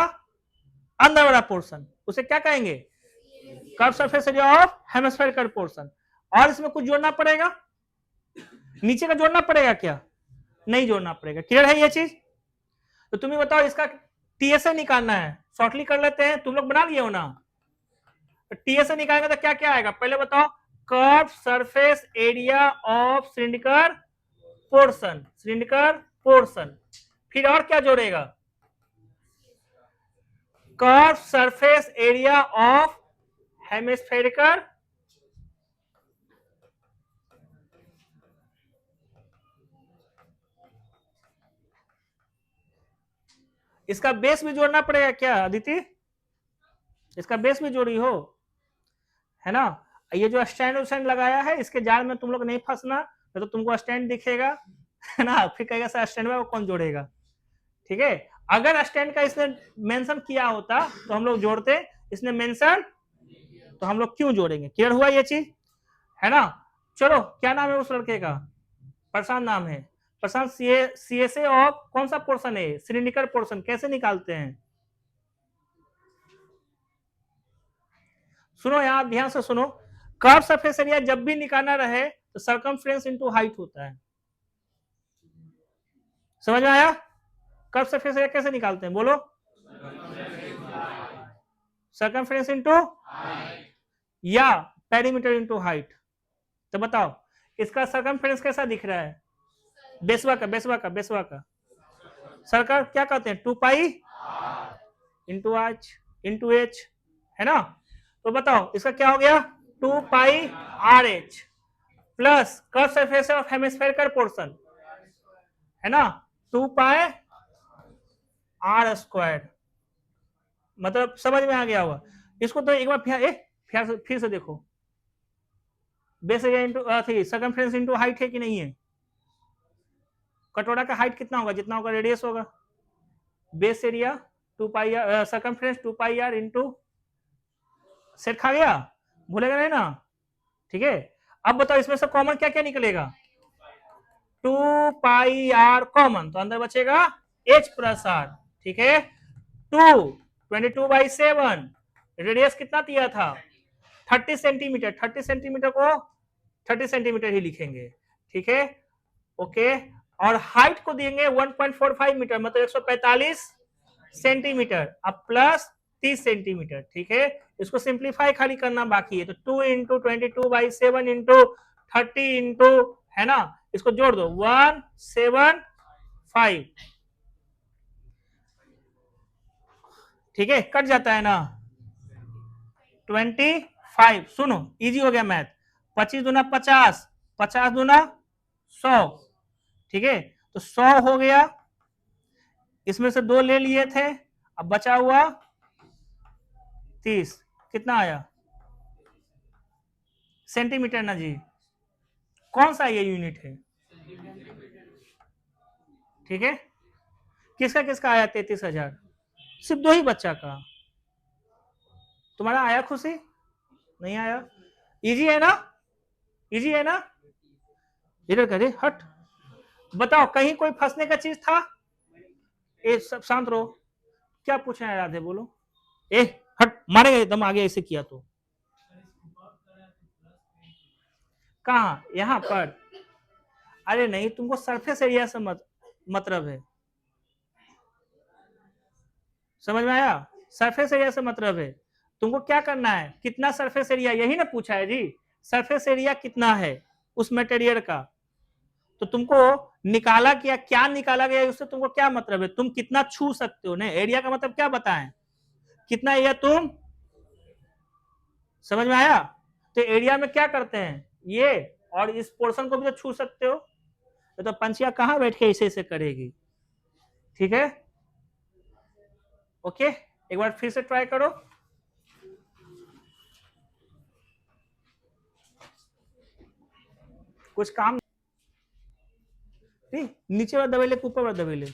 [SPEAKER 1] अंदर वाला पोर्शन उसे क्या कहेंगे? Curve surface area of hemispherical portion. और इसमें कुछ जोड़ना पड़ेगा? नीचे का जोड़ना पड़ेगा क्या? नहीं जोड़ना पड़ेगा। क्लियर है ये चीज? तो तुम्हें बताओ, इसका टीएसए निकालना है, शॉर्टली कर लेते हैं, तुम लोग बना लिए हो ना? तो टीएसए निकालेंगे तो क्या क्या आएगा पहले बताओ? Curve surface area of cylindrical portion, फिर और क्या जोड़ेगा? Curve surface area of hemispherical इसका बेस भी जोड़ना पड़ेगा क्या अदिति? इसका बेस भी जोड़ी हो, है ना? ये जो स्टैंड लगाया है इसके जाल में तुम लोग नहीं फंसना, तो तुमको स्टैंड दिखेगा, है ना? फिर कहेगा सर स्टैंड में वो कौन जोड़ेगा? ठीक है, अगर स्टैंड का इसने मेंशन किया होता तो हम लोग जोड़ते, इसने मेंशन तो हम लोग क्यों जोड़ेंगे? क्लियर हुआ ये चीज, है ना? चलो, क्या नाम है उस लड़के का? प्रशांत नाम है। प्रशांत सीएसए ऑफ कौन सा पोर्शन है? Cylindrical portion. कैसे निकालते हैं? सुनो यहां ध्यान से सुनो, कर्व सरफेस एरिया जब भी निकालना रहे तो सर्कमफ्रेंस इनटू हाइट होता है। समझ में आया? कर्व सरफेस एरिया कैसे निकालते हैं बोलो? सर्कमफ्रेंस इनटू या पेरीमीटर इनटू हाइट। तो बताओ इसका सर्कमफ्रेंस कैसा दिख रहा है? बेसवा का सर्कल क्या कहते हैं? 2 पाई इंटू एच, है ना? तो बताओ इसका क्या हो गया? 2 pi r h plus curve surface of hemispherical portion, है ना? 2 पाई आर स्क्वायर। मतलब समझ में आ गया होगा? इसको तो एक बार फिर से देखो, base area into circumference into height है कि नहीं है? कटोरा का हाइट कितना होगा? जितना होगा रेडियस होगा। Base area 2 pi R, circumference 2 pi R into, set खा गया? भूलेगा नहीं ना? ठीक है, अब बताओ इसमें से कॉमन क्या क्या निकलेगा? 2 पाई आर कॉमन, तो अंदर बचेगा h प्लस आर। ठीक है, 22/7, रेडियस कितना दिया था? 30 सेंटीमीटर। 30 सेंटीमीटर को 30 सेंटीमीटर ही लिखेंगे। ठीक है, ओके। और हाइट को देंगे 1.45 मीटर, मतलब 145 सेंटीमीटर, अब प्लस 30 सेंटीमीटर। ठीक है, इसको सिंप्लीफाई खाली करना बाकी है, तो 2 इंटू 22/7 इंटू 30 इंटू, है ना? इसको जोड़ दो 175। ठीक है, कट जाता है ना? 25। सुनो इजी हो गया मैथ। 25 दूना 50, 50 दूना 100। ठीक है, तो 100 हो गया, इसमें से 2 ले लिए थे, अब बचा हुआ 30। कितना आया? सेंटीमीटर ना जी, कौन सा ये यूनिट है? ठीक है, किसका किसका आया? 33,000। सिर्फ 2 ही बच्चा का। तुम्हारा आया खुशी? नहीं आया? इजी है ना? इजी है ना? इधर करे हट। बताओ कहीं कोई फंसने का चीज था? ए सब शांत रहो, क्या पूछना है राधे बोलो? ए हट, मारेगा एकदम आगे ऐसे किया तो। कहा? यहां पर? अरे नहीं, तुमको सरफेस एरिया से मतलब है। समझ में आया? सरफेस एरिया से मतलब है। तुमको क्या करना है? कितना सरफेस एरिया, यही ना पूछा है जी। सरफेस एरिया कितना है उस मटेरियल का, तो तुमको निकाला क्या निकाला गया उससे तुमको क्या मतलब है? तुम कितना छू सकते हो? नहीं, एरिया का मतलब क्या बताएं? कितना एरिया तुम, समझ में आया? तो एरिया में क्या करते हैं ये, और इस पोर्शन को भी तो छू सकते हो। तो पंछिया कहाँ बैठ के ऐसे ऐसे करेगी? ठीक है, ओके, एक बार फिर से ट्राई करो। कुछ काम नहीं, नीचे वाला दबेले के ऊपर वाला दबेले।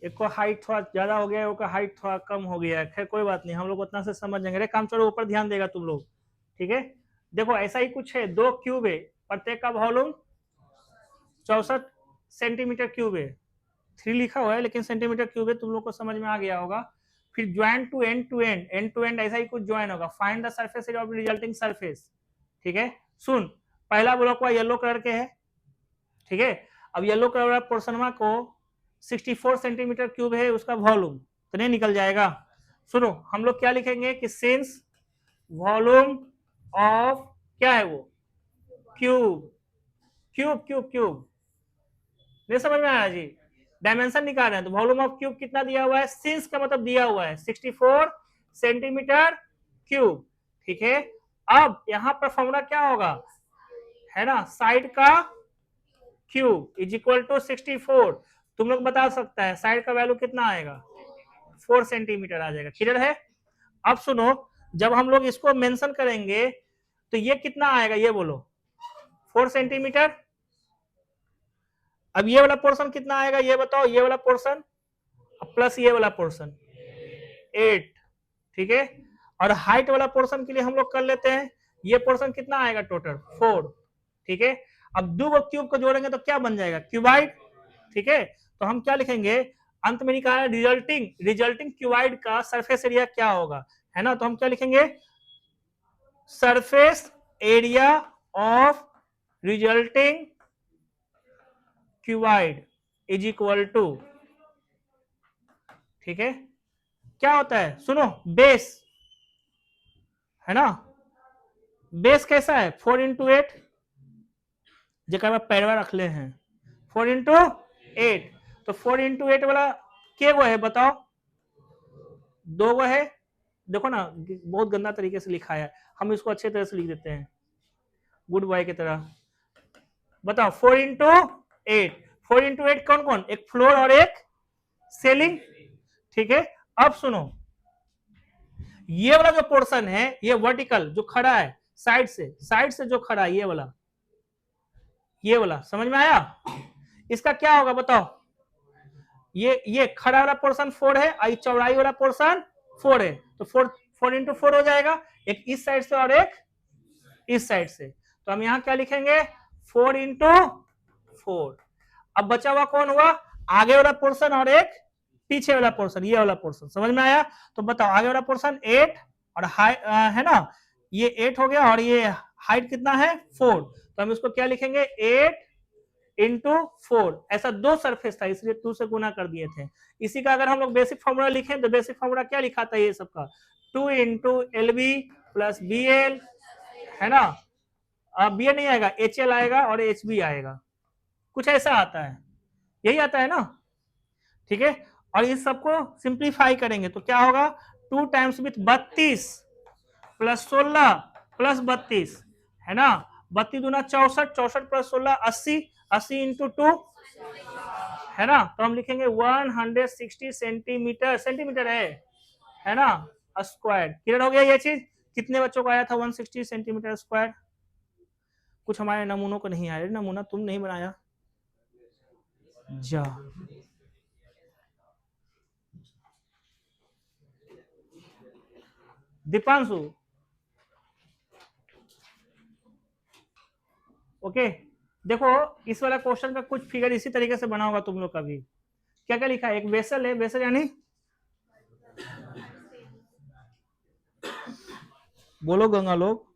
[SPEAKER 1] एक को हाइट थोड़ा ज्यादा हो गया है, एक का हाइट थोड़ा कम हो गया है, खैर कोई बात नहीं, हम लोग उतना से समझ जाएंगे। अरे काम चलो, ऊपर ध्यान देगा तुम लोग, ठीक है। देखो ऐसा ही कुछ है, 2 क्यूब है, प्रत्येक का वॉल्यूम 64 सेंटीमीटर क्यूब है। 3 लिखा हुआ है लेकिन सेंटीमीटर क्यूब है, तुम लोग को समझ में आ गया होगा। फिर join two end to end, end to end ऐसा ही कुछ ज्वाइन होगा। Find the surface area of resulting surface, ठीक है। सुन, पहला ब्लॉक हुआ येलो कलर के है, ठीक है। अब येलो कलर वाला पोर्शन को 64 सेंटीमीटर क्यूब है उसका वॉल्यूम, तो नहीं निकल जाएगा। सुनो, हम लोग क्या लिखेंगे कि सिंस वॉल्यूम ऑफ क्या है वो, क्यूब, क्यूब क्यूब क्यूब, नहीं समझ में आया जी। डायमेंशन निकाल रहे हैं तो वॉल्यूम ऑफ क्यूब कितना दिया हुआ है, सिंस का मतलब दिया हुआ है 64 सेंटीमीटर क्यूब, ठीक है। अब यहां पर फॉर्मूला क्या होगा, है ना, साइड का क्यूब इज इक्वल टू 64। तुम लोग बता सकता है साइड का वैल्यू कितना आएगा, 4 सेंटीमीटर आ जाएगा, क्लियर है। अब सुनो, जब हम लोग इसको मेंशन करेंगे तो ये कितना आएगा, ये बोलो, 4 सेंटीमीटर। अब ये वाला पोर्शन कितना आएगा, ये बताओ, ये वाला पोर्शन प्लस ये वाला पोर्शन 8, ठीक है। और हाइट वाला पोर्शन के लिए हम लोग कर लेते हैं, ये पोर्शन कितना आएगा टोटल 4, ठीक है। अब दो क्यूब को जोड़ेंगे तो क्या बन जाएगा, क्यूबाइड, ठीक है। तो हम क्या लिखेंगे, अंत में निकाला रिजल्टिंग, रिजल्टिंग क्यूबाइड का सरफेस एरिया क्या होगा, है ना। तो हम क्या लिखेंगे, surface area of resulting cuboid is equal to, ठीक है। क्या होता है, सुनो, बेस, है ना, बेस कैसा है 4 इंटू 8, जगह पैरवा रख ले हैं 4 इंटू 8, तो 4 इंटू 8 वाला के वो है बताओ, 2 वो है। देखो ना बहुत गंदा तरीके से लिखा है, हम इसको अच्छे तरह से लिख देते हैं गुड बॉय की तरह। बताओ 4 इंटू 8, 4 इंटू 8 कौन कौन, एक फ्लोर और एक सेलिंग, ठीक है। अब सुनो, ये वाला जो पोर्शन है, ये वर्टिकल जो खड़ा है साइड से जो खड़ा है, ये वाला समझ में आया, इसका क्या होगा बताओ, ये खड़ा वाला पोर्शन 4 है और चौड़ाई वाला पोर्शन 4 है, तो 4 इंटू 4 हो जाएगा, एक इस साइड से और एक इस साइड से। तो हम यहां क्या लिखेंगे, 4 इंटू 4। अब बचा हुआ कौन हुआ, आगे वाला पोर्शन और एक पीछे वाला पोर्शन, ये वाला पोर्शन, समझ में आया। तो बताओ आगे वाला पोर्शन 8 और है ना, ये 8 हो गया और ये हाइट कितना है 4, तो हम इसको क्या लिखेंगे 8 इंटू 4। ऐसा 2 सरफेस था इसलिए 2 से गुना कर दिए थे। इसी का अगर हम लोग बेसिक फॉर्मूला लिखें तो बेसिक फॉर्मूला क्या लिखा था ये सबका, 2 into L B plus B L, है ना। अब बी एल नहीं आएगा, एच एल आएगा और एच बी आएगा, कुछ ऐसा आता है, यही आता है ना, ठीक है। और इस सबको सिंप्लीफाई करेंगे तो क्या होगा, 2 टाइम्स विथ 32 प्लस 16 प्लस 32, है ना, 32 दूना 64, 64 प्लस 16 80, 80 इंटू 2, है ना। तो हम लिखेंगे 160 सेंटीमीटर, सेंटीमीटर है ना, स्क्वायर। क्लियर हो गया ये चीज, कितने बच्चों को आया था 160 सेंटीमीटर स्क्वायर, कुछ हमारे नमूनों को नहीं आया, नमूना तुम नहीं बनाया जा। दीपांशु, ओके। देखो इस वाला क्वेश्चन का कुछ फिगर इसी तरीके से बना होगा तुम लोग का भी। क्या क्या लिखा है, एक वेसल है, वेसल यानी बोलो गंगा लोग,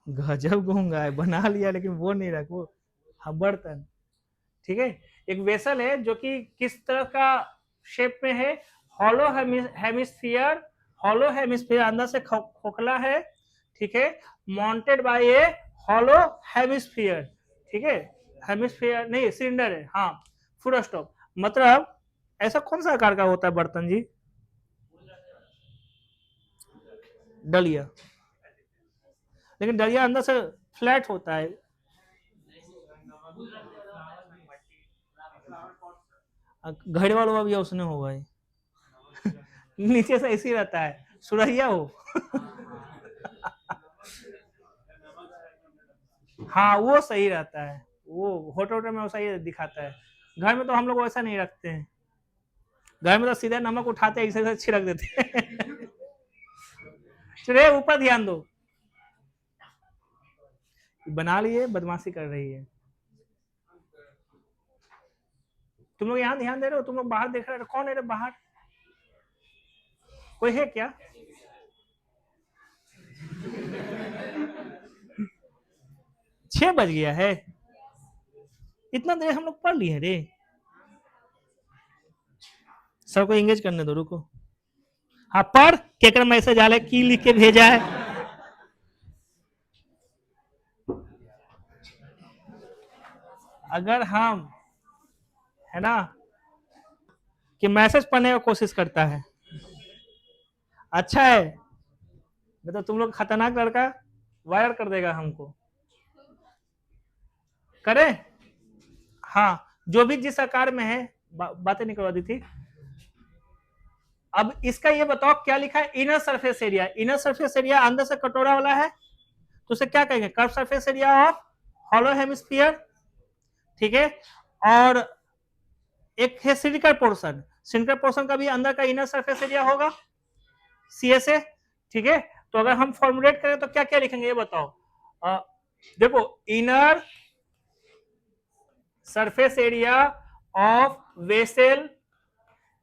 [SPEAKER 1] गजब गूंगा है, बना लिया लेकिन वो नहीं रख वो। हाँ बर्तन, ठीक है। एक वेसल है जो कि किस तरह का शेप में है, हॉलो हेमिस्फीयर, हॉलो हेमिस्फीयर अंदर से खोखला है, ठीक है, माउंटेड बाय ए हॉलो हेमिस्फीयर, ठीक है, हेमिस्फीयर नहीं सिलेंडर है, हाँ फुल स्टॉप। मतलब ऐसा कौन सा आकार का होता है बर्तन जी? डलिया, लेकिन डलिया अंदर से फ्लैट होता है। घड़े वालों का भी उसने होगा ही। नीचे से ऐसे ही रहता है, सुरहिया हो। हाँ वो सही रहता है, वो होटल होटल में वैसा ही दिखाता है। घर में तो हम लोग वैसा नहीं रखते हैं, घर में तो सीधे नमक उठाते हैं ऐसे छिड़क देते हैं। चलिए ऊपर ध्यान दो, बना लिए बदमाशी कर रही है। तुम लोग यहाँ ध्यान दे रहे हो, तुम लोग बाहर देख रहे हो, कौन है रे बाहर, कोई है क्या? 6 बज गया है, इतना देर हम लोग पढ़ लिए रे। सबको एंगेज करने दो, रुको। हाँ पढ़, केकर मैसेज आले की लिख के भेजा है। अगर हम है ना कि मैसेज पढ़ने का कोशिश करता है, अच्छा है, नहीं तो तुम लोग खतरनाक लड़का वायर कर देगा हमको। करें, हाँ जो भी जिस आकार में है, बातें नहीं करवा दी थी। अब इसका ये बताओ क्या लिखा है, inner surface area, inner surface area अंदर से कटोरा वाला है, तो उसे क्या कहेंगे, curve surface area of hollow hemisphere, ठीक है। और एक है सिलिंडर पोर्शन, सिलिंडर पोर्शन का भी अंदर का इनर सरफेस एरिया होगा, CSA, ठीक है। तो अगर हम फॉर्मुलेट करें तो क्या क्या लिखेंगे ये बताओ। देखो inner surface area of vessel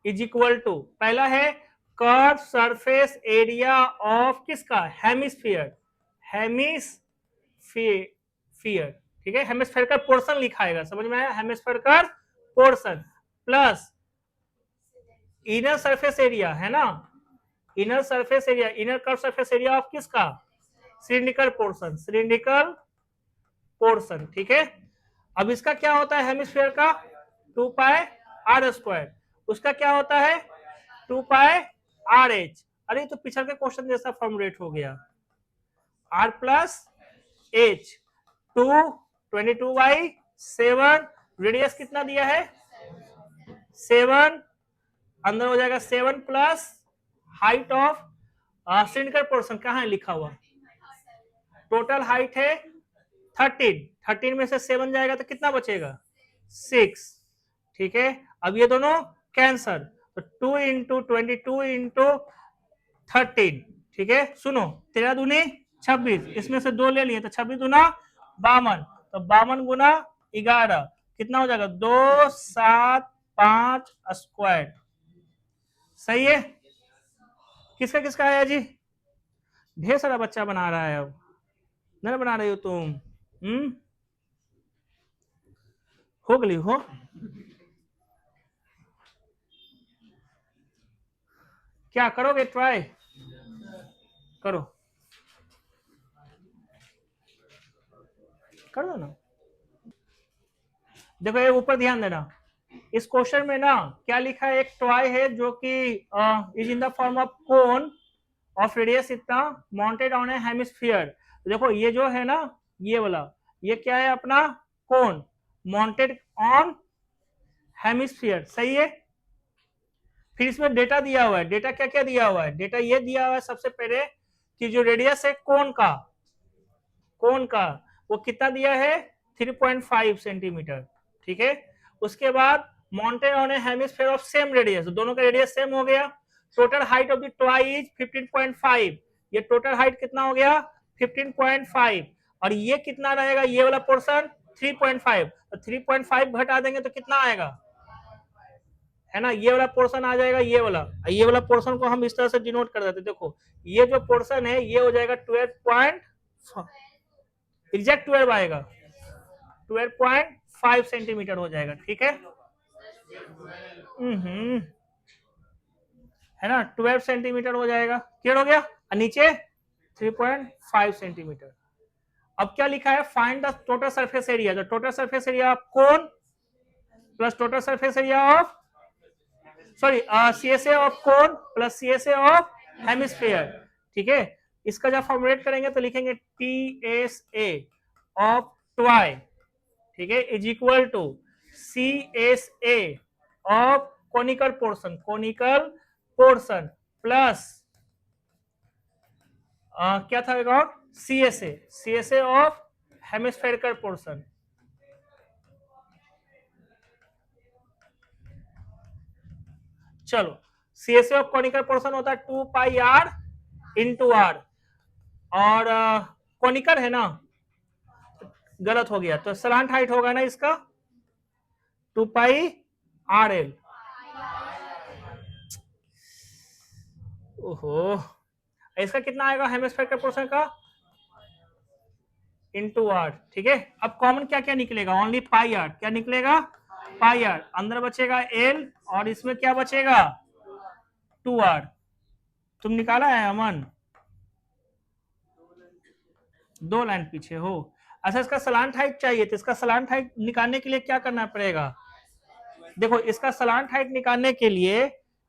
[SPEAKER 1] is equal to, पहला है कर्व सरफेस एरिया ऑफ किसका, हेमिस्फीयर, हेमिस्फीयर, ठीक है, हेमिस्फीयर का पोर्शन लिखाएगा, समझ में आया, हेमिस्फीयर का portion plus inner surface area है ना, inner surface area, inner curve surface area of किसका, सिलिंड्रिकल पोर्शन, सिलिंड्रिकल पोर्शन, ठीक है। अब इसका क्या होता है हेमिस्फीयर का, 2 पाई आर स्क्वायर, उसका क्या होता है 2 पाई आर एच। अरे तो पिछले के क्वेश्चन जैसा फॉर्मुलेट हो गया, आर प्लस एच, 22/7, रेडियस कितना दिया है 7, अंदर हो जाएगा 7 plus height of cylindrical portion कहाँ है लिखा हुआ, टोटल हाइट है 13, 13 में से 7 जाएगा तो कितना बचेगा 6, ठीक है। अब ये दोनों कैंसर, तो 2 इंटू 22 इंटू 13, ठीक है। सुनो 13 दूनी 26, इसमें से 2 ले लिए तो 26 दूना 52, तो 52 गुना 11 कितना हो जाएगा 275 स्क्वायर, सही है। किसका किसका आया जी, ढेर सारा बच्चा बना रहा है, अब नहीं बना रही हो तुम, हो गई हो, क्या करोगे, ट्राई करो, कर दो ना। देखो ये ऊपर ध्यान देना, इस क्वेश्चन में ना क्या लिखा है, एक टॉय है जो कि is in the form of cone of radius इतना, माउंटेड ऑन ए हेमिस्फीयर। देखो ये जो है ना, ये वाला, ये क्या है अपना कोन, माउंटेड ऑन हेमिस्फीयर, सही है। फिर इसमें डेटा दिया हुआ है, डेटा क्या क्या दिया हुआ है, डेटा ये दिया हुआ है सबसे पहले कि जो रेडियस है कोन का, कोन का वो कितना दिया है 3.5 सेंटीमीटर, ठीक है। उसके बाद mountain on A hemisphere of same radius, दोनों का रेडियस सेम हो गया, total height of the toy is 15.5, ये टोटल हाइट कितना हो गया 15.5, और ये कितना रहेगा ये वाला पोर्शन 3.5, तो 3.5 घटा देंगे तो कितना आएगा, है ना, ये वाला पोर्शन आ जाएगा, ये वाला पोर्शन को हम इस तरह से डिनोट कर देते, देखो ये जो पोर्शन है ये हो जाएगा 12.5, एग्जैक्ट 12 आएगा, 12.5 सेंटीमीटर हो जाएगा, ठीक है। है ना, 12 सेंटीमीटर हो जाएगा, क्लियर हो गया। और नीचे 3.5 सेंटीमीटर। अब क्या लिखा है, find the total surface area, जो total surface area of cone plus total surface area of sorry CSA of cone plus CSA of hemisphere, ठीक है। इसका जब फॉर्मुलेट करेंगे तो लिखेंगे TSA ऑफ ट्वाई, ठीक है, is equal to CSA of conical portion plus क्या था और CSA ऑफ हेमिस्फेरिकल पोर्शन। चलो, CSA ऑफ कोनिकल पोर्शन होता है 2 पाई r इंटू r, और कोनिकल है ना, गलत हो गया, तो सलांट हाइट होगा ना इसका 2 पाई RL। ओहो, इसका कितना आएगा हेमिस्फेरिकल पोर्शन का इंटू r, ठीक है। अब कॉमन क्या क्या निकलेगा, ओनली पाई r, क्या निकलेगा पाई r, अंदर बचेगा l और इसमें क्या बचेगा 2r। तुम निकाला है अमन, 2 लाइन पीछे हो। अच्छा, इसका सलांट हाइट चाहिए, तो इसका सलांट हाइट निकालने के लिए क्या करना पड़ेगा, देखो इसका सलांट हाइट निकालने के लिए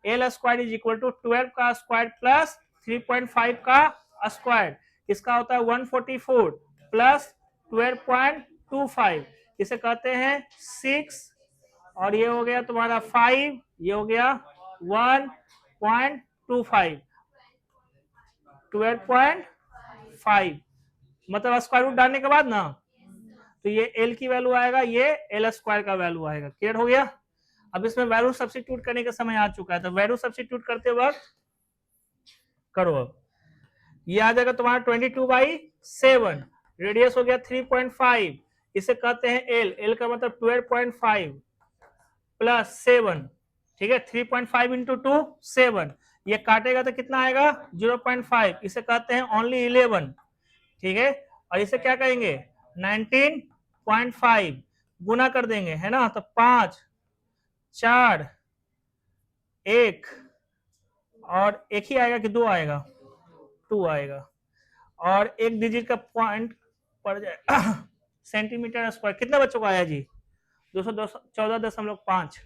[SPEAKER 1] L square is equal to 12 का स्क्वायर प्लस 3.5 का स्क्वायर, इसका होता है 144 प्लस 12.25, इसे कहते हैं 6, और ये हो गया तुम्हारा 5, ये हो गया 1.25, 12.5, मतलब स्क्वायर रूट डालने के बाद ना, तो ये एल की वैल्यू आएगा, ये एल स्क्वायर का वैल्यू आएगा, क्लियर हो गया। अब इसमें वैल्यू सब्स्टिट्यूट करने का समय आ चुका है, तो वैल्यू सब्स्टिट्यूट करते वक्त करो। अब ये आ जाएगा तुम्हारा 22/7, रेडियस हो गया 3.5, इसे कहते हैं एल, एल का मतलब 12.5 प्लस 7, ठीक है, 3.5 इंटू 2 7, ये काटेगा तो कितना आएगा 0.5, इसे कहते हैं ओनली 11, ठीक है। और इसे क्या कहेंगे 19.5, गुना कर देंगे, है ना, तो 5 4 1 और एक ही आएगा कि 2 आएगा, 2 आएगा, और एक डिजिट का पॉइंट पड़ जाए सेंटीमीटर स्क्वायर, कितने बच्चों को आया जी 214.5,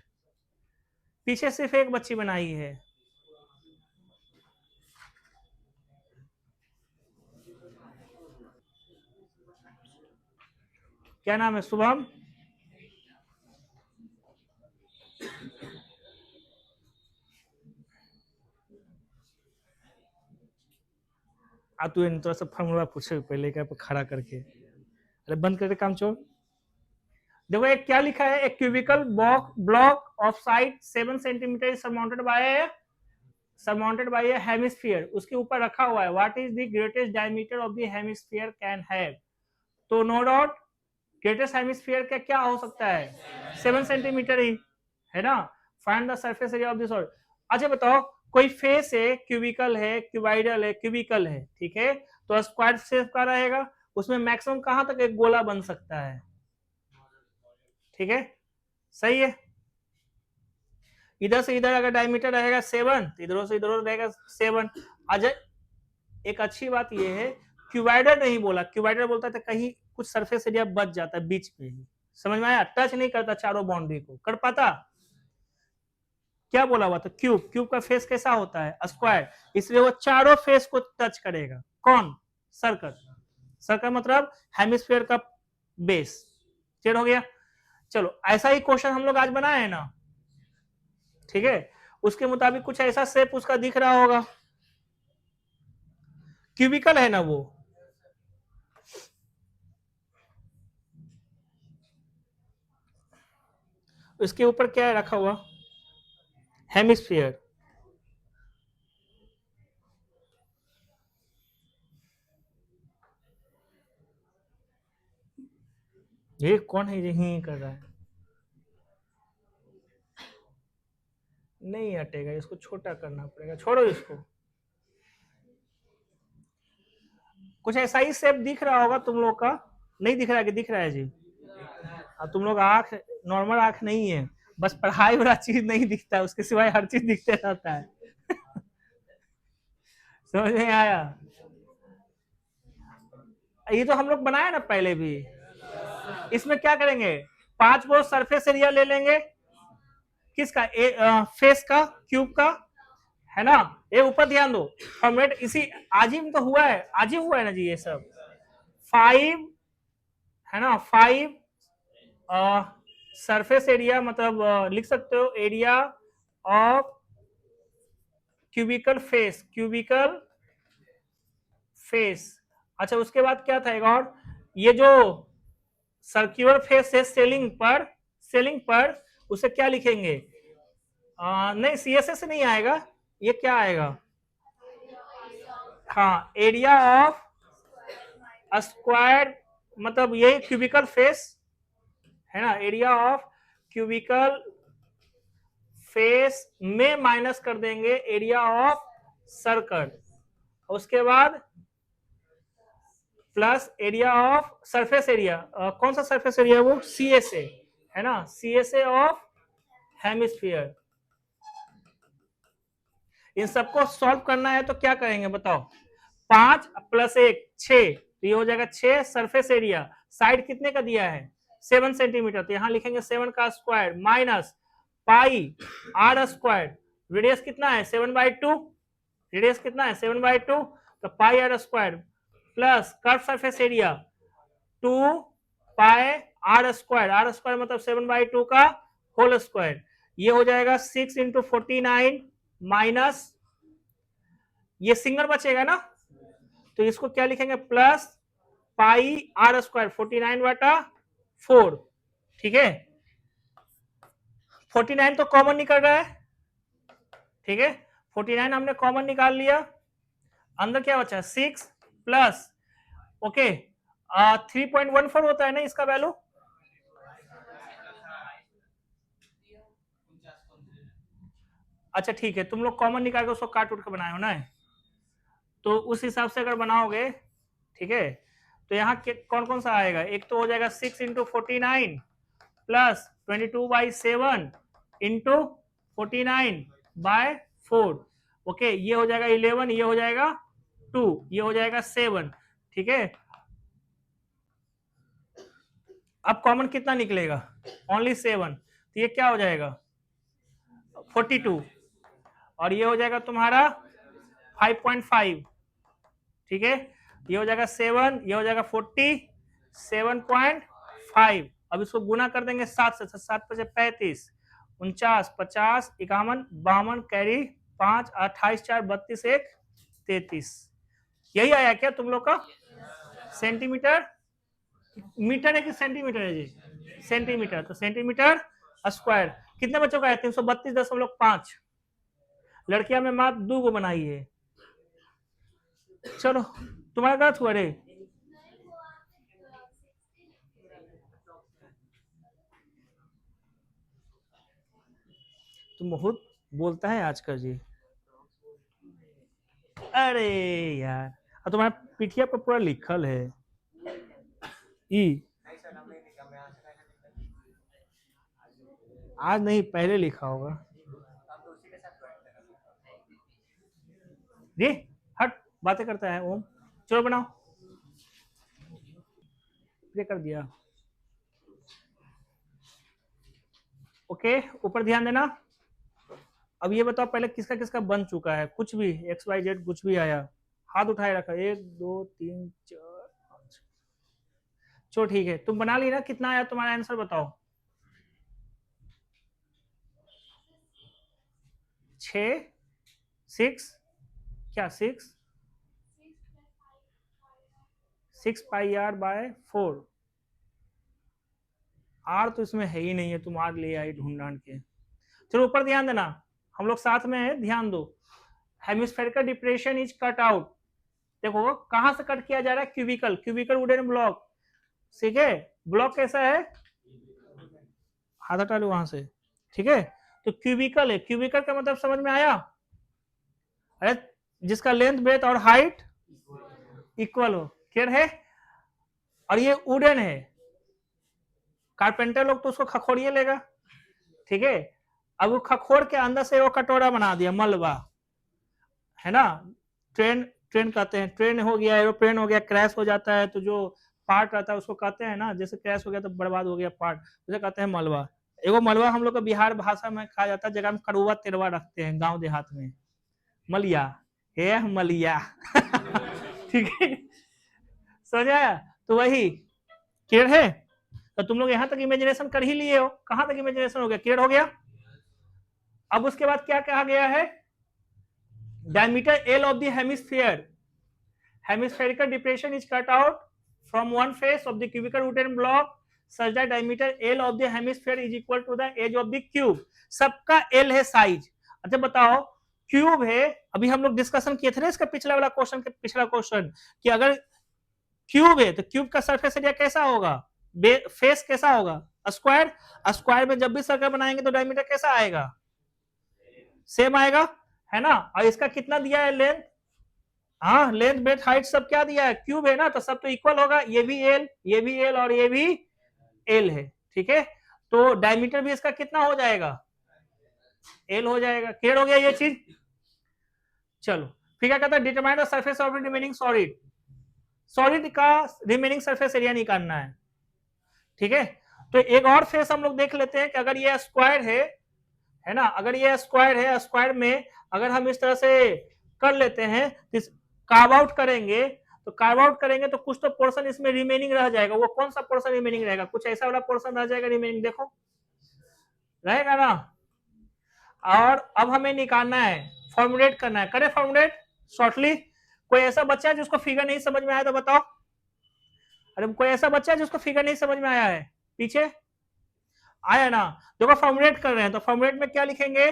[SPEAKER 1] पीछे सिर्फ एक बच्ची बनाई है, क्या नाम है, शुभम। तू थोड़ा सा फॉर्मूला पूछे पहले, क्या खड़ा करके, अरे बंद करके काम छोड़। देखो एक क्या लिखा है, एक cubical block of side 7 centimetre surmounted by a hemisphere, उसके ऊपर रखा हुआ है, what is the greatest diameter of the hemisphere can have, तो नो डाउट ग्रेटेस्ट हेमिस्फीयर का क्या हो सकता है 7 सेंटीमीटर ही, है ना। Find the surface area of this solid. अच्छा बताओ, कोई फेस है, क्यूबिकल है, क्यूबाइडल है, क्यूबिकल है, ठीक है, तो स्क्वायर शेप का रहेगा, उसमें मैक्सिमम कहां तक एक गोला बन सकता है, ठीक है, सही है। इधर से इधर अगर डायमीटर रहेगा 7, तो इधरों से इधर रहेगा 7। अजय एक अच्छी बात यह है, क्यूबाइडर नहीं बोला, क्यूबाइडर बोलता था कहीं कुछ सरफेस एरिया बच जाता है बीच में ही, समझ में आया, टच नहीं करता चारों बाउंड्री को, कर पाता, क्या बोला हुआ था, क्यूब, क्यूब का फेस कैसा होता है स्क्वायर, इसलिए वो चारों फेस को टच करेगा, कौन सर्कल, सर्कल मतलब हेमिस्फीयर का बेस, क्लियर हो गया। चलो ऐसा ही क्वेश्चन हम लोग आज बनाए हैं ना, ठीक है, उसके मुताबिक कुछ ऐसा शेप उसका दिख रहा होगा, क्यूबिकल है ना वो, उसके ऊपर क्या है रखा हुआ हेमिस्फीयर, ये कौन है यही कर रहा है, नहीं हटेगा, इसको छोटा करना पड़ेगा, छोड़ो इसको। कुछ ऐसा ही शेप दिख रहा होगा तुम लोग का, नहीं दिख रहा है कि दिख रहा है जी? अब तुम लोग आंख नॉर्मल आंख नहीं है, बस पढ़ाई वाला चीज नहीं दिखता है, उसके सिवाय हर चीज दिखते रहता है। समझ में आया? ये तो हम लोग बनाए ना पहले भी। इसमें क्या करेंगे, 5 वो सरफेस एरिया ले लेंगे, किसका, फेस का, क्यूब का, है ना। ये ऊपर ध्यान दो, फॉर्मेट इसी आज ही में तो हुआ है, आज ही हुआ है ना जी ये सब। 5, है ना, 5 सरफेस एरिया, मतलब लिख सकते हो area of cubical face, cubical face. अच्छा उसके बाद क्या था एक और, ये जो सर्क्यूलर फेस है सेलिंग पर, सेलिंग पर उसे क्या लिखेंगे, नहीं सीएसएस से नहीं आएगा, ये क्या आएगा, हाँ एरिया ऑफ स्क्वायर, मतलब यही क्यूबिकल फेस, है ना, एरिया ऑफ क्यूबिकल फेस में माइनस कर देंगे एरिया ऑफ सर्कल, उसके बाद plus area of surface area, कौन सा सरफेस एरिया वो, सीएसए, है ना, सीएसए ऑफ हेमिस्फीयर। इन सबको सॉल्व करना है तो क्या करेंगे बताओ, 5 + 1 6, तो ये हो जाएगा 6 सरफेस एरिया, साइड कितने का दिया है 7 सेंटीमीटर, तो यहां लिखेंगे 7 का square minus pi are square, radius कितना है 7/2, रेडियस कितना है 7/2, तो pi are square plus curve surface area 2 pi are square, r square मतलब 7/2 का होल स्क्वायर, ये हो जाएगा 6 × 49 माइनस, ये सिंगल बचेगा ना, तो इसको क्या लिखेंगे प्लस पाई आर स्क्वायर 49/4, ठीक है। 49 तो कॉमन निकल रहा है, ठीक है, 49 हमने कॉमन निकाल लिया, अंदर क्या बचा 6 प्लस, ओके 3.14 होता है ना इसका वैल्यू, अच्छा ठीक है, तुम लोग कॉमन निकाल के उसको काट उठ के बनाए हो ना, तो उस हिसाब से अगर बनाओगे, ठीक है, तो यहाँ कौन कौन सा आएगा, एक तो हो जाएगा 6 × 49 प्लस 22/7 इंटू 49/4, ओके ये हो जाएगा 11, ये हो जाएगा 2, ये हो जाएगा 7, ठीक है। अब कॉमन कितना निकलेगा, ओनली 7, तो ये क्या हो जाएगा 42, और ये हो जाएगा तुम्हारा 5.5, ठीक है, ये हो जाएगा 7, ये हो जाएगा 47.5, अब इसको गुना कर देंगे 7 से, 7 × 5 = 35, 49 50 51 52 कैरी 5 28 4 32 1 33, यही आया क्या तुम लोग का सेंटीमीटर, मीटर है कि सेंटीमीटर है जी, सेंटीमीटर, तो सेंटीमीटर स्क्वायर कितने बच्चों का है 332.5, लड़कियां में मात्र 2 को बनाई है, चलो तुम्हारा गलत हुआ रे, तुम बहुत बोलता है आजकल जी, अरे यार, और तुम्हारा पीठिया पर पूरा लिखल है ई, आज नहीं पहले लिखा होगा जी, हट बातें करता है ओम, चलो बनाओ, ये कर दिया, ओके ऊपर ध्यान देना। अब ये बताओ पहले किसका किसका बन चुका है, कुछ भी XYZ कुछ भी आया, हाथ उठाए रखा, 1 2 3 4 5, चलो ठीक है, तुम बना ली ना, कितना आया तुम्हारा आंसर बताओ, 6 6 क्या 6 πr/4, आर तो इसमें है ही नहीं है, तुम आर ले आई ढूंढ ढांड के, चलो ऊपर ध्यान देना, हम लोग साथ में है, ध्यान दो, hemispherical depression is cut out, देखो कहां से कट किया जा रहा है, क्यूबिकल, क्यूबिकल वुडन ब्लॉक, ठीक है, ब्लॉक कैसा है, हाथ हटा लो वहां से, ठीक है, तो क्यूबिकल है, क्यूबिकल का मतलब समझ में आया, अरे जिसका लेंथ ब्रेथ और हाइट इक्वल हो, क्लियर है, और ये वुडन है, कारपेंटर लोग तो उसको खखोड़िए लेगा, ठीक है। अब वो खखोड़ के अंदर से वो कटोरा बना दिया, मलबा, है ना। ट्रेन, ट्रेन कहते हैं, ट्रेन हो गया, एरोप्लेन हो गया, क्रैश हो जाता है तो जो पार्ट रहता है उसको कहते हैं ना, जैसे क्रैश हो गया तो बर्बाद हो गया पार्ट, उसे कहते हैं मलबा। एगो मलबा हम लोग को बिहार भाषा में कहा जाता है, जगह में कड़ुआ तेरवा रखते हैं गांव देहात में, मलिया, हे मलिया ठीक है, समझ आया। तो वही क्लियर है। तो तुम लोग यहां तक इमेजिनेशन कर ही लिए हो, कहां तक इमेजिनेशन हो गया, क्लियर हो गया। अब उसके बाद क्या कहा गया है, diameter L of the hemisphere, hemispherical depression is cut out from one face of the cubical wooden block such that diameter L of the hemisphere is equal to the edge of the cube। सबका L है size. अच्छा बताओ, cube है, अभी हम लोग discussion किए थे ना इसका पिछला वाला क्वेश्चन के पिछला क्वेश्चन, कि अगर क्यूब है तो क्यूब का सरफेस एरिया कैसा होगा, फेस कैसा होगा, स्क्वायर। स्क्वायर में जब भी सर्कल बनाएंगे तो डायमीटर कैसा आएगा, सेम आएगा, है ना। और इसका कितना दिया है लेंथ, हाँ लेंथ ब्रेथ हाइट सब क्या दिया है, क्यूब है ना, तो सब तो इक्वल होगा, ये भी एल, ये भी एल और ये भी एल है, ठीक है। तो डायमीटर भी इसका कितना हो जाएगा, एल हो जाएगा। क्लियर हो गया ये चीज। चलो फिर क्या कहता है, determine the surface of remaining solid, solid का रिमेनिंग सरफेस एरिया निकालना है, ठीक है। तो एक और फेस हम लोग देख लेते हैं कि अगर ये स्क्वायर है ना, अगर ये स्क्वायर है, स्क्वायर में अगर हम इस तरह से कर लेते हैं, कार्व आउट करेंगे, तो कार्व आउट करेंगे तो कुछ तो पोर्शन इसमें रिमेनिंग रह जाएगा। वो कौन सा पोर्शन रिमेनिंग रहेगा, कुछ ऐसा वाला पोर्शन रह जाएगा रिमेनिंग, देखो रहेगा ना। और अब हमें निकालना है, फॉर्मुलेट करना है, करे फॉर्मुलेट शॉर्टली। कोई ऐसा बच्चा है जिसको फिगर नहीं समझ में आया तो बताओ, अरे कोई ऐसा बच्चा है जिसको फिगर नहीं समझ में आया है, पीछे आया ना। देखो फॉर्मुलेट कर रहे हैं, तो फॉर्मुलेट में क्या लिखेंगे,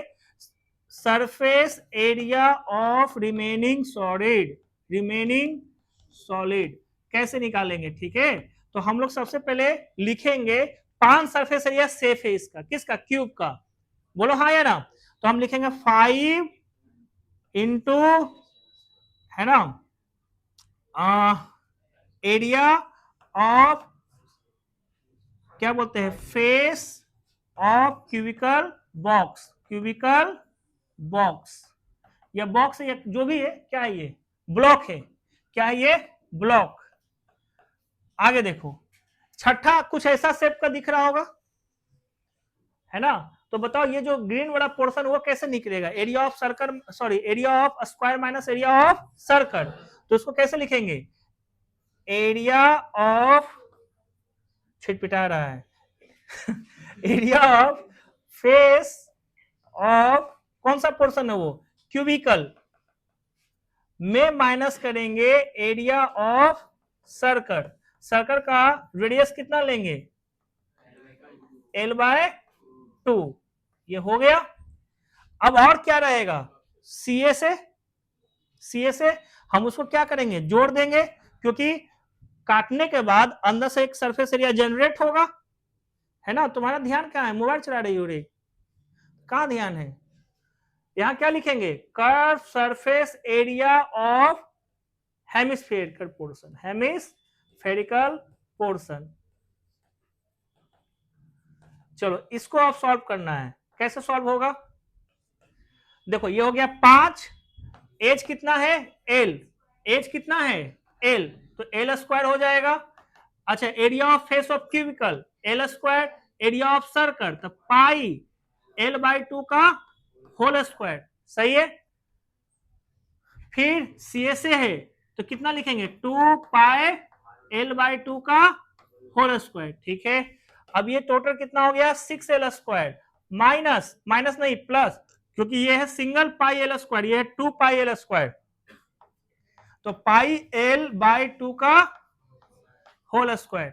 [SPEAKER 1] surface area of remaining solid, remaining solid कैसे निकालेंगे, ठीक है। तो हम लोग सबसे पहले लिखेंगे 5 सरफेस एरिया सेफ है इसका, किसका, क्यूब का, बोलो हाँ या ना। तो हम लिखेंगे 5 इंटू, है ना, एरिया ऑफ, क्या बोलते हैं, face of cubical box, cubical box, या बॉक्स है या जो भी है, क्या है ये, ब्लॉक है, क्या है ये, ब्लॉक। आगे देखो, छठा कुछ ऐसा शेप का दिख रहा होगा, है ना। तो बताओ ये जो ग्रीन वाला पोर्शन वो कैसे निकलेगा, area of circle, sorry area of square minus area of circle. तो इसको कैसे लिखेंगे, एरिया ऑफ, छिटपिटा रहा है एरिया ऑफ फेस ऑफ, कौन सा पोर्शन है वो, क्यूबिकल में माइनस करेंगे एरिया ऑफ सर्कल। सर्कल का रेडियस कितना लेंगे, L/2, ये हो गया। अब और क्या रहेगा, CA से हम उसको क्या करेंगे, जोड़ देंगे, क्योंकि काटने के बाद अंदर से एक सरफेस एरिया जनरेट होगा, है ना। तुम्हारा ध्यान कहाँ है, मोबाइल चला रही हो रे, कहाँ ध्यान है। यहां क्या लिखेंगे, curve surface area of hemispherical portion, hemispherical portion. चलो इसको आप सॉल्व करना है, कैसे सॉल्व होगा, देखो ये हो गया 5, एज कितना है, एल, एज कितना है, एल, तो एल स्क्वायर हो जाएगा। अच्छा area of face of cubicle, L square, area of circle तो पाई L/2 का होल स्क्वायर, सही है। फिर CA से है तो कितना लिखेंगे, 2 पाई L/2 का होल स्क्वायर, ठीक है। अब ये टोटल कितना हो गया, 6L स्क्वायर, माइनस, माइनस नहीं प्लस, क्योंकि ये है सिंगल पाई L स्क्वायर, ये है 2 पाई L स्क्वायर, तो पाई L/2 का होल स्क्वायर,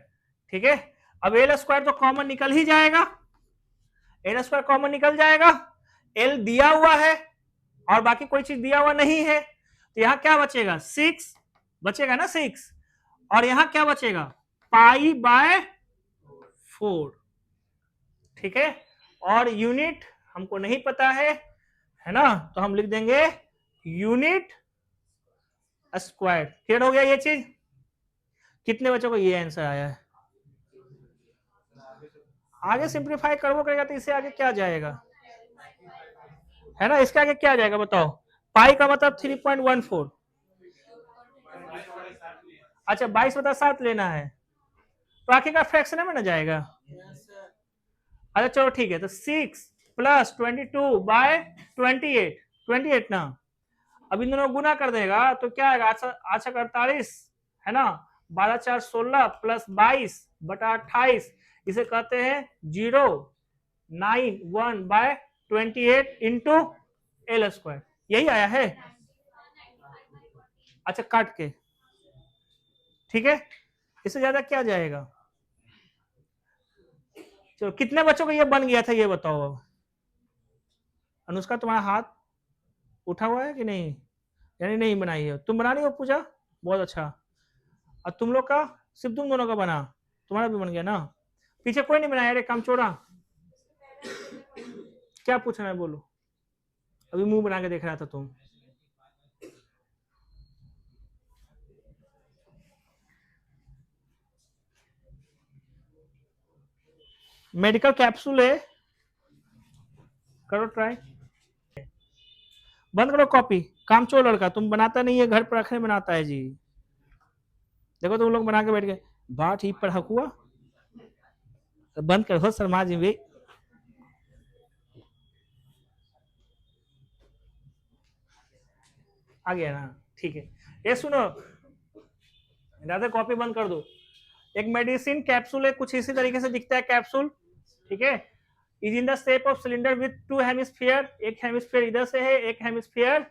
[SPEAKER 1] ठीक है। अब L स्क्वायर तो कॉमन निकल ही जाएगा, L स्क्वायर कॉमन निकल जाएगा, L दिया हुआ है और बाकी कोई चीज दिया हुआ नहीं है, तो यहां क्या बचेगा, 6 बचेगा ना, 6, और यहां क्या बचेगा, पाई/4, ठीक है। और यूनिट हमको नहीं पता है ना, तो हम लिख देंगे यूनिट स्क्वायर। क्लियर हो गया ये चीज। कितने बच्चों को ये आंसर आया है? आगे सिंप्लीफाई करवो करेगा तो इससे आगे क्या जाएगा, है ना, इसके आगे क्या जाएगा बताओ? पाई का मतलब 3.14। अच्छा 22/7 लेना है, तो आखिरकार फ्रैक्शन में ना जाएगा। अच्छा चलो ठीक है, तो 6 + 22/28, 28 ना, अब इन दोनों को गुना कर देगा तो क्या आएगा, 848, है ना, 12×4 16 + 22/28, इसे कहते हैं 091/28 इंटू L², यही आया है। अच्छा काट के, ठीक है, इससे ज्यादा क्या जाएगा? चलो कितने बच्चों को ये बन गया था ये बताओ अब। अनुष्का तुम्हारा हाथ उठा हुआ है कि नहीं, यानी नहीं बनाई है, तुम बना रही हो पूजा, बहुत अच्छा। और तुम लोग का सिर्फ तुम दोनों का बना, तुम्हारा भी बन गया ना, पीछे कोई नहीं बनाया रे कामचोरा। क्या पूछना है बोलो, अभी मुंह बना के देख रहा था तुम। मेडिकल कैप्सूल है, करो ट्राई, बंद करो कॉपी, कामचोर लड़का, तुम बनाता नहीं है, घर पर रखने बनाता है जी। देखो तुम लोग बना के बैठ गए, बाट ही पर हक हुआ, तो बंद करो शर्मा जी भी। आ गया ना, ठीक है, ये सुनो, दादा कॉपी बंद कर दो। एक मेडिसिन कैप्सूल है, कुछ इसी तरीके से दिखता है कैप्सूल, ठीक है, is in the shape of cylinder with 2 hemisphere, एक हेमिस्फीयर इधर से है, एक हेमिस्फीयर,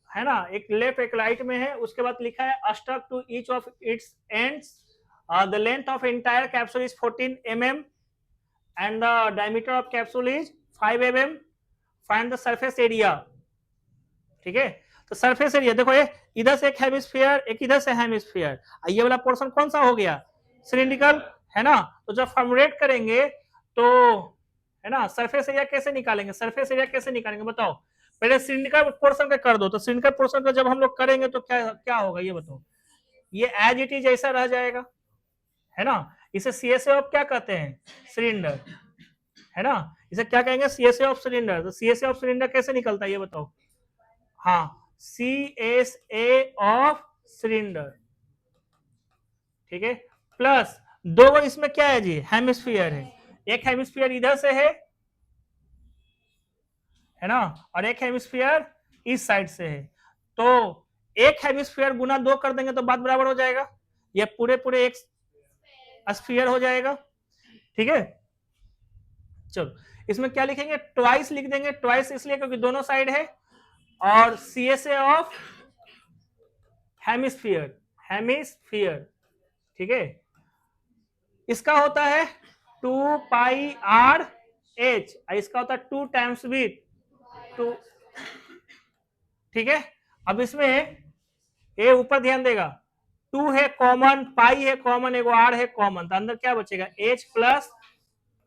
[SPEAKER 1] है ना, एक लेफ्ट एक राइट में है, उसके बाद लिखा है stuck to each of its ends, the length of entire capsule is 14 mm and the diameter of capsule is 5 mm, find the surface area, ठीक है, तो सरफेस एरिया देखो, ये इधर से एक हेमिस्फीयर, एक इधर से हेमिस्फीयर, ये वाला पोर्शन कौन सा हो गया, सिलिंड्रिकल, है ना, तो जब फॉर्मुलेट करेंगे तो, है ना, सरफेस एरिया कैसे निकालेंगे, सरफेस एरिया कैसे निकालेंगे बताओ, पहले सिलिंड्रिकल पोर्शन का कर दो, तो सिलिंड्रिकल पोर्शन का जब हम लोग करेंगे तो क्या क्या होगा ये बताओ, ये एज इट इज ऐसा रह जाएगा, है ना, इसे सीएसए ऑफ क्या कहते हैं, सिलेंडर, है ना, इसे क्या कहेंगे, सीएसए ऑफ सिलेंडर, तो सीएसए ऑफ सिलेंडर कैसे निकलता है ये बताओ, हाँ CSA ऑफ सिलेंडर, ठीक है, प्लस दो इसमें क्या है जी, हेमिस्फीयर है, एक हेमिस्फीयर इधर से है ना, और एक हेमिस्फीयर इस साइड से है, तो एक हेमिस्फीयर गुना 2 कर देंगे तो बात बराबर हो जाएगा, ये पूरे पूरे एक स्फीयर हो जाएगा, ठीक है, चलो इसमें क्या लिखेंगे, ट्वाइस लिख देंगे, ट्वाइस इसलिए क्योंकि दोनों साइड है, और CSA ऑफ हेमिस्फीयर, हेमिस्फीयर, ठीक है, इसका होता है 2πRH, इसका होता है 2 टाइम्स विथ 2, ठीक है, अब इसमें ये ऊपर ध्यान देगा, 2 है कॉमन, पाई है कॉमन, एगो R है कॉमन, तो अंदर क्या बचेगा H +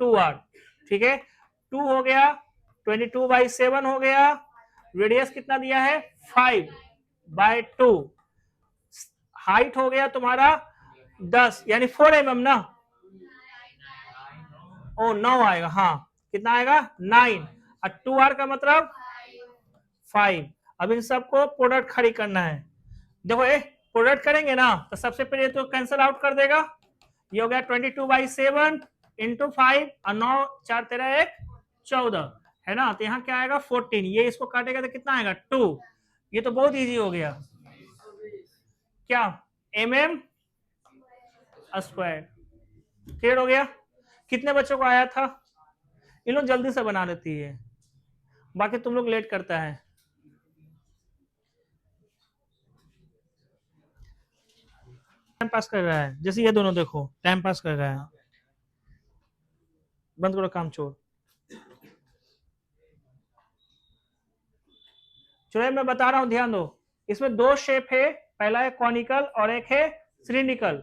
[SPEAKER 1] 2R, ठीक है, 2 हो गया, 22/7 हो गया, रेडियस कितना दिया है 5/2, हाइट हो गया तुम्हारा 10 यानी 4 mm ना, ओ 9 आएगा, हाँ कितना आएगा 9, और 2R का मतलब 5, अब इन सबको प्रोडक्ट खड़ी करना है, देखो ये प्रोडक्ट करेंगे ना तो सबसे पहले तो कैंसिल आउट कर देगा, ये हो गया 22/7 इंटू 5 और 9 4 13 1 14, है ना, तो यहाँ क्या आएगा 14, ये इसको काटेगा तो कितना आएगा 2, ये तो बहुत इजी हो गया, क्या mm स्क्वायर, क्लियर हो गया, कितने बच्चों को आया था, इन लोग जल्दी से बना लेती है, बाकी तुम लोग लेट करता है, टाइम पास कर रहा है, जैसे ये दोनों देखो टाइम पास कर रहा है, बंद करो काम छोड़, चलो मैं बता रहा हूं ध्यान दो, इसमें 2 शेप है, पहला है कॉनिकल और एक है सिलिंड्रिकल,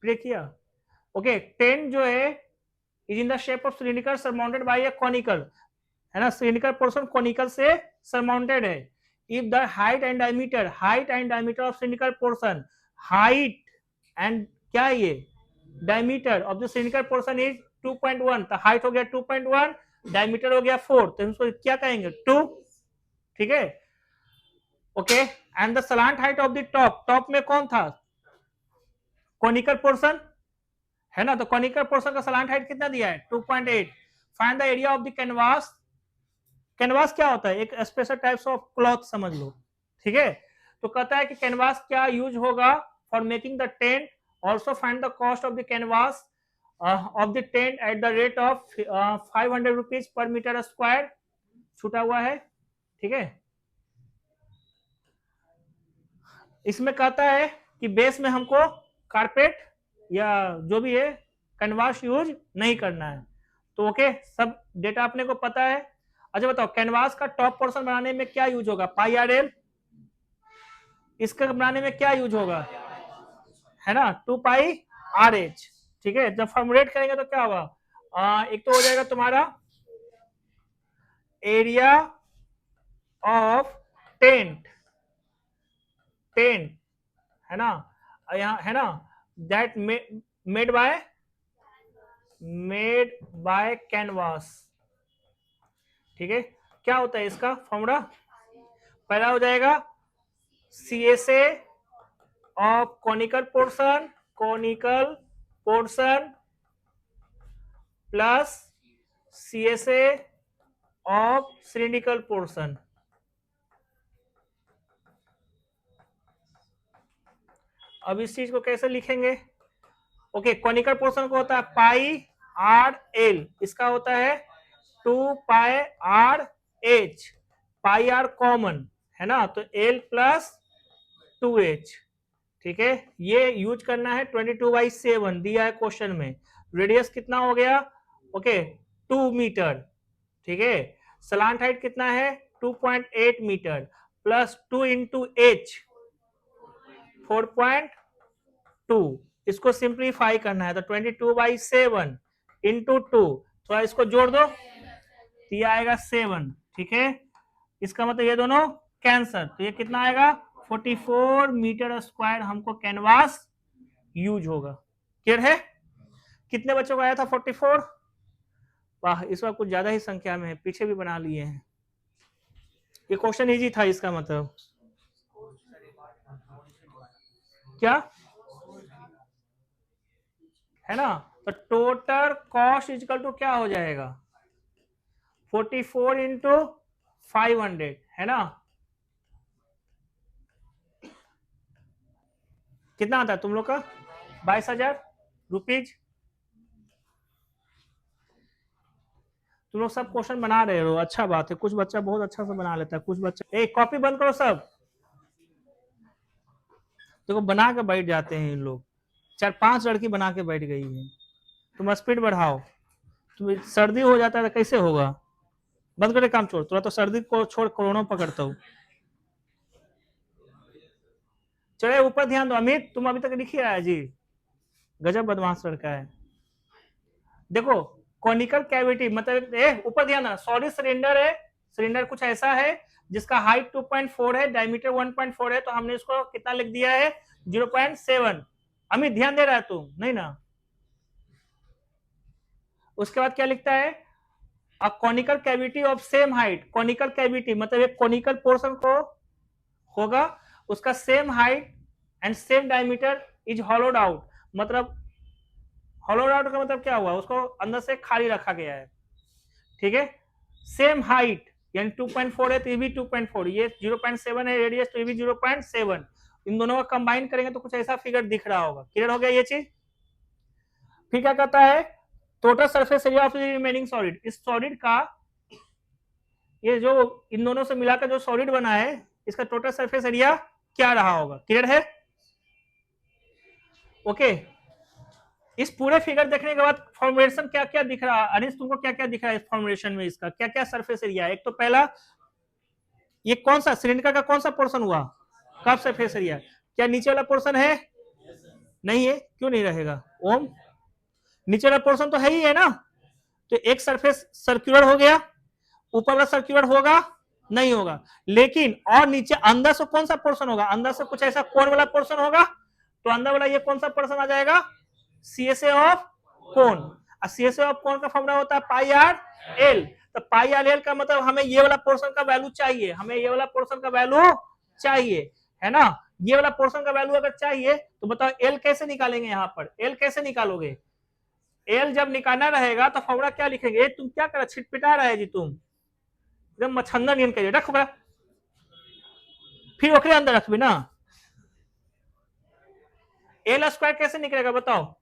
[SPEAKER 1] किया, ओके, 10 जो है is in the shape of cylindrical surmounted bye A conical, है ना, सिलिंड्रिकल पोर्शन कॉनिकल से सरमाउंटेड है, if the height and diameter of cylindrical portion, height and क्या है ये diameter of the cylindrical portion is 2.1, तो हाइट हो गया 2.1, डायमीटर हो गया 4, तो इसको क्या कहेंगे 2, ठीक है। Okay, and the slant height of the top, top में कौन था कॉनिकल पोर्शन है ना, तो कॉनिकल पोर्शन का सलांट हाइट कितना दिया है 2.8। Find the area of the canvas, canvas क्या होता है एक स्पेशल टाइप्स ऑफ क्लॉथ समझ लो, ठीक है। तो कहता है कि कैनवास क्या यूज होगा for making the tent, also find the cost of the canvas of the tent at the rate of 500 rupees per metre square, छूटा हुआ है, ठीक है। इसमें कहता है कि बेस में हमको कारपेट या जो भी है कैनवास यूज नहीं करना है, तो ओके सब डेटा अपने को पता है। अच्छा बताओ कैनवास का टॉप पोर्शन बनाने में क्या यूज होगा पाई आर एल, इसका बनाने में क्या यूज होगा है ना 2 पाई आर एच, ठीक है। जब फॉर्मुलेट करेंगे तो क्या होगा एक तो हो जाएगा तुम्हारा एरिया ऑफ टेंट, टेंट है ना, यहाँ है ना दैट मेड बाय कैनवास, ठीक है। क्या होता है इसका फॉर्मूला, पहला हो जाएगा CSA of conical portion plus CSA of cylindrical portion. अब इस चीज को कैसे लिखेंगे, ओके कॉनिकल पोर्शन को होता है पाई आर एल, इसका होता है 2 pi r h, pi r common है ना, तो एल प्लस 2h, ठीक है। ये यूज करना है 22/7 दिया है क्वेश्चन में। रेडियस कितना हो गया ओके 2 मीटर, ठीक है। सलांट हाइट कितना है 2.8 मीटर प्लस 2 इंटू एच 4.2, इसको सिंप्लीफाई करना है तो 22/7 इंटू 2, थोड़ा इसको जोड़ दो तो ये आएगा 7, ठीक है। इसका मतलब ये दोनों कैंसर, तो ये कितना आएगा 44 मीटर स्क्वायर हमको कैनवास यूज होगा। क्लियर है, कितने बच्चों को आया था 44, वाह इस बार कुछ ज्यादा ही संख्या में है, पीछे भी बना लिए हैं। ये क्वेश्चन इजी था, इसका मतलब क्या है ना, तो टोटल कॉस्ट इजकल टू क्या हो जाएगा 44 इंटू 500 है ना, कितना आता है तुम लोग का 22,000 रुपीज। तुम लोग सब क्वेश्चन बना रहे हो, अच्छा बात है, कुछ बच्चा बहुत अच्छा से बना लेता है, कुछ बच्चा एक कॉपी बंद करो सब, देखो बना के बैठ जाते हैं इन लोग, 4-5 लड़की बना के बैठ गई है। तुम स्पीड बढ़ाओ, तुम सर्दी हो जाता है तो कैसे होगा, बंद करे काम छोड़, थोड़ा तो सर्दी को छोड़ कोरोना पकड़ता हूँ। चले ऊपर ध्यान दो, अमित तुम अभी तक लिख ही आया जी, गजब बदमाश लड़का है। देखो कॉनिकल कैविटी मतलब ऊपर ध्यान देना, सॉलिड सिलेंडर है, सिलेंडर कुछ ऐसा है जिसका हाइट 2.4 है, डायमीटर 1.4 है, तो हमने इसको कितना लिख दिया है 0.7। अमित ध्यान दे रहा है तू नहीं ना। उसके बाद क्या लिखता है a conical cavity of same height, conical cavity मतलब एक कॉनिकल पोर्शन को होगा उसका same height and same diameter is hollowed out, मतलब हॉलोड आउट का मतलब क्या हुआ उसको अंदर से खाली रखा गया है, ठीक है। सेम हाइट यानी 2.4 है तो ये भी 2.4, ये 0.7 है रेडियस तो ये भी 0.7, इन दोनों का कंबाइन करेंगे तो कुछ ऐसा फिगर दिख रहा होगा। क्लियर हो गया ये चीज, फिर क्या कहता है total surface area of the remaining solid, इस सॉलिड का ये जो इन दोनों से मिलाकर जो सॉलिड बना है इसका टोटल सरफेस एरिया क्या रहा होगा। क्लियर है ओके। इस पूरे फिगर देखने के बाद फॉर्मुलेशन क्या क्या दिख रहा है अनिश, तुमको क्या क्या दिख रहा है इस फॉर्मुलेशन में, इसका क्या क्या सरफेस एरिया है। एक तो पहला ये कौन सा सिलेंडर का कौन सा पोर्शन हुआ कब सरफेस एरिया, क्या नीचे वाला पोर्शन है नहीं है, क्यों नहीं रहेगा ओम, नीचे वाला पोर्शन तो है ही है ना, तो एक सरफेस सर्कुलर हो गया, ऊपर वाला सर्कुलर होगा नहीं होगा, लेकिन और नीचे अंदर से कौन सा पोर्शन होगा, अंदर से कुछ ऐसा कोर वाला पोर्शन होगा तो अंदर वाला ये कौन सा पोर्शन आ जाएगा, CSA of cone. CSA of कोन का फॉर्मूला होता है पाई आर एल। तो पाई आर एल का मतलब हमें ये वाला पोर्शन का वैल्यू चाहिए, हमें ये वाला पोर्शन का वैल्यू चाहिए, है ना। ये वाला पोर्शन का वैल्यू अगर चाहिए तो बताओ एल कैसे निकालेंगे, यहाँ पर एल कैसे निकालोगे। एल जब निकालना रहेगा तो फॉर्मूला क्या लिखेंगे, तुम क्या कर छिटपिटा रहे जी, तुम एकदम मच्छंदर नियन करिए, रख बड़ा फिर ओकरे अंदर रखबी ना। एल स्क्वायर कैसे निकलेगा बताओ,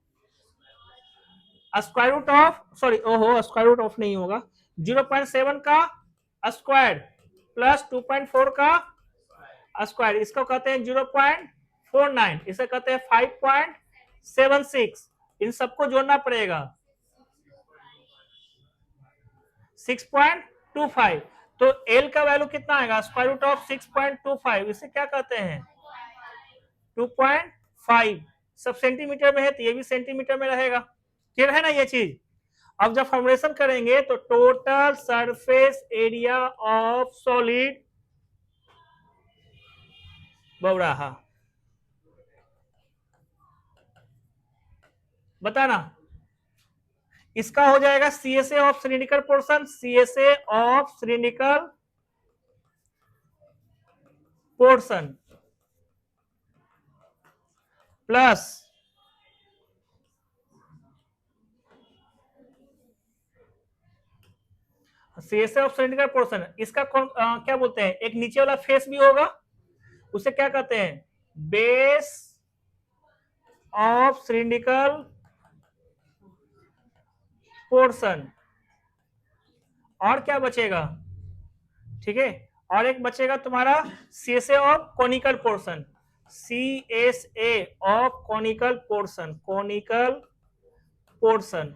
[SPEAKER 1] स्क्वायर रूट ऑफ, सॉरी ओहो स्क्वायर रूट ऑफ नहीं होगा, 0.7 का स्क्वायर प्लस 2.4 का स्क्वायर, इसको कहते हैं 0.49, इसे कहते हैं 5.76, इन सबको जोड़ना पड़ेगा 6.25। तो एल का वैल्यू कितना आएगा, स्क्वायर रूट ऑफ 6.25, इसे क्या कहते हैं 2.5। सब सेंटीमीटर में है तो ये भी सेंटीमीटर में रहेगा, क्लियर है ना ये चीज। अब जब फॉर्मुलेशन करेंगे तो total surface area of solid Bauraha, बताना, इसका हो जाएगा CSA of cylindrical portion, CSA of cylindrical portion plus CSA of cylindrical portion, इसका क्या बोलते हैं, एक नीचे वाला फेस भी होगा, उसे क्या कहते हैं बेस ऑफ सिलिंड्रिकल पोर्शन। और क्या बचेगा, ठीक है, और एक बचेगा तुम्हारा CSA of conical portion, CSA of conical portion, conical portion.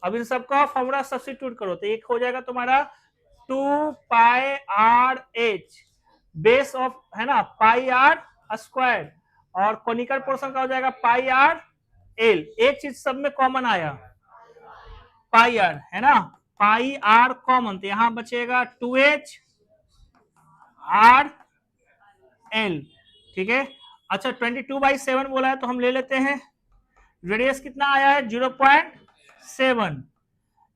[SPEAKER 1] अब इन सबका फॉर्मूला सब्स्टिट्यूट करो तो एक हो जाएगा तुम्हारा 2 pi r H base of, है ना, पाई आर स्क्वायर, और कॉनिकल पोर्शन का हो जाएगा पाई आर एल। एक चीज सब में कॉमन आया पाई आर, है ना, पाई आर कॉमन, तो यहां बचेगा 2h आर एल, ठीक है। अच्छा 22/7 बोला है तो हम ले लेते हैं, रेडियस कितना आया है 0.7,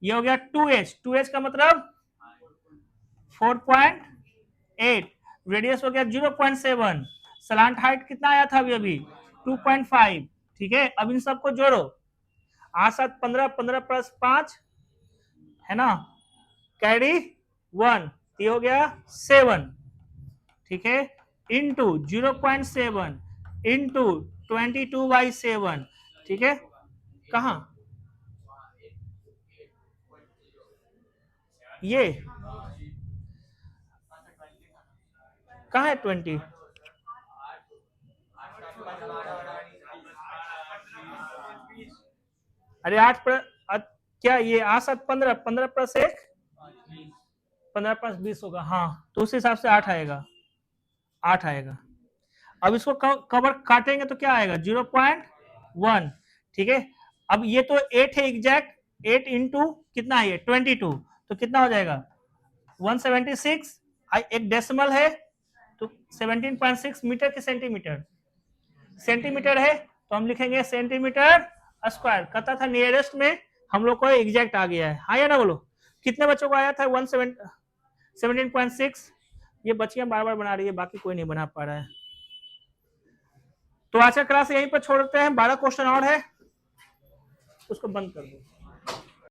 [SPEAKER 1] ये हो गया 2h, 2h का मतलब 4.8, रेडियस हो गया 0.7, सलांट हाइट कितना आया था अभी 2.5, ठीक है। अब इन सबको जोड़ो, 8 7 15, 15 प्लस 5 है ना, कैरी 1, ये हो गया 7, ठीक है, इंटू 0.7 इंटू 22/7, ठीक है। कहा ये कहा है 20, अरे 8 पर क्या ये 8 7 15, 15 प्लस 1 15 प्लस 20 होगा, हाँ तो उस हिसाब से 8 आएगा, 8 आएगा। अब इसको कवर काटेंगे तो क्या आएगा 0.1, ठीक है। अब ये तो 8 है एग्जैक्ट, 8 इंटू कितना है ये 22, तो कितना हो जाएगा 176, एक डेसिमल है तो 17.6 मीटर के सेंटीमीटर, सेंटीमीटर है तो हम लिखेंगे सेंटीमीटर स्क्वायर, कहता था नियरेस्ट में हम लोग को एग्जैक्ट आ गया है, हाँ या ना बोलो। कितने बच्चों को आया था 17.6, ये बच्चियां बार बार बना रही है, बाकी कोई नहीं बना पा रहा है। तो आज का क्लास यहीं पर छोड़ते हैं, 12 क्वेश्चन और है, उसको बंद कर दो।